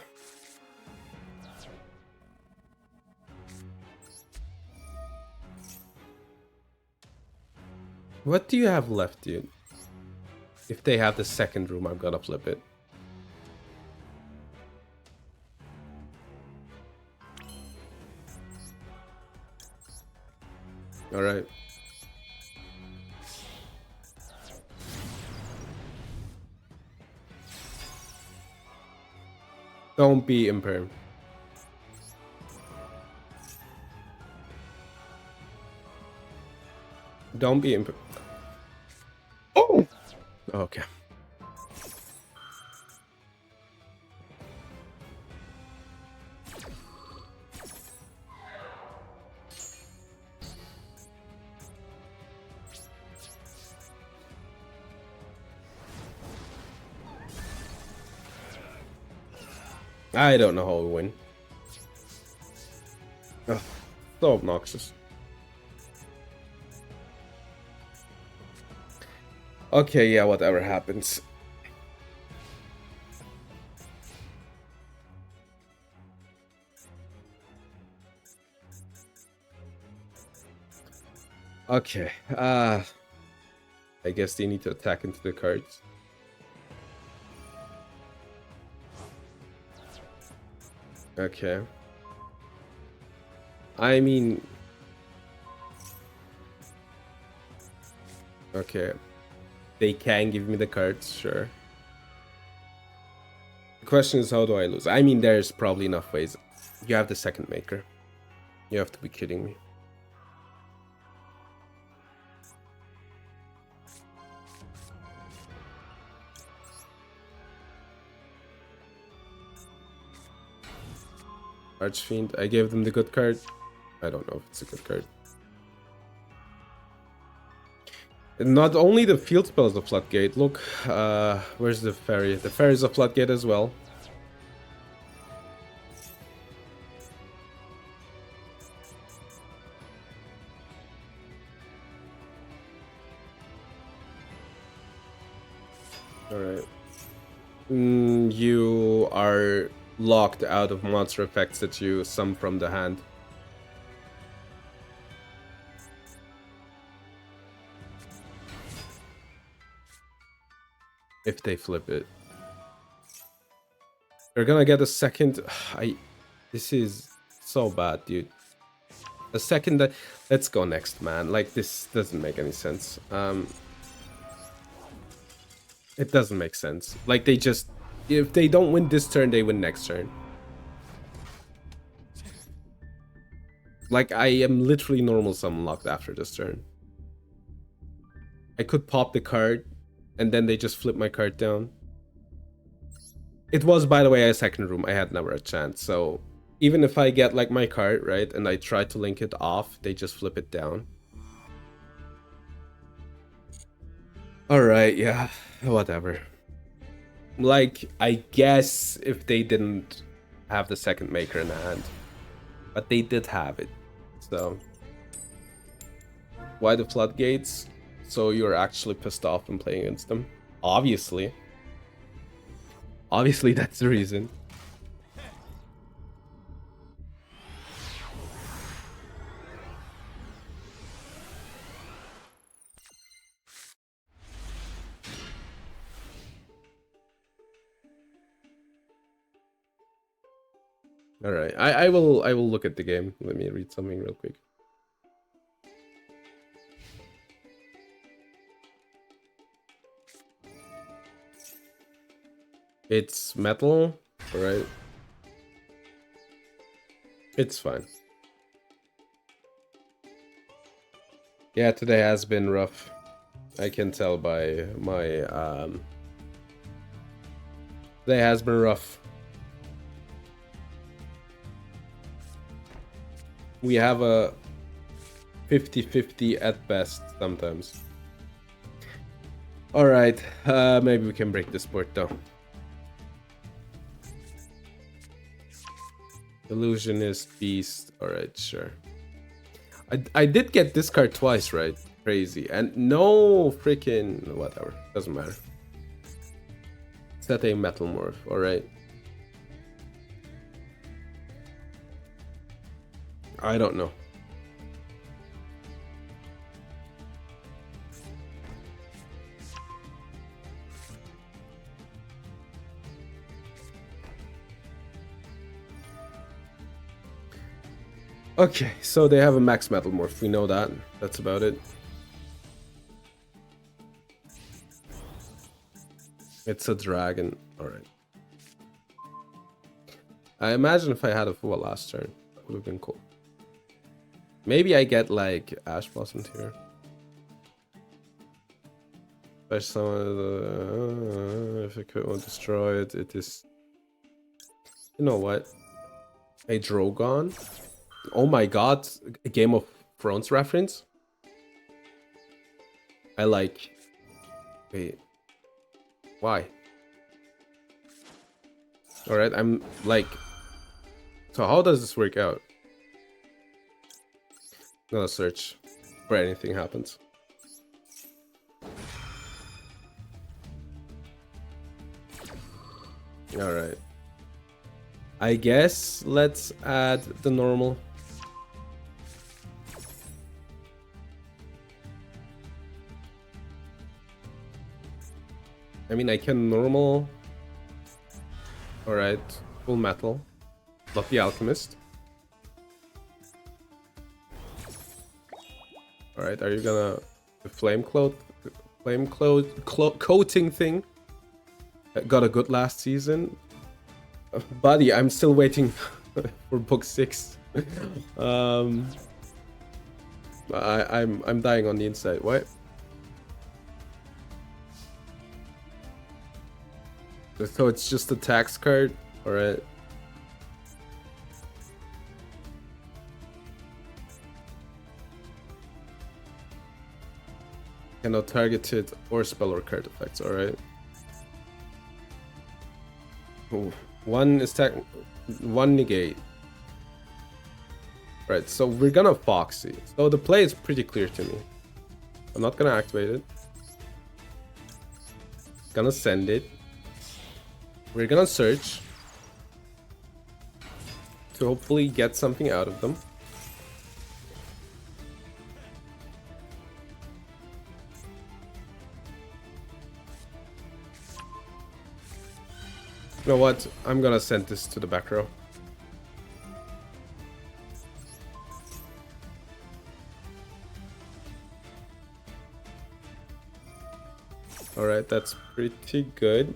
What do you have left, dude? If they have the second room, I'm gonna flip it. Alright. Don't be imperm. Don't be imperm. Oh! Okay. I don't know how we win. Ugh, so obnoxious. Okay, yeah, whatever happens. Okay, I guess they need to attack into the cards. Okay. I mean... Okay. They can give me the cards, sure. The question is, how do I lose? I mean, there's probably enough ways. You have the second maker. You have to be kidding me. Archfiend, I gave them the good card. I don't know if it's a good card. Not only the field spell is a floodgate. Look, where's the ferry? The ferry is a floodgate as well. Alright. You are locked out of monster effects that you sum from the hand. If they flip it. You're gonna get a second... This is so bad, dude. A second that... Let's go next, man. Like, this doesn't make any sense. It doesn't make sense. Like, they just... If they don't win this turn, they win next turn. Like, I am literally normal summon locked after this turn. I could pop the card, and then they just flip my card down. It was, by the way, a second room. I had never a chance, so... Even if I get, like, my card, right, and I try to link it off, they just flip it down. Alright, yeah, whatever. Like, I guess if they didn't have the second maker in hand. But they did have it, so... Why the floodgates? So you're actually pissed off and playing against them? Obviously. Obviously, that's the reason. All right, I will look at the game. Let me read something real quick. It's metal, all right. It's fine. Yeah, today has been rough. I can tell by my today has been rough. We have a 50-50 at best sometimes. All right, maybe we can break this board though. Illusionist, Beast. All right, sure. I did get this card twice, right? Crazy. And no freaking whatever. Doesn't matter. Set a metal morph. All right. I don't know. Okay, so they have a max metal morph. We know that. That's about it. It's a dragon. Alright. I imagine if I had a full last turn, that would have been cool. Maybe I get like Ash Blossom here. If I could destroy it, it is. You know what? A Drogon. Oh my god, a Game of Thrones reference? I like... Wait. Why? Alright, I'm like... So how does this work out? I'm gonna search where anything happens. Alright. I guess let's add the normal. I mean, I can normal. Alright, full metal. Not the alchemist. Alright, are you gonna... The flame coating thing? Got a good last season. Buddy, I'm still waiting for book 6. I'm dying on the inside. What? So it's just a tax card? Alright. Cannot target it or spell or card effects. Alright. One is one negate. Right, so we're gonna Foxy. So the play is pretty clear to me. I'm not gonna activate it. Gonna send it. We're gonna search to hopefully get something out of them. You know what? I'm gonna send this to the back row. Alright, that's pretty good.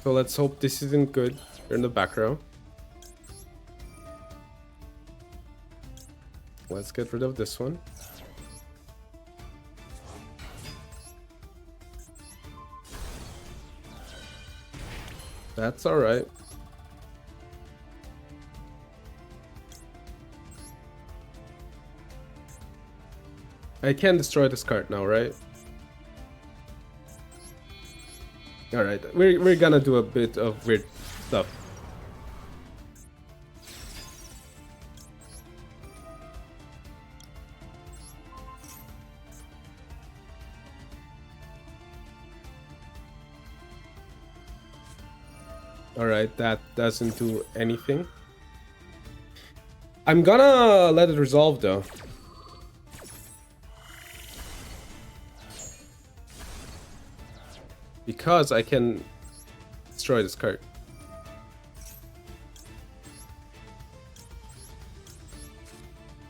So let's hope this isn't good. We're in the back row. Let's get rid of this one. That's alright. I can destroy this card now, right? Alright, we're gonna do a bit of weird stuff. Alright, that doesn't do anything. I'm gonna let it resolve though. Because I can destroy this card.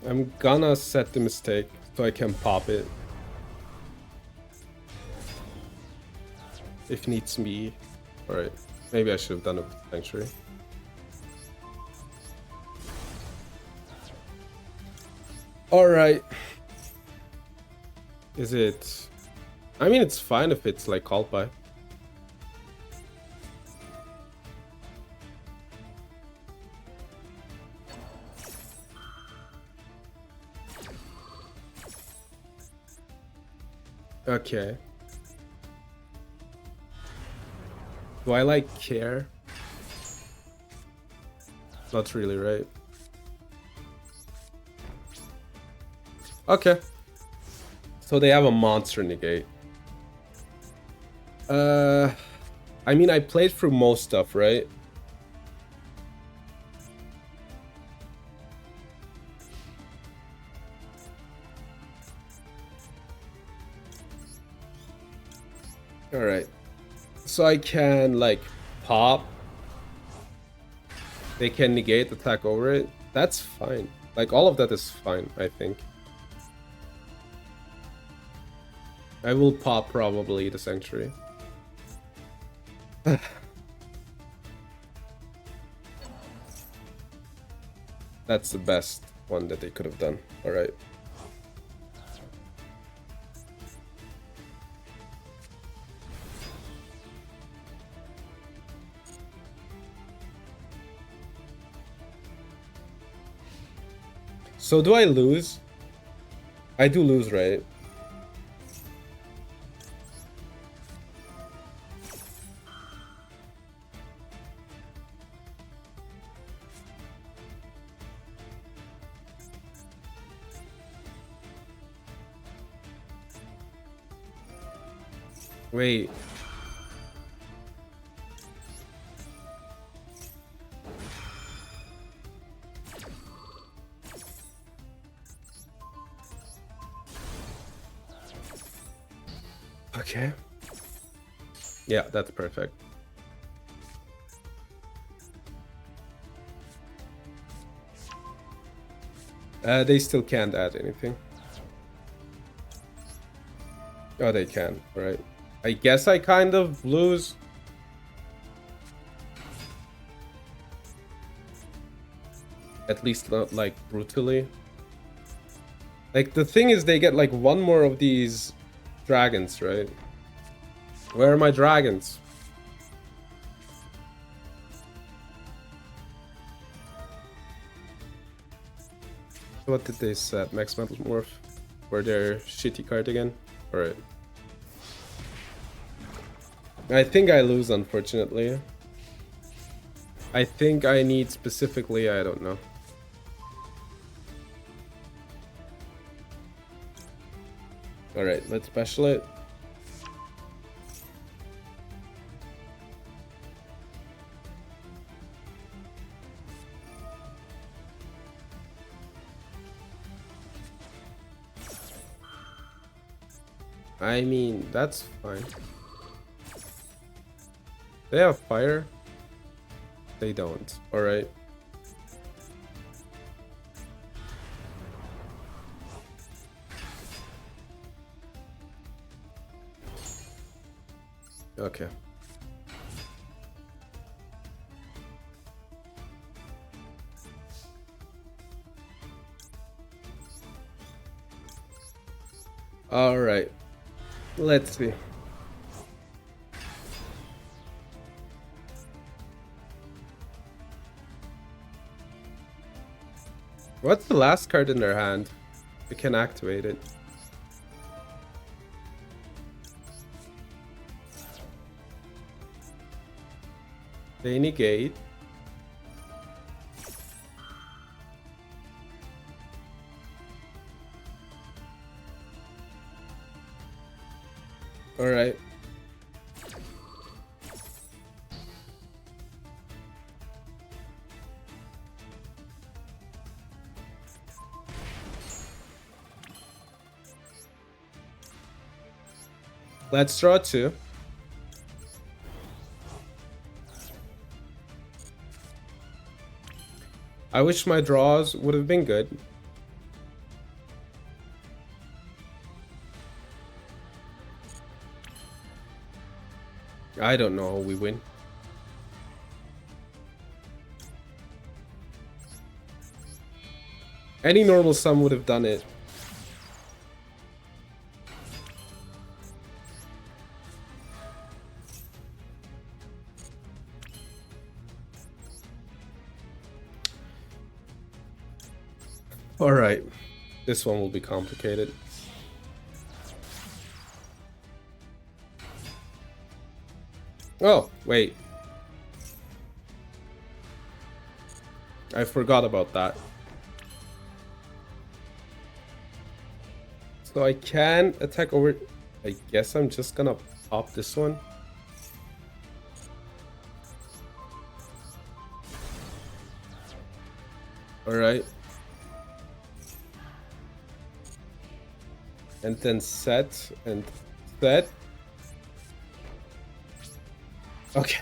I'm gonna set the mistake so I can pop it. If needs be. Alright. Maybe I should have done it with Sanctuary. Alright. Is it... I mean, it's fine if it's like called by. Okay. Do I like care? Not really, right? Okay. So they have a monster negate. I mean, I played through most stuff, right? Alright. So I can, like, pop. They can negate, attack over it. That's fine. Like, all of that is fine, I think. I will pop, probably, the Sanctuary. That's the best one that they could have done. Alright. So do I lose? I do lose, right? Wait. Okay. Yeah, that's perfect. They still can't add anything. Oh, they can. All right. I guess I kind of lose. At least not like brutally. Like the thing is they get like one more of these dragons, right? Where are my dragons? What did they set? Max Metal Morph for their shitty card again? Alright. I think I lose, unfortunately. I think I need specifically, I don't know. Alright, let's special it. I mean, that's fine. They have fire? They don't. Alright. Okay. Alright. Let's see. What's the last card in their hand? We can activate it. They negate. All right. Let's draw two. I wish my draws would have been good. I don't know how we win. Any normal sum would have done it. All right, this one will be complicated. Oh, wait. I forgot about that. So I can attack over... I guess I'm just gonna pop this one. Alright. And then set and set. Okay.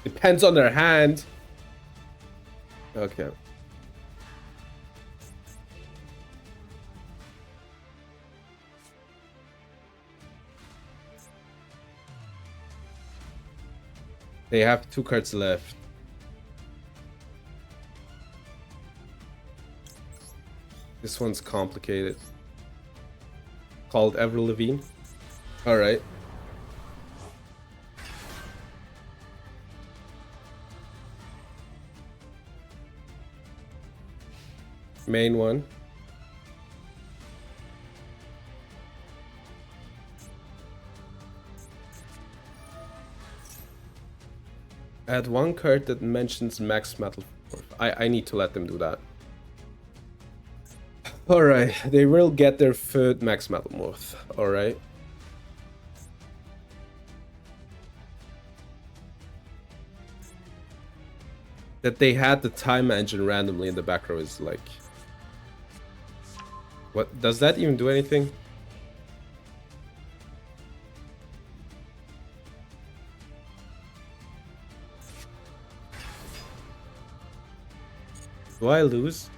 Depends on their hand. Okay. They have 2 cards left. This one's complicated. Called Ever Levine. All right. Main one. Add 1 card that mentions max metal. I need to let them do that. Alright, they will get their 3rd max metal morph. Alright. That they had the time engine randomly in the back row is like... What? Does that even do anything? Do I lose?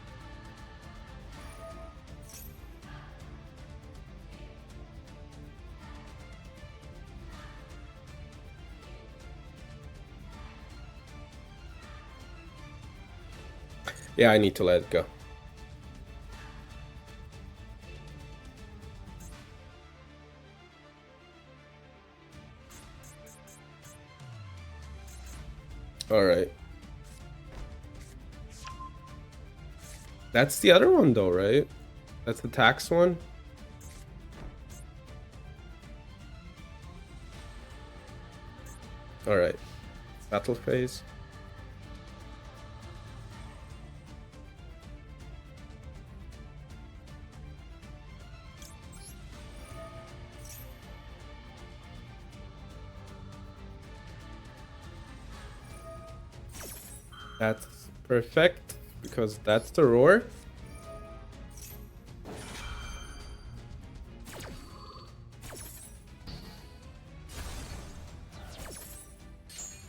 Yeah, I need to let it go. All right. That's the other one though, right? That's the tax one. All right, battle phase. That's perfect because that's the roar.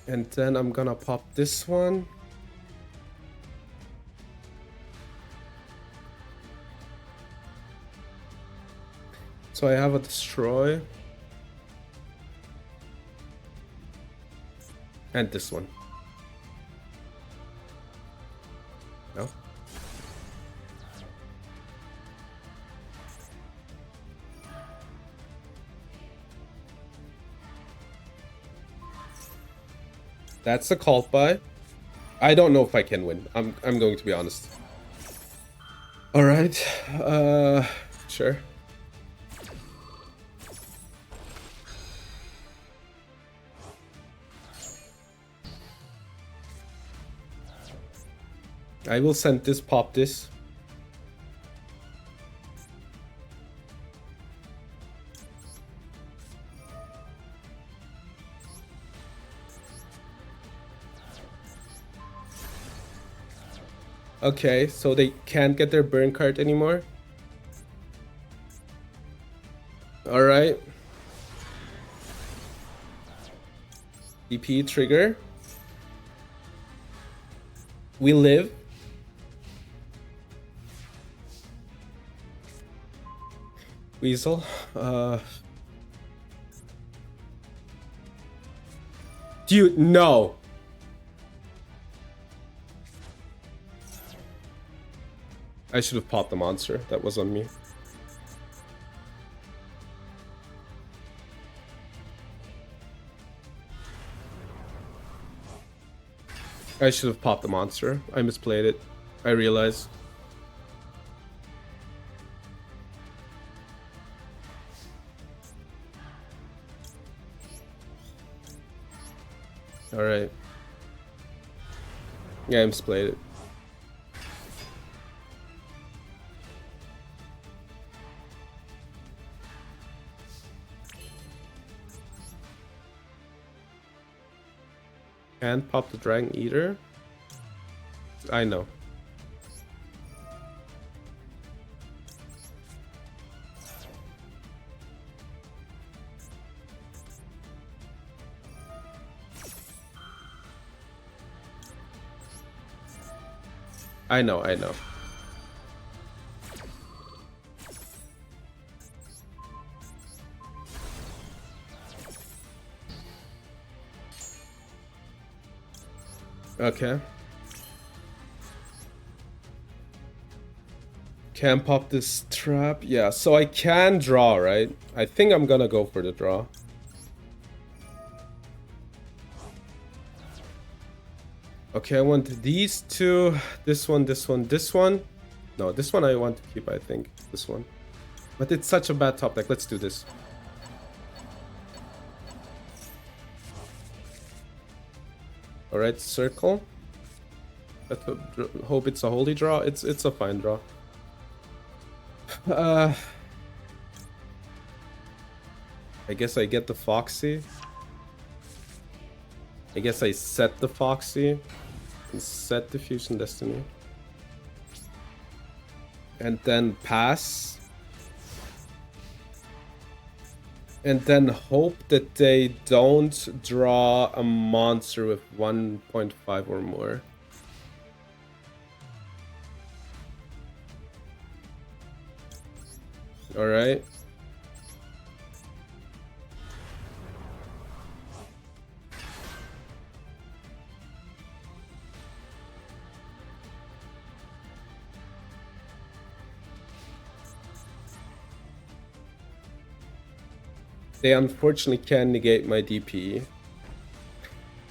And then I'm gonna pop this one. So I have a destroy. And this one. No. That's a cult buy. I don't know if I can win. I'm going to be honest. All right. Sure. I will send this, pop this. Okay, so they can't get their burn card anymore. All right. DP trigger. We live. Weasel. Dude, no. I should have popped the monster. That was on me. I should have popped the monster. I misplayed it. I realized. All right. Yeah, I misplayed it. Can't pop the Dragon Eater. I know. I know, I know. Okay. Can pop this trap. Yeah, so I can draw, right? I think I'm gonna go for the draw. Okay, I want these two. This one, this one, this one. No, this one I want to keep, I think. This one. But it's such a bad top deck. Let's do this. Alright, circle. Let's hope it's a holy draw. It's a fine draw. I guess I get the Foxy. I guess I set the Foxy and set the Fusion Destiny. And then pass. And then hope that they don't draw a monster with 1.5 or more. All right. They unfortunately can negate my DP.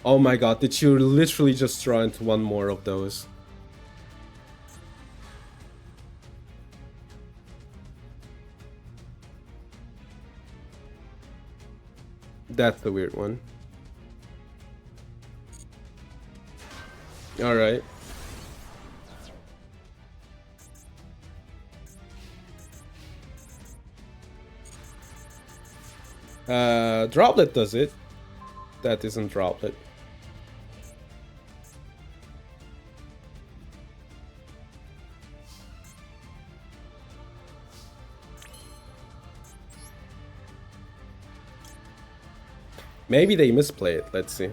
Oh my god, did you literally just draw into one more of those? That's the weird one. Alright. Droplet does it. That isn't Droplet. Maybe they misplay it. Let's see.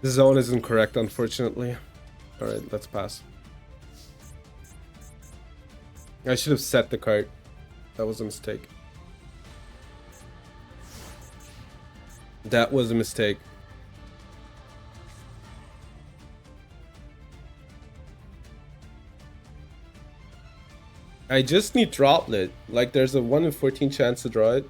The zone isn't correct, unfortunately. Alright, let's pass. I should have set the card. That was a mistake. That was a mistake. I just need Droplet. Like, there's a 1 in 14 chance to draw it.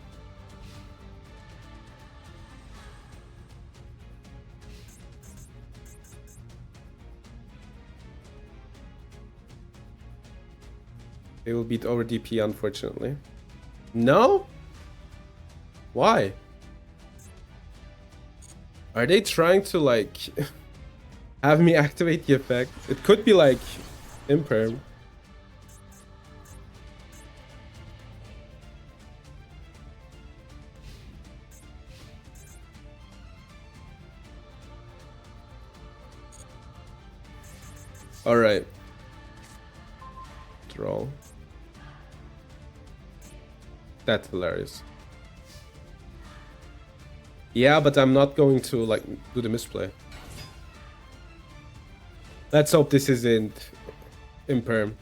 They will beat over DP, unfortunately. No? Why? Are they trying to, like, have me activate the effect? It could be, like, imperm. Alright. Draw. That's hilarious. Yeah, but I'm not going to, like, do the misplay. Let's hope this isn't imperm.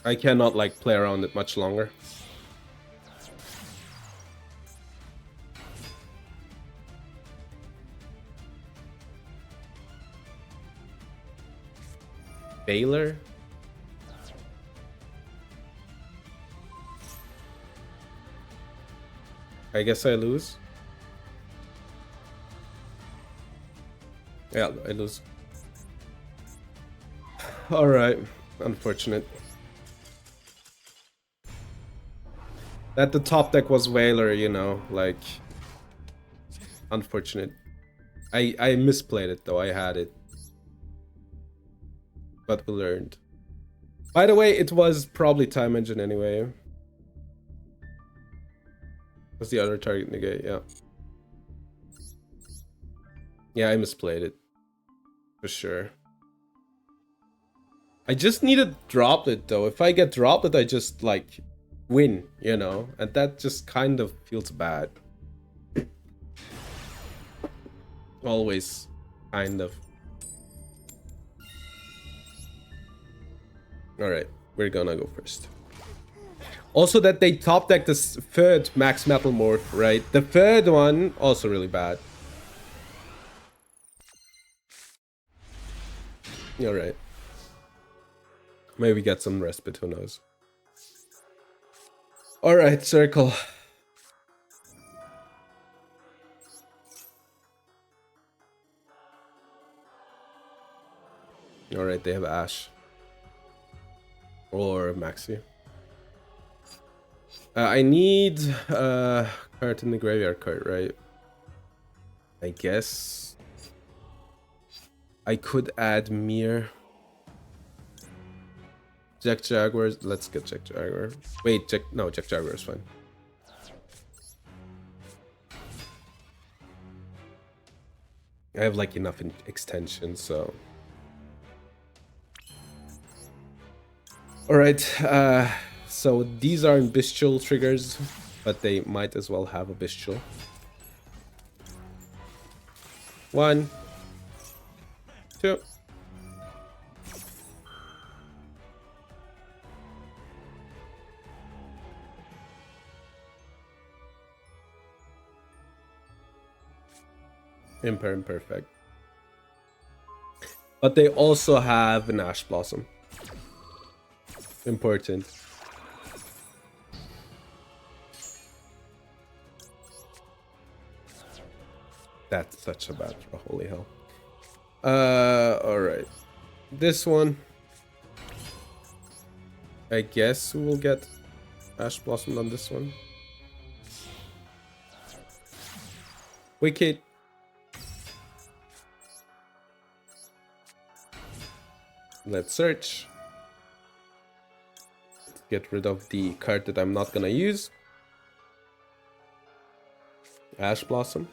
I cannot, like, play around it much longer. Baylor? I guess I lose. Yeah, I lose. Alright, unfortunate. That the top deck was Whaler, you know, like... Unfortunate. I misplayed it though, I had it. But we learned. By the way, it was probably Time Engine anyway. What's the other target negate? Yeah. Yeah, I misplayed it. For sure. I just need a Droplet though. If I get Droplet, I just like win, you know? And that just kind of feels bad. Always, kind of. Alright, we're gonna go first. Also that they top deck this third Max Metal Morph, right? The third one, also really bad. Alright. Maybe get some respite, who knows. Alright, circle. Alright, they have Ash. Or Maxi. I need card in the graveyard card, right? I guess I could add Mir. Jack Jaguars. Let's get Jack Jaguar. Wait, no, Jack Jaguar is fine. I have like enough extension, so. Alright, so these aren't bestial triggers, but they might as well have a bestial. 1, 2. Imperfect. But they also have an Ash Blossom. Important. That's such a bad draw, holy hell. Alright. This one. I guess we'll get Ash Blossom on this one. Wicked. Let's search. Let's get rid of the card that I'm not gonna use. Ash Blossom.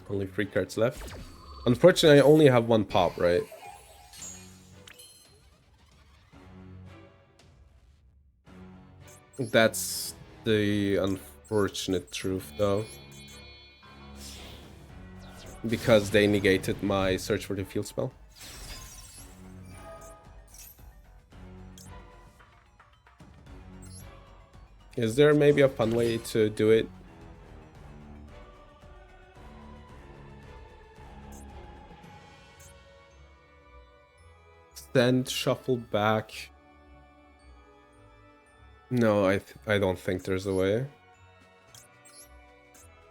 Only 3 cards left. Unfortunately, I only have 1 pop, right? That's the unfortunate truth, though. Because they negated my search for the field spell. Is there maybe a fun way to do it? Send, shuffle back. No, I don't think there's a way.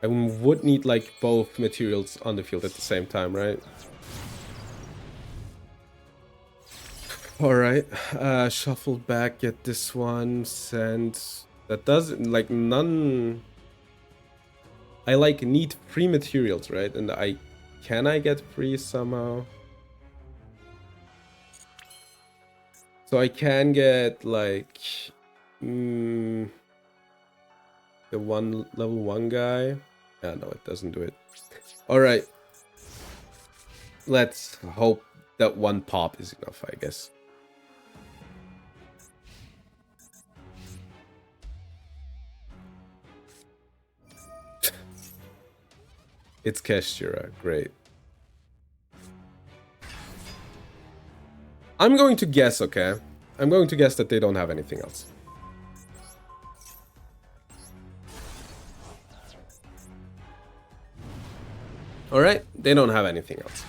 I would need like both materials on the field at the same time, right? Alright, shuffle back, get this one, send. That doesn't, like, none... I, like, need free materials, right? And can I get free somehow? So I can get, like... the level 1 guy. Yeah, no, it doesn't do it. Alright. Let's hope that 1 pop is enough, I guess. It's Keshira, great. I'm going to guess, okay? I'm going to guess that they don't have anything else. Alright, they don't have anything else.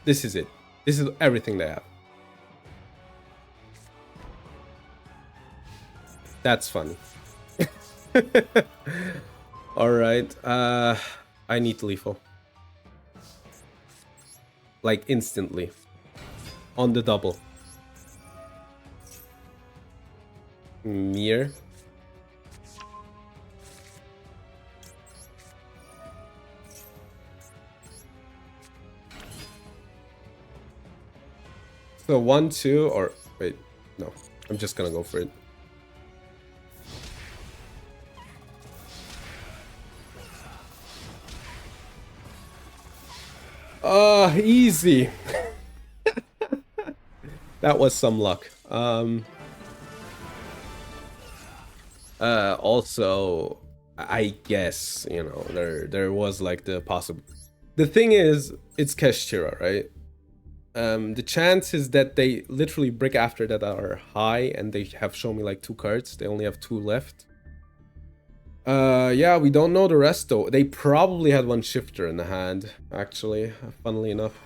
This is it. This is everything they have. That's funny. Alright, I need lethal. Like, instantly. On the double. Mirror. So 1, 2, or wait, no. I'm just gonna go for it. Easy. That was some luck. Also, I guess, you know, there was like the possible. The thing is, it's Keshira, right? The chances that they literally break after that are high, and they have shown me like 2 cards. They only have 2 left. Yeah, we don't know the rest though. They probably had 1 shifter in the hand, actually, funnily enough.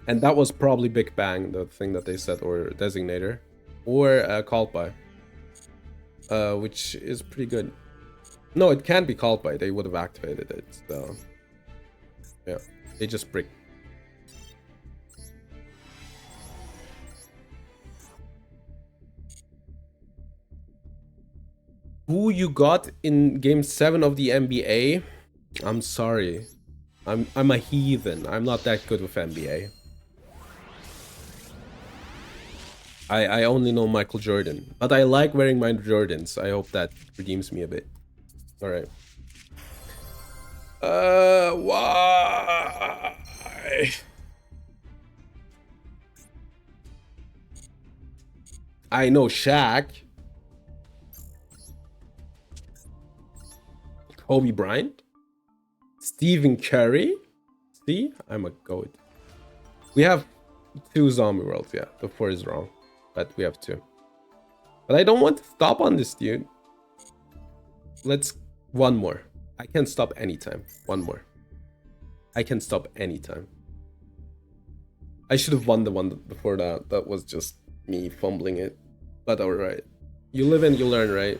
And that was probably Big Bang, the thing that they said, or Designator. Or Called By. Which is pretty good. No, it can't be Called By, they would have activated it, so... Yeah, they just brick. Who you got in Game 7 of the NBA? I'm sorry. I'm a heathen. I'm not that good with NBA. I only know Michael Jordan. But I like wearing my Jordans. I hope that redeems me a bit. Alright. Why? I know Shaq. Kobe Bryant. Stephen Curry. See? I'm a goat. We have 2 zombie worlds, yeah. The 4 is wrong. But we have 2. But I don't want to stop on this, dude. Let's... 1 more. I can stop anytime. 1 more. I can stop anytime. I should have won the one before that. That was just me fumbling it. But alright. You live and you learn, right?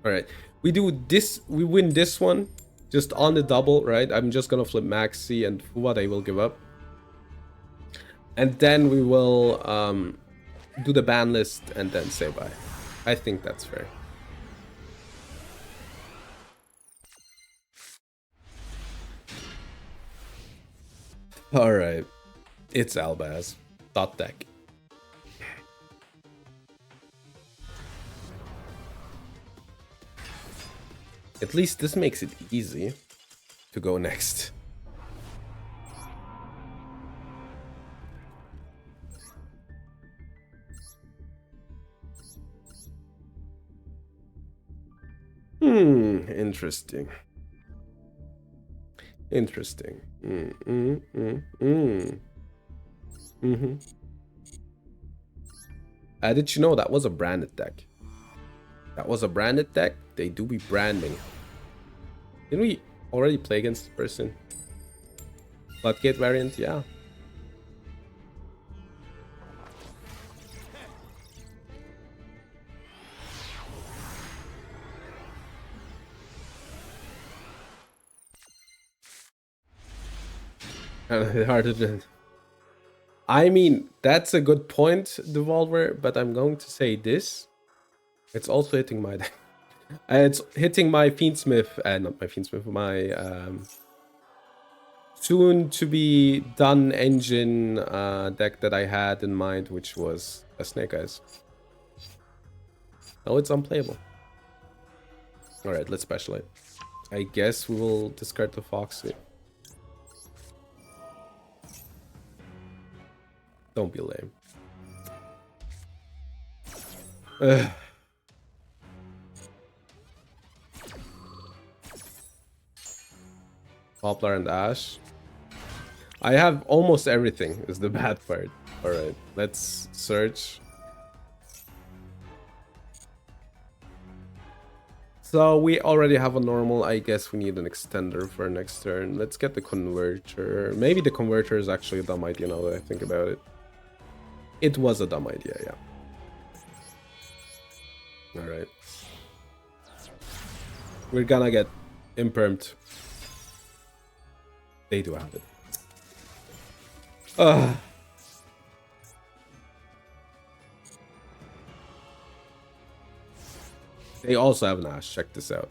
Alright. We do this, we win this one. Just on the double, right? I'm just gonna flip Maxi and what I will give up. And then we will do the ban list and then say bye. I think that's fair. Alright. It's Albaz. Dot deck. At least this makes it easy to go next. Interesting. Interesting. Did you know that was a branded deck? That was a branded deck. They do be branding. Didn't we already play against the person? Floodgate variant, yeah. Harder than. I mean, that's a good point, Devolver, but I'm going to say this. It's also hitting my deck. It's hitting my Fiendsmith, not my Fiendsmith, my soon to be done engine deck that I had in mind, which was a Snake Eyes. Now it's unplayable. Alright, let's special it. I guess we will discard the Foxy. Don't be lame. Ugh. Poplar and Ash. I have almost everything, is the bad part. Alright, let's search. So we already have a normal. I guess we need an extender for next turn. Let's get the converter. Maybe the converter is actually a dumb idea now that I think about it. It was a dumb idea, yeah. Alright. We're gonna get impermed. They do have it. They also have an Ash. Check this out.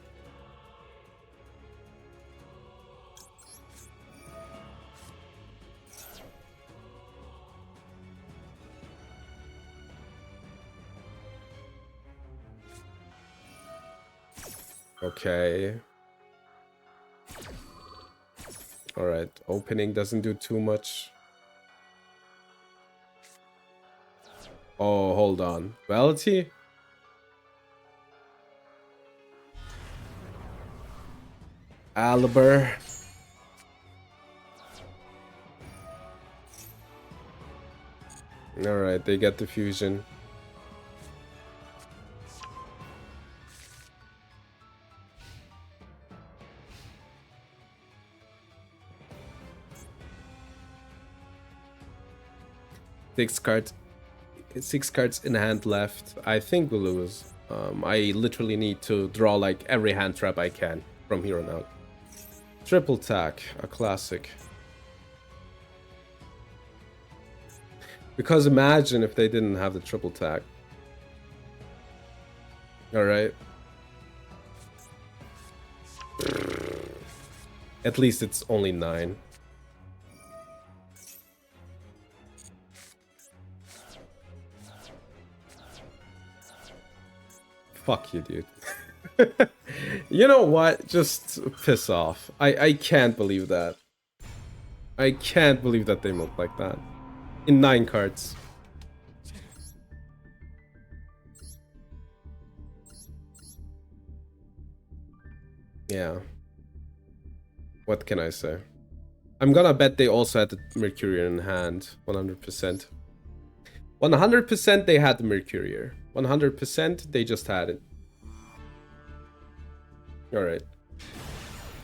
Okay. Alright, opening doesn't do too much. Oh, hold on. Velity? Aliber. Alright, they get the fusion. Six cards in hand left. I think we'll lose. I literally need to draw like every hand trap I can from here on out. Triple tack, a classic. Because imagine if they didn't have the triple tack. Alright. At least it's only 9. Fuck you, dude. You know what? Just piss off. I can't believe that. I can't believe that they moved like that. In 9 cards. Yeah. What can I say? I'm gonna bet they also had the Mercurier in hand. 100%. 100% they had the Mercurier. 100% they just had it. Alright.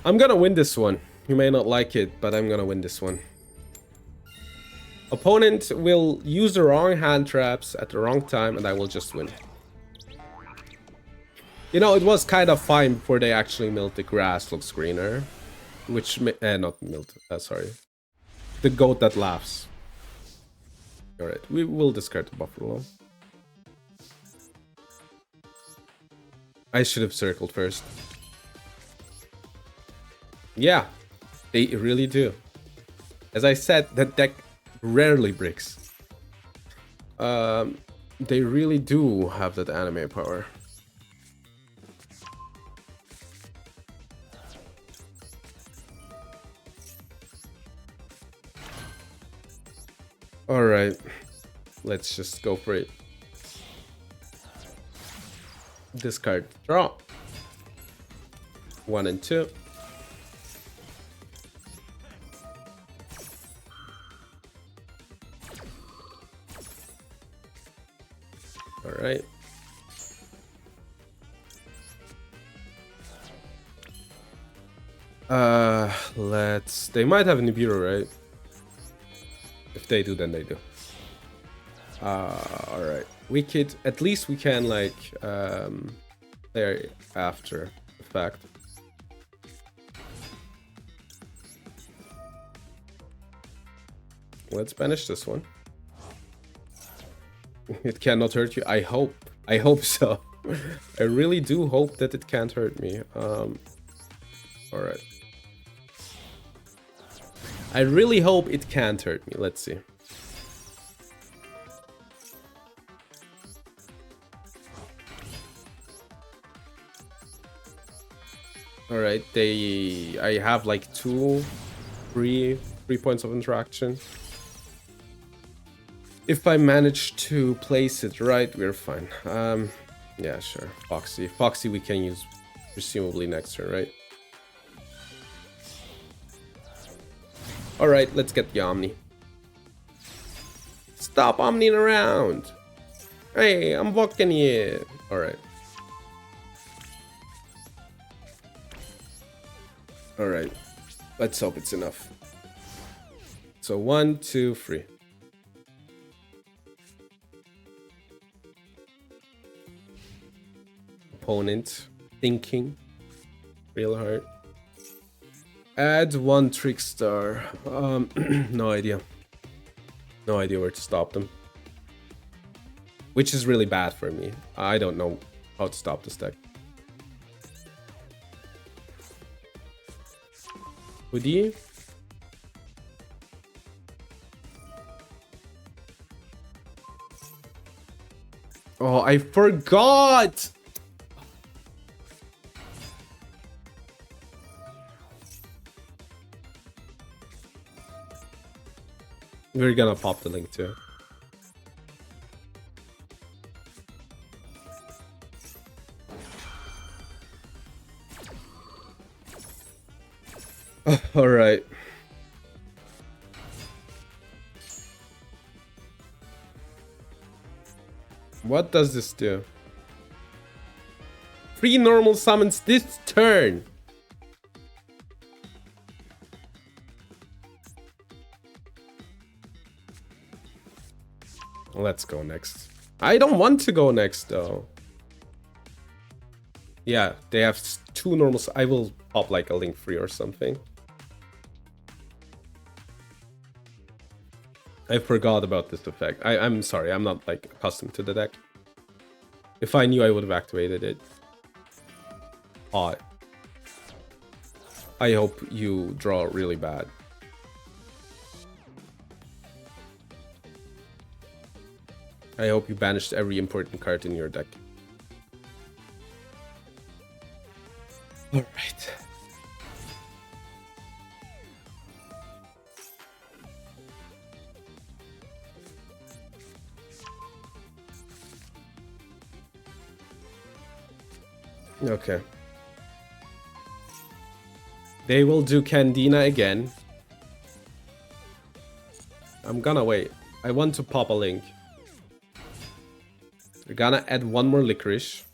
I'm gonna win this one. You may not like it, but I'm gonna win this one. Opponent will use the wrong hand traps at the wrong time, and I will just win. You know, it was kind of fine before they actually milled the grass looks greener. Which, not milled, sorry. The goat that laughs. Alright, we will discard the buffalo. I should have circled first. Yeah, they really do. As I said, that deck rarely bricks. They really do have that anime power. Alright, let's just go for it. Discard, draw. 1 and 2. Alright. They might have Nibiru, right? If they do, then they do. Alright. At least we can, like, play after the fact. Let's banish this one. It cannot hurt you. I hope. I hope so. I really do hope that it can't hurt me. Alright. I really hope it can't hurt me. Let's see. Alright, I have like three points of interaction. If I manage to place it right, we're fine. Yeah, sure. Foxy. Foxy we can use presumably next turn, right? Alright, let's get the Omni. Stop omniing around! Hey, I'm walking here! Alright. Alright. Let's hope it's enough. So 1, 2, 3. Opponent thinking real hard. Add 1 Trickstar. No idea. No idea where to stop them. Which is really bad for me. I don't know how to stop this deck. Hoodie. Oh, I forgot! We're gonna pop the link too. All right. What does this do? 3 normal summons this turn. Let's go next. I don't want to go next though. Yeah, they have 2 normals. I will pop like a link free or something. I forgot about this effect. I'm sorry, I'm not like accustomed to the deck. If I knew, I would have activated it. Odd. I hope you draw really bad. I hope you banished every important card in your deck. Alright. Okay. They will do Candina again. I'm gonna wait. I want to pop a link. They're gonna add 1 more licorice.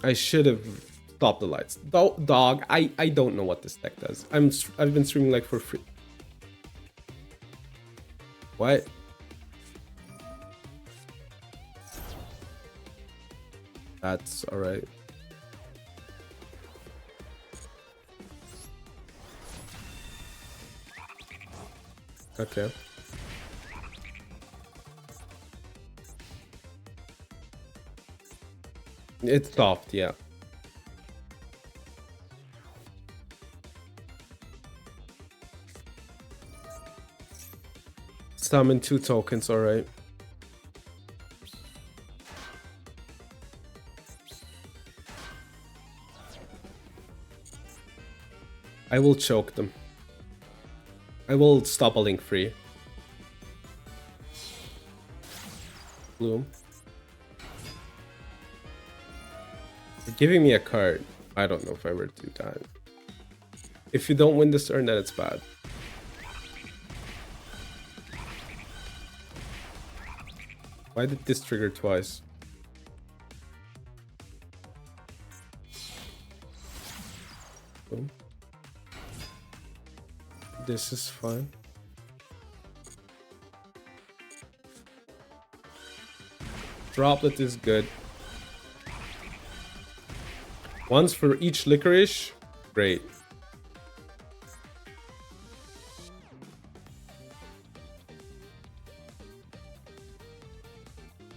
I should have stopped the lights. Dog, I don't know what this deck does. I've been streaming like for free. What? That's alright. Okay. It's soft, yeah. Summon 2 tokens, alright. I will choke them. I will stop a link free. Bloom. You're giving me a card. I don't know if I were to do that. If you don't win this turn, then it's bad. Why did this trigger twice? Boom. This is fine. Droplet is good. Once for each licorice. Great.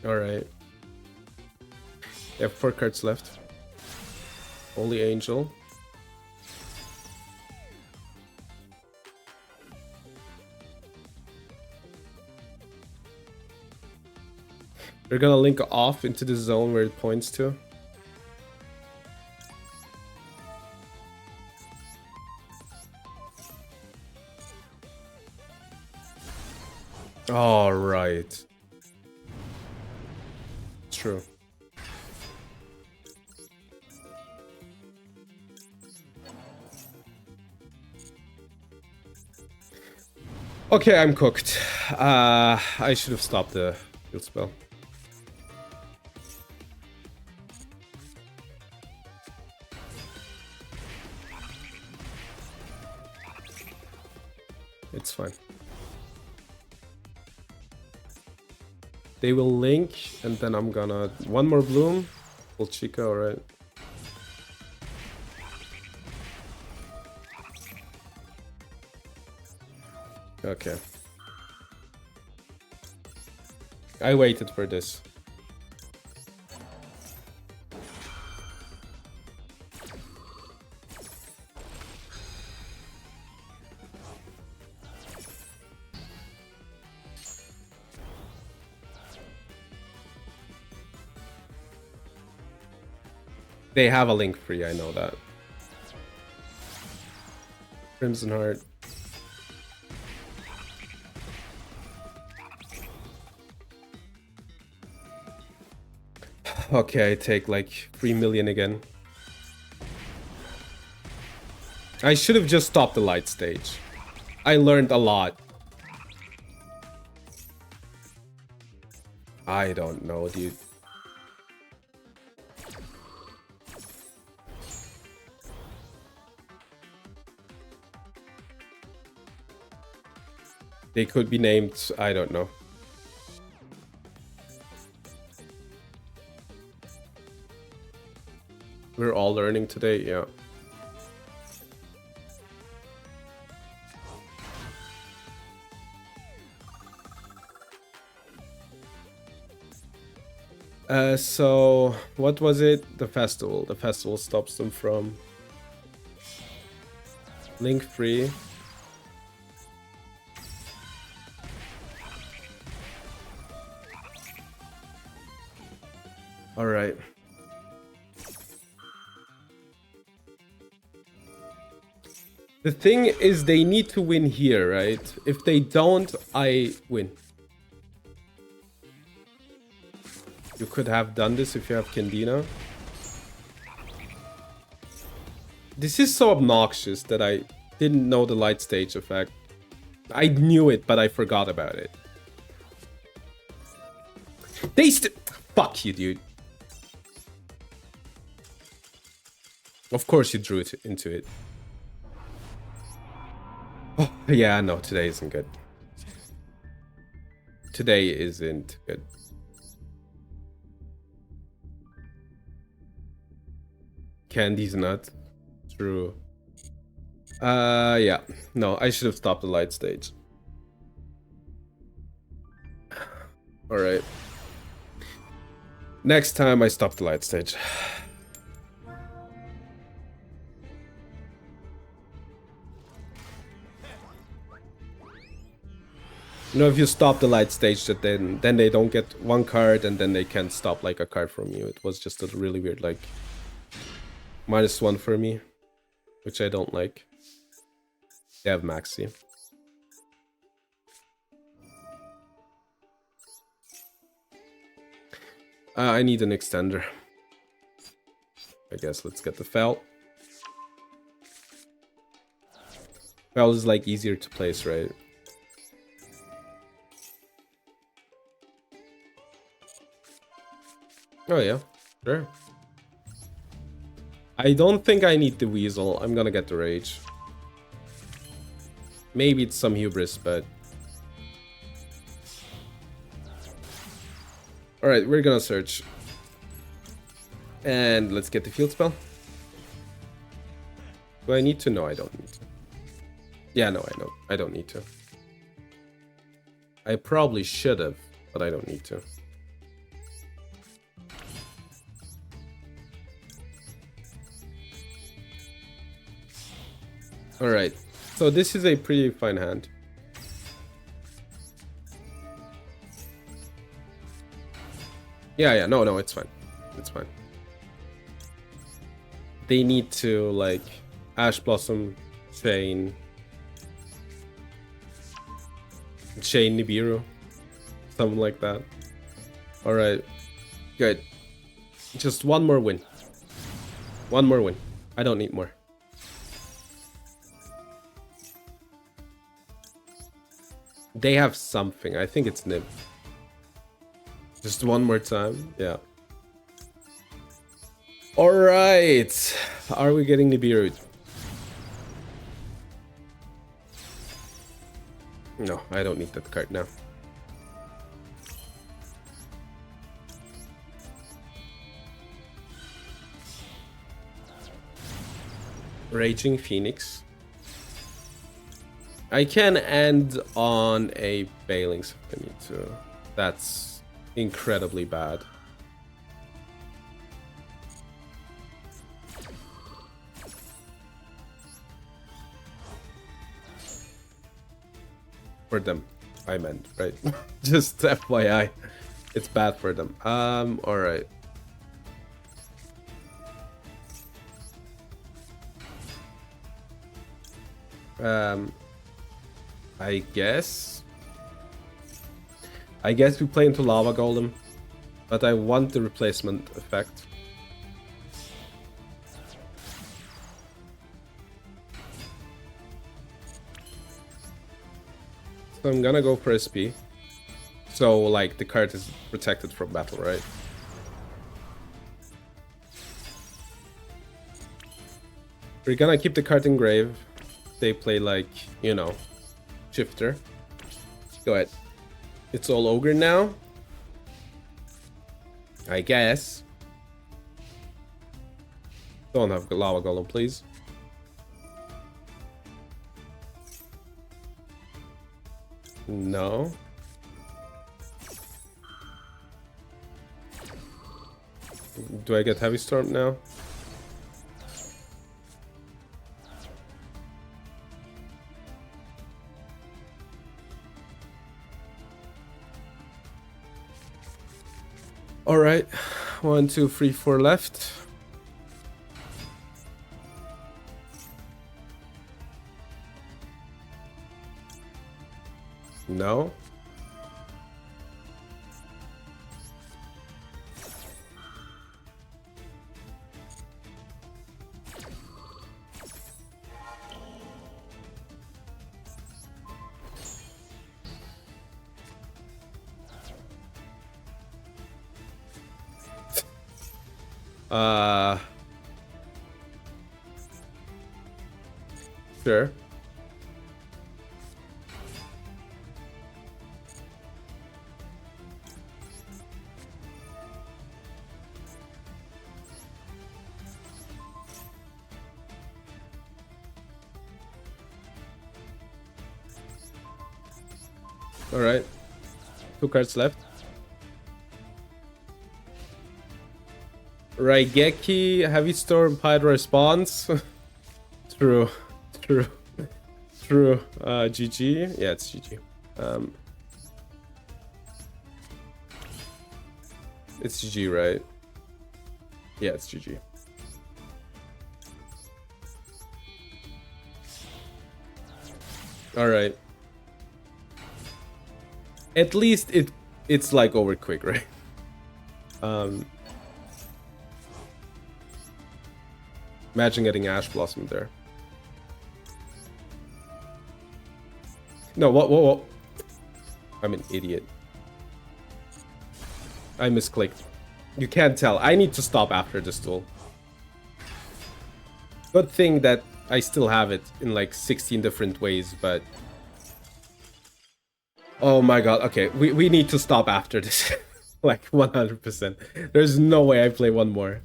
Alright. They have 4 cards left. Holy Angel. They're gonna link off into the zone where it points to. All right. True. Okay, I'm cooked. I should have stopped the field spell. It's fine. They will link, and then I'm gonna... One more bloom. Full Chica, alright. Okay. I waited for this. They have a link free, I know that. Crimson Heart. Okay, I take like 3 million again. I should have just stopped the light stage. I learned a lot. I don't know, dude. They could be named, I don't know. We're all learning today, yeah. So, what was it? The festival. The festival stops them from... Link free. Alright. The thing is, they need to win here, right? If they don't, I win. You could have done this if you have Candina. This is so obnoxious that I didn't know the light stage effect. I knew it, but I forgot about it. Fuck you, dude. Of course you drew it into it. Oh, yeah, no, today isn't good. Today isn't good. Candy's not true. Yeah. No, I should have stopped the light stage. Alright. Next time I stop the light stage. You know, if you stop the light stage, that then they don't get one card, and then they can't stop like a card from you. It was just a really weird, like, -1 for me, which I don't like. They have Maxi. I need an extender. I guess let's get the Fel. Fel is like easier to place, right? Oh yeah, sure. I don't think I need the Weasel. I'm gonna get the Rage. Maybe it's some hubris, but... Alright, we're gonna search. And let's get the field spell. Do I need to? No, I don't need to. Yeah, no, I know. I don't need to. I probably should have, but I don't need to. Alright, so this is a pretty fine hand. Yeah, no, it's fine. It's fine. They need to, like, Ash Blossom, Chain Nibiru, something like that. Alright, good. Just one more win. One more win. I don't need more. They have something. I think it's Nib. Just one more time. Yeah. Alright. Are we getting Nibiru? No, I don't need that card now. Raging Phoenix. I can end on a Bailings if I need to. That's incredibly bad. For them, I meant, right? Just FYI. It's bad for them. Alright. I guess we play into Lava Golem, but I want the replacement effect. So I'm gonna go for SP. So, like, the card is protected from battle, right? We're gonna keep the card in grave. They play, like, you know, Shifter. Go ahead. It's all Ogre now. I guess. Don't have Lava Golem, please. No. Do I get Heavy Storm now? Alright. 1, 2, 3, 4 left. No. Sure. All right. 2 cards left. Raigeki, Heavy Storm, Hydra Response. True. True. True. GG. Yeah, it's GG. It's GG, right? Yeah, it's GG. All right. At least it's like over quick, right? Imagine getting Ash Blossom there. No, what? I'm an idiot. I misclicked. You can't tell. I need to stop after this duel. Good thing that I still have it in like 16 different ways, but... Oh my god, okay. We need to stop after this. Like 100%. There's no way I play one more.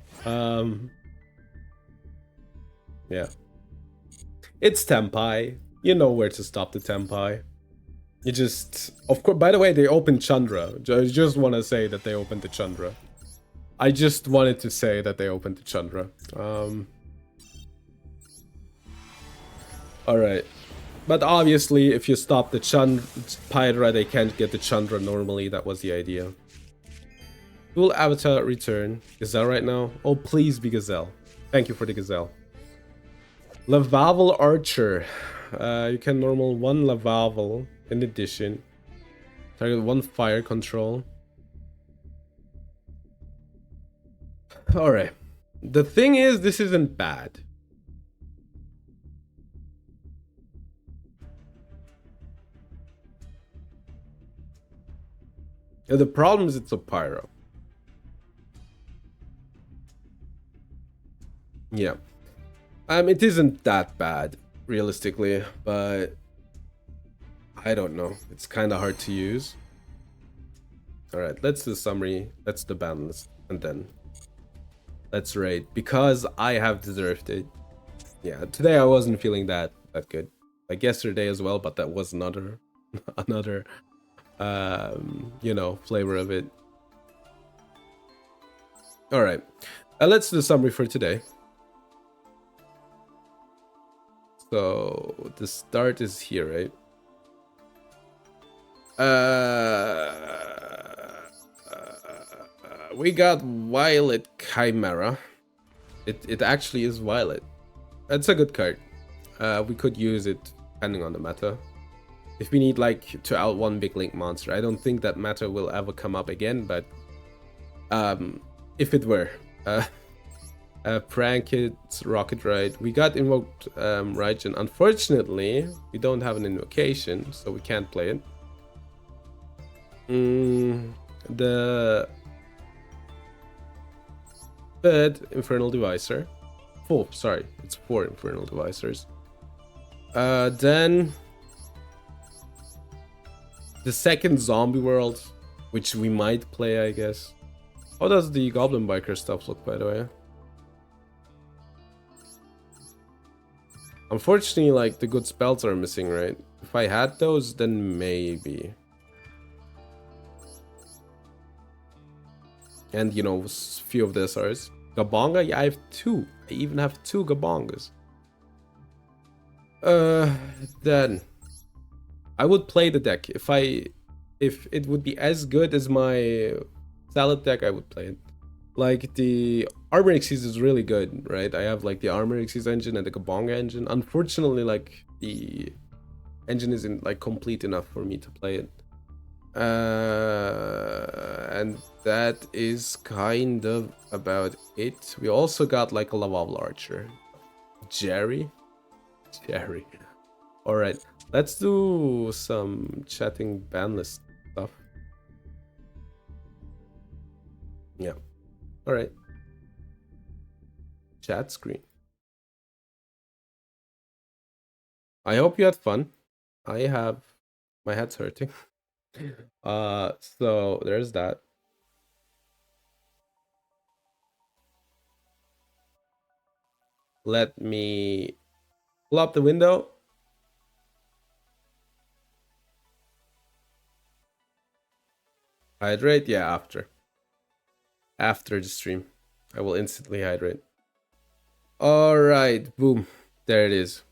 Yeah. It's Tempai. You know where to stop the Tempai. You just... Of course, by the way, they opened Chandra. I just want to say that they opened the Chandra. I just wanted to say that they opened the Chandra. Alright. But obviously, if you stop the Pyra, they can't get the Chandra normally. That was the idea. Dual Avatar return. Gazelle right now? Oh, please be Gazelle. Thank you for the Gazelle. Lavavel Archer. You can normal 1 Lavavel in addition. Target 1 fire control. Alright. The thing is, this isn't bad. The problem is it's a Pyro. Yeah. It isn't that bad, realistically, but I don't know. It's kind of hard to use. Alright, let's do the summary. Let's do the ban list. And then let's raid. Because I have deserved it. Yeah, today I wasn't feeling that good. Like yesterday as well, but that was another you know, flavor of it. Alright. Let's do the summary for today. So the start is here, right? We got Violet Chimera. It actually is Violet. That's a good card. We could use it depending on the meta. If we need like to out one big link monster. I don't think that meta will ever come up again, but if it were. Prank it, Rocket Ride. We got invoked Raijin. Unfortunately, we don't have an invocation, so we can't play it. The third Infernal Devicer. Oh, sorry, it's 4 Infernal Devisors. Then the second Zombie World, which we might play, I guess. How does the Goblin Biker stuff look, by the way? Unfortunately, like, the good spells are missing, right? If I had those, then maybe. And, you know, few of the SRs. Gabonga? Yeah, I have 2. I even have 2 Gabongas. Then I would play the deck. If it would be as good as my Salad deck, I would play it. Like, the Armor Xyz is really good, right? I have like the Armor Xyz engine and the Gabonga engine. Unfortunately, like, the engine isn't like complete enough for me to play it. And that is kind of about it. We also got like a Lavavel Archer. Jerry. Alright, let's do some chatting Banlist stuff. Yeah. Alright. Chat screen. I hope you had fun. I have my head's hurting. So there's that. Let me pull up the window. Hydrate, yeah, after the stream. I will instantly hydrate. All right, boom. There it is.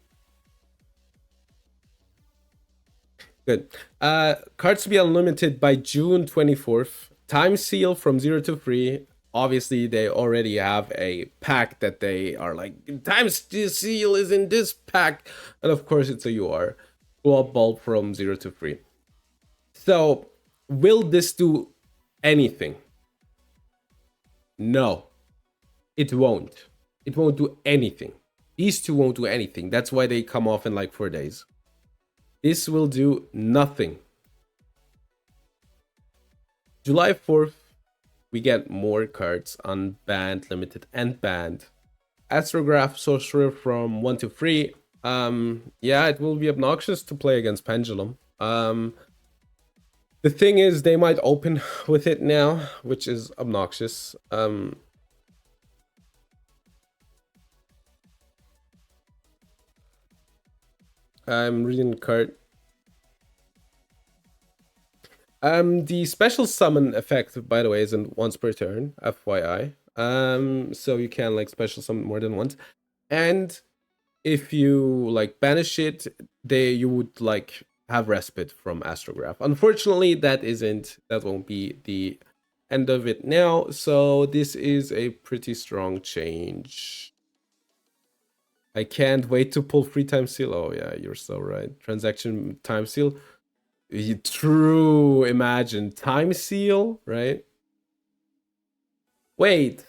Good. Cards to be unlimited by June 24th. Time seal from 0 to 3. Obviously, they already have a pack that they are like, time seal is in this pack. And of course, it's a UR. Blow up bulb from 0 to 3. So, will this do anything? No, it won't. It won't do anything. These two won't do anything. That's why they come off in like 4 days. This will do nothing. July 4th, we get more cards unbanned, limited, and banned. Astrograph Sorcerer from 1 to 3. Yeah, it will be obnoxious to play against Pendulum. The thing is, they might open with it now, which is obnoxious. I'm reading the card. The special summon effect, by the way, isn't once per turn, FYI. So you can like special summon more than once. And if you like banish it, you would like have respite from Astrograph. Unfortunately, that won't be the end of it now. So this is a pretty strong change. I can't wait to pull free time seal. Oh yeah, you're so right. Transaction time seal. True, imagine time seal, right? Wait,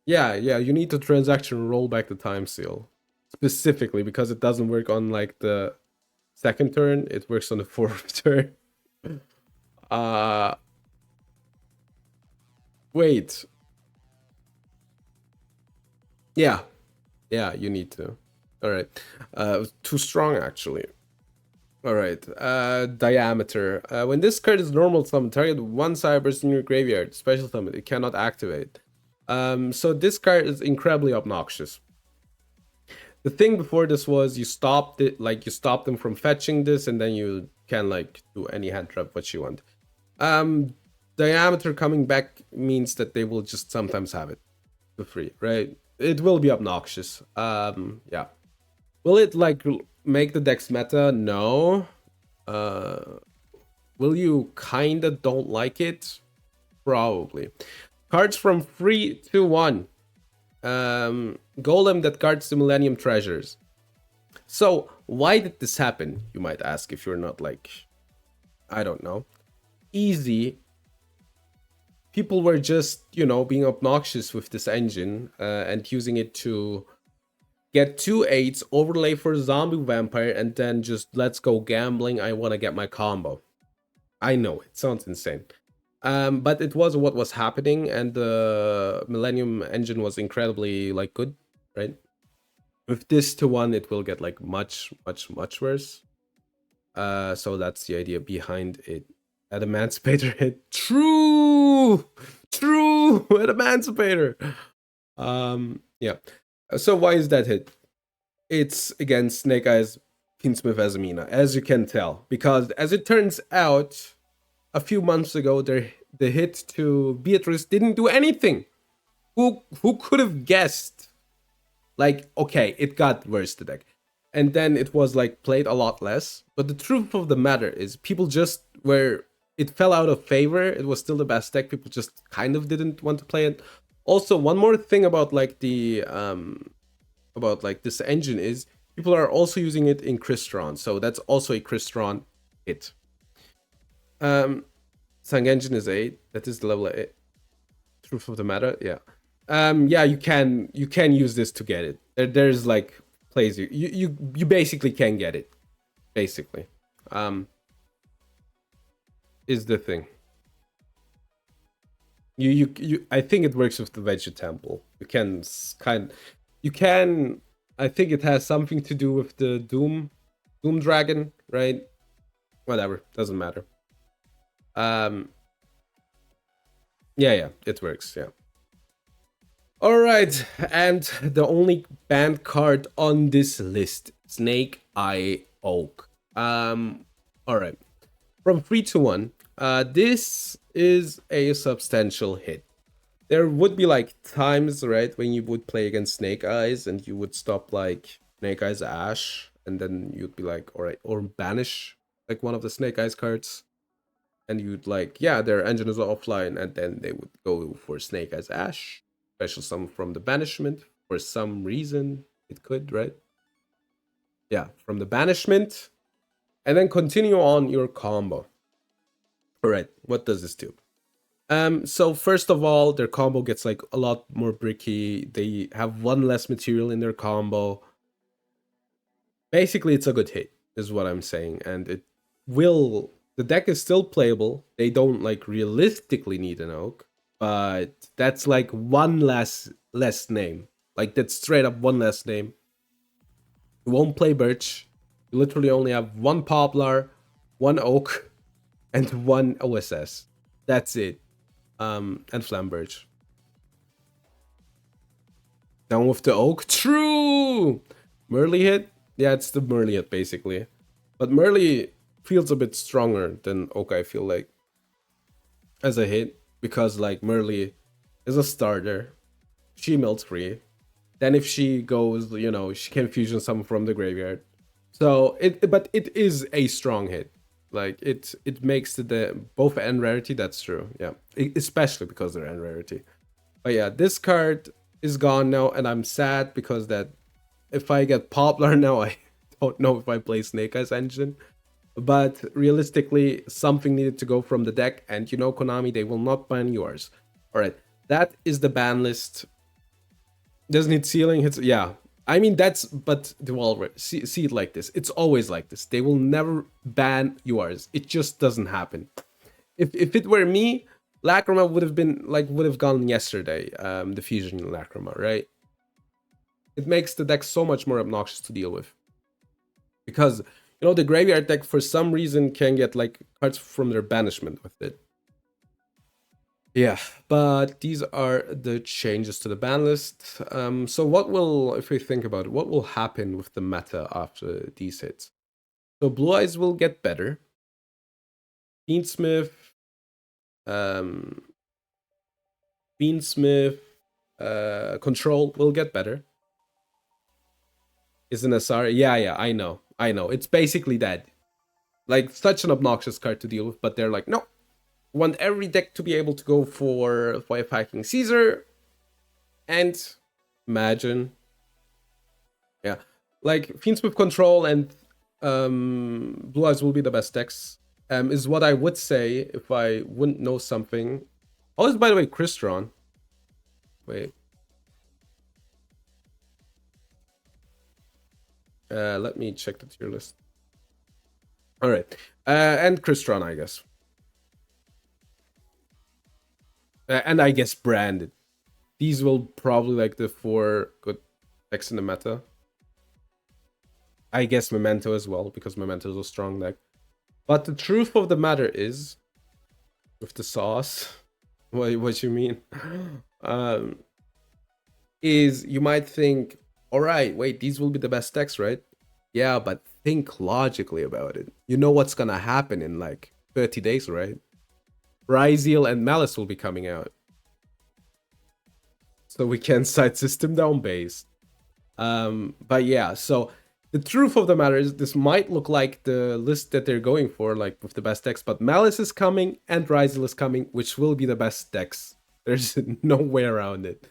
yeah, you need the transaction roll back the time seal specifically because it doesn't work on like the second turn, it works on the fourth turn. Wait, yeah, you need to. All right, too strong actually. All right, diameter. When this card is normal summon, target one cyberburst in your graveyard. Special summon, it cannot activate. So this card is incredibly obnoxious. The thing before this was you stopped it, like you stopped them from fetching this, and then you can like do any hand trap what you want. Diameter coming back means that they will just sometimes have it for free, right? It will be obnoxious. Yeah. Will it like make the deck's meta? No. Will you kinda don't like it? Probably. Cards from 3 to 1. Golem that guards the Millennium Treasures. So, why did this happen? You might ask if you're not like, I don't know. Easy. People were just, being obnoxious with this engine and using it to get 2 8s, overlay for zombie vampire, and then just let's go gambling. I want to get my combo. I know it sounds insane. But it was what was happening, and the Millennium engine was incredibly like good, right? With this to 1, it will get like much worse. So that's the idea behind it. At Emancipator hit. True, at Emancipator. Yeah. So why is that hit? It's against Snake Eyes, Pinsmith Azamina, as you can tell, because as it turns out, a few months ago, the hit to Beatrice didn't do anything. Who could have guessed? Like, okay, it got worse, the deck. And then it was like played a lot less. But the truth of the matter is people just it fell out of favor. It was still the best deck. People just kind of didn't want to play it. Also, one more thing about like the this engine is people are also using it in Crystron. So that's also a Crystron hit. Sang Engine is 8. That is the level 8. Truth of the matter, yeah. Yeah, you can use this to get it. There's like plays you basically can get it. Basically. Is the thing. You I think it works with the Veggie Temple. I think it has something to do with the Doom Doom Dragon, right? Whatever, doesn't matter. Um, yeah, it works. Yeah. All right, and the only banned card on this list, Snake Eye Oak. All right, from 3 to 1. This is a substantial hit. There would be like times, right, when you would play against Snake Eyes and you would stop like Snake Eyes Ash, and then you'd be like, all right, or banish like one of the Snake Eyes cards, and you'd like, yeah, their engine is offline, and then they would go for Snake Eyes Ash, special summon from the banishment for some reason. It could, right? Yeah, from the banishment, and then continue on your combo. All right, what does this do? So first of all, their combo gets like a lot more bricky. They have one less material in their combo. Basically, it's a good hit, is what I'm saying, and it will. The deck is still playable. They don't like realistically need an oak, but that's like one less name. Like that's straight up one less name. You won't play birch. You literally only have one poplar, one oak, and one OSS. That's it. And Flambirch. Down with the oak. True! Merly hit? Yeah, it's the Merly hit, basically. But Merly feels a bit stronger than oak, I feel like, as a hit. Because, like, Merly is a starter. She melts free. Then if she goes, you know, she can fusion some from the graveyard. So, but it is a strong hit. Like, it makes the both end rarity, that's true. Yeah. Especially because they're end rarity. But yeah, this card is gone now, and I'm sad because that if I get Poplar now, I don't know if I play Snake Eyes Engine. But realistically, something needed to go from the deck, and you know, Konami, they will not ban yours. All right, that is the ban list. Doesn't hit ceiling, hits, yeah. I mean, that's, but well, see it like this. It's always like this. They will never ban yours. It just doesn't happen. If it were me, Lacrima would have gone yesterday. The fusion Lacrima, right? It makes the deck so much more obnoxious to deal with. Because, you know, the graveyard deck for some reason can get like cards from their banishment with it. Yeah, but these are the changes to the ban list. So what will, if we think about it, what will happen with the meta after these hits? So Blue Eyes will get better. Beansmith, um, Control will get better. Isn't a sorry? Yeah, I know. It's basically that. Like, such an obnoxious card to deal with, but they're like, no. Want every deck to be able to go for Five Hacking Caesar. And imagine. Yeah. Like, Fiendsmith Control and Blue Eyes will be the best decks. Is what I would say if I wouldn't know something. Oh, is by the way, Crystron. Wait. Let me check the tier list. All right. And Crystron, I guess. And I guess branded. These will probably like the 4 good decks in the meta. I guess Memento as well, because Memento is a strong deck. But the truth of the matter is, with the sauce, what you mean, is you might think, all right, wait, these will be the best decks, right? Yeah, but think logically about it. You know what's gonna happen in like 30 days, right? Ryzeal and Malice will be coming out. So we can side system down base. But yeah, so the truth of the matter is this might look like the list that they're going for, like with the best decks, but Malice is coming and Ryzeal is coming, which will be the best decks. There's no way around it.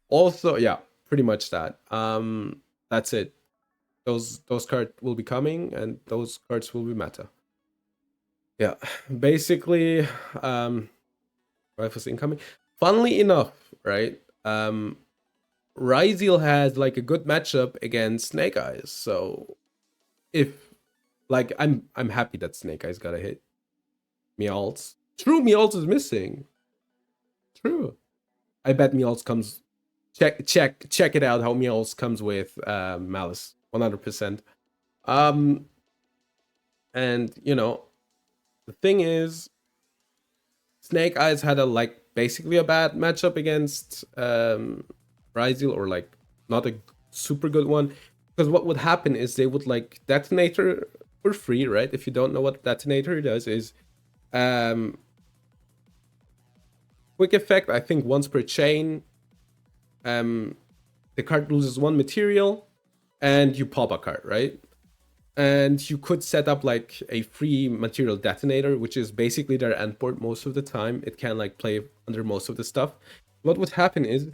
Also, yeah, pretty much that. That's it. Those cards will be coming, and those cards will be meta. Yeah, basically, rifles incoming. Funnily enough, right? Ryzeal has like a good matchup against Snake Eyes. So if like I'm happy that Snake Eyes got a hit. Meowls. True, Meowls is missing. True. I bet Meowls comes check it out how Meowls comes with Malice. 100%. And you know, the thing is, Snake Eyes had a like basically a bad matchup against Ryzel, or like not a super good one. Because what would happen is they would like detonator for free, right? If you don't know what detonator does, is um quick effect, I think once per chain, um the card loses one material and you pop a card, right? And you could set up like a free material detonator, which is basically their endport most of the time. It can like play under most of the stuff. What would happen is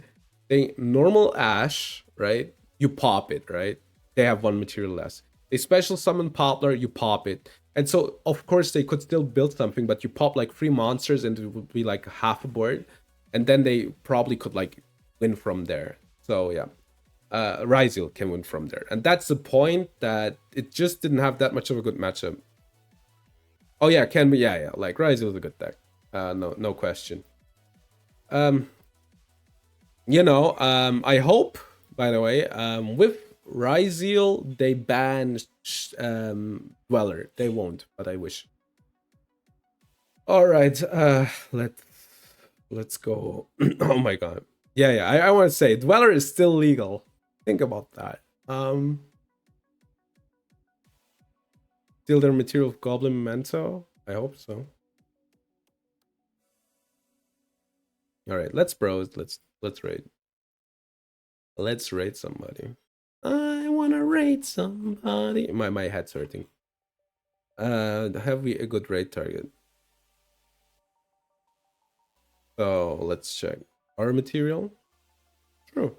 they normal Ash, right? You pop it, right? They have one material less. They special summon Poplar, you pop it. And so of course they could still build something, but you pop like 3 monsters and it would be like half a board. And then they probably could like win from there. So yeah, Ryzel can win from there. And that's the point, that it just didn't have that much of a good matchup. Oh yeah, can be, yeah, like Ryzel is a good deck. No question. Um, I hope, by the way, with Ryzel they ban Dweller. They won't, but I wish. All right, let's go. Oh my god. Yeah, I want to say Dweller is still legal. Think about that. Steal their material of Goblin Memento? I hope so. Alright, let's browse. Let's raid. Let's raid somebody. I wanna raid somebody. My head's hurting. Have we a good raid target? So let's check. Our material? True.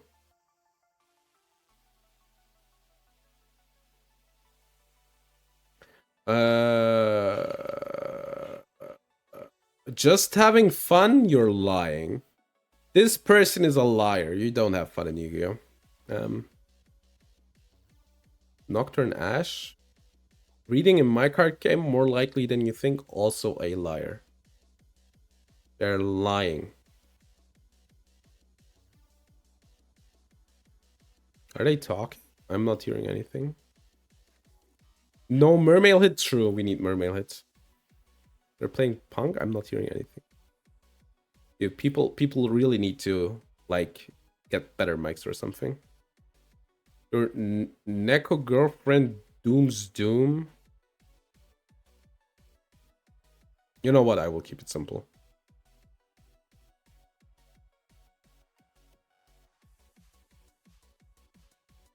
Just having fun? You're lying. This person is a liar. You don't have fun in Yu-Gi-Oh! Nocturne Ash? Reading in my card game, more likely than you think, also a liar. They're lying. Are they talking? I'm not hearing anything. No mermail hit? True, we need mermail hits. They're playing punk? I'm not hearing anything. Dude, people really need to like get better mics or something. Your Neko girlfriend Doom's Doom. You know what? I will keep it simple.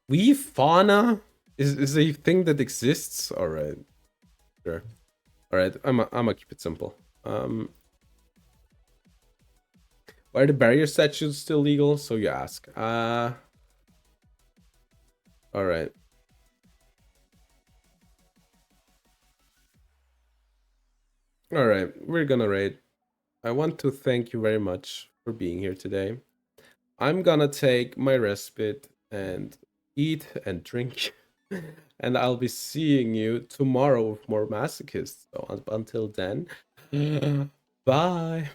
We fauna is a thing that exists. All right, sure. All right, I'm gonna keep it simple. Why are the barrier statues still legal? So you ask. All right. All right, we're gonna raid. I want to thank you very much for being here today. I'm gonna take my respite and eat and drink, and I'll be seeing you tomorrow with more masochists. So until then, bye.